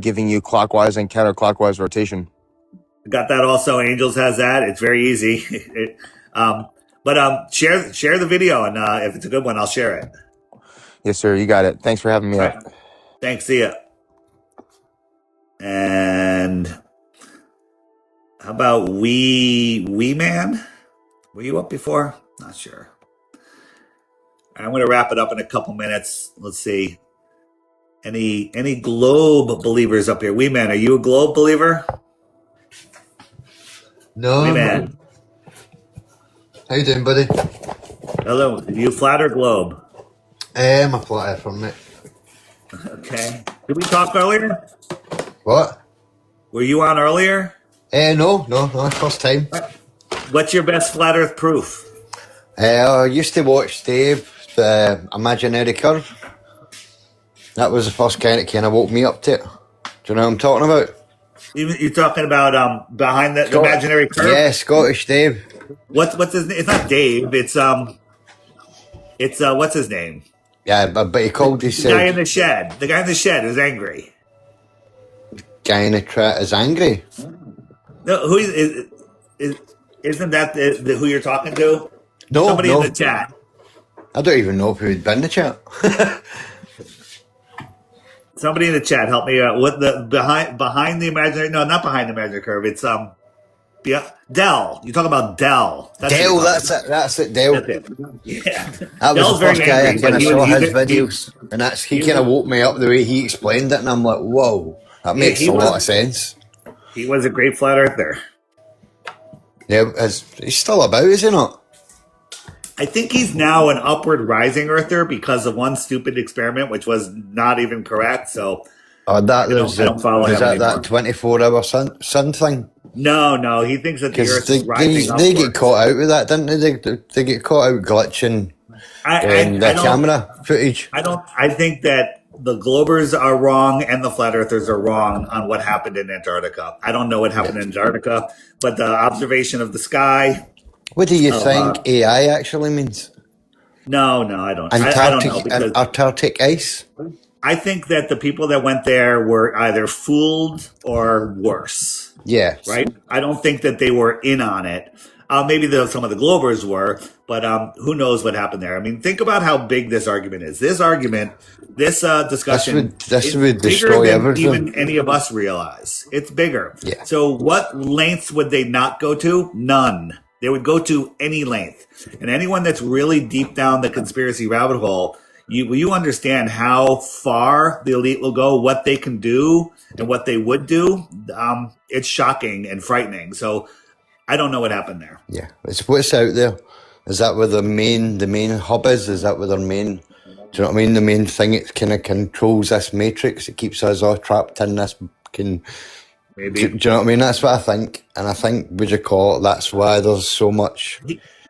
giving you clockwise and counterclockwise rotation. Got that also. Angels has that. It's very easy. But share the video, and if it's a good one, I'll share it. Yes, sir. You got it. Thanks for having me up. Thanks. See ya. And how about Wee Man? Were you up before? Not sure. I'm going to wrap it up in a couple minutes. Let's see. Any globe believers up here? Wee Man, are you a globe believer? No. Wee Man. How you doing, buddy? Hello. Are you flat or globe? I'm a flat earther, mate. Okay. Did we talk earlier? What? Were you on earlier? No, first time. What's your best flat Earth proof? I used to watch Dave, the Imaginary Curve. That was the first kind that kind of woke me up to it. Do you know what I'm talking about? You're talking about behind the imaginary curve? Yeah, Scottish Dave. What's his name? It's not Dave. It's what's his name? Yeah, but he called his the guy in the shed. The guy in the shed is angry. Guy in the trap is angry. No, who isn't that who you're talking to? No, somebody in the chat. I don't even know if he'd been in the chat. Somebody in the chat, help me out. What the behind the imaginary? No, not behind the imaginary curve. It's Dell. You're talking about Dell. Dell, that's it. Dell. That's it. Yeah, that was the first guy I kind of saw his videos, and he kind of woke me up the way he explained it, and I'm like, whoa, that makes a lot of sense. He was a great flat earther. Yeah, he's still about, is he not? I think he's now an upward rising earther because of one stupid experiment, which was not even correct. So, I don't follow him anymore. That 24-hour sun thing? No, he thinks that the Earth is rising they get caught out with that, didn't they? They get caught out glitching the camera footage. I think that the Globers are wrong and the Flat Earthers are wrong on what happened in Antarctica. I don't know what happened in Antarctica, but the observation of the sky. What do you think AI actually means? No, I don't. Antarctic, I don't know, Antarctic ice? I think that the people that went there were either fooled or worse. Yeah. Right? I don't think that they were in on it. Maybe some of the Globers were, but who knows what happened there. I mean, think about how big this argument is. This discussion this would bigger destroy than everything. even any of us realize. It's bigger. Yeah. So what lengths would they not go to? None. They would go to any length. And anyone that's really deep down the conspiracy rabbit hole, you understand how far the elite will go, what they can do, and what they would do. It's shocking and frightening. So I don't know what happened there. Yeah, it's what's out there. Is that where the main hub is? Is that where their main? Do you know what I mean? The main thing it kind of controls this matrix. It keeps us all trapped in this. Maybe. Do you know what I mean? That's what I think, and I think that's why there's so much.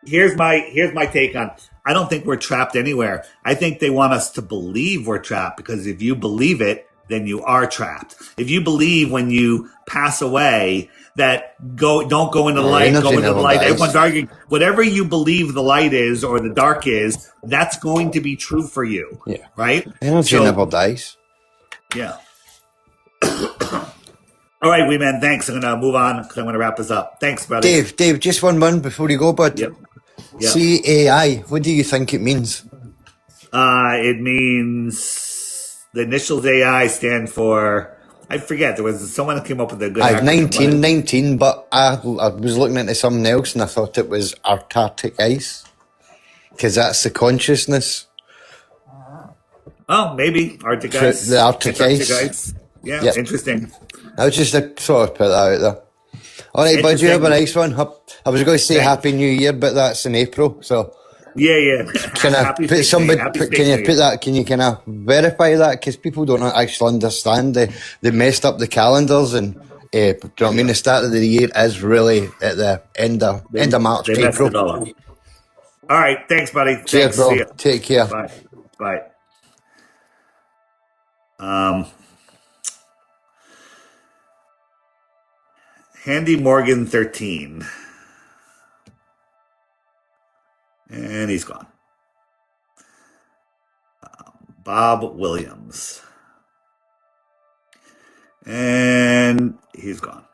Here's my take on. I don't think we're trapped anywhere. I think they want us to believe we're trapped because if you believe it, then you are trapped. If you believe when you pass away that don't go into the light, go into the light. Dies. Everyone's arguing. Whatever you believe the light is or the dark is, that's going to be true for you. Yeah. Right? Energy never dies. Yeah. All right, wee man, thanks. I'm going to move on because I'm going to wrap this up. Thanks, brother. Dave, just one before you go, bud. Yep. CAI, what do you think it means? It means The initials AI stand for, I forget, there was someone that came up with a good I have acronym. 19, but I was looking into something else and I thought it was Antarctic ice. Because that's the consciousness. Oh, maybe. Arctic ice. The Arctic Antarctic ice. ice. Yeah, Yep. interesting. I was just sort of put that out there. All right, bud, you have a nice one. I was going to say Happy New Year, but that's in April, so. Yeah. Can I Happy put Space somebody? Day. Happy Can Space you Day. put that? Can you kind of verify that? Because people don't actually understand. They messed up the calendars, and do you know what I mean? The start of the year is really at the end of March, They messed April. it all up. All right, thanks, buddy. Cheers, Thanks. bro. See ya. Take care. Bye. Handy Morgan 13. And he's gone. Bob Williams. And he's gone.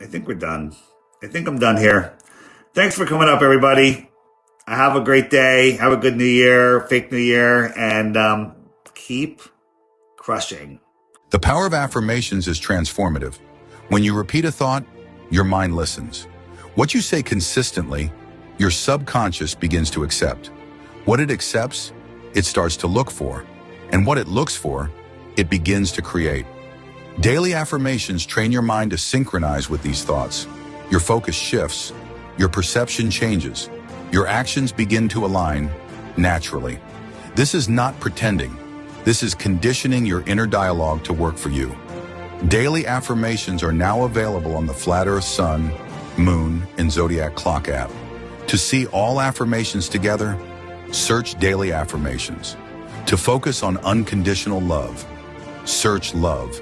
I think we're done. I think I'm done here. Thanks for coming up, everybody. Have a great day. Have a good New Year, fake New Year, and keep crushing. The power of affirmations is transformative. When you repeat a thought, your mind listens. What you say consistently, your subconscious begins to accept. What it accepts, it starts to look for. And what it looks for, it begins to create. Daily affirmations train your mind to synchronize with these thoughts. Your focus shifts, your perception changes, your actions begin to align naturally. This is not pretending. This is conditioning your inner dialogue to work for you. Daily affirmations are now available on the Flat Earth Sun, Moon, and Zodiac Clock app. To see all affirmations together, search Daily Affirmations. To focus on unconditional love, search love.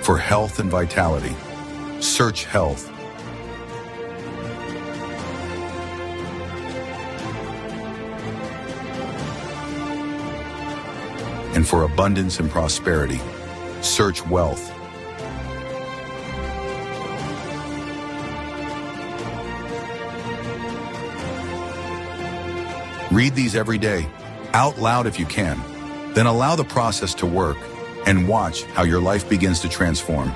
For health and vitality, search health. And for abundance and prosperity, search wealth. Read these every day, out loud if you can. Then allow the process to work and watch how your life begins to transform.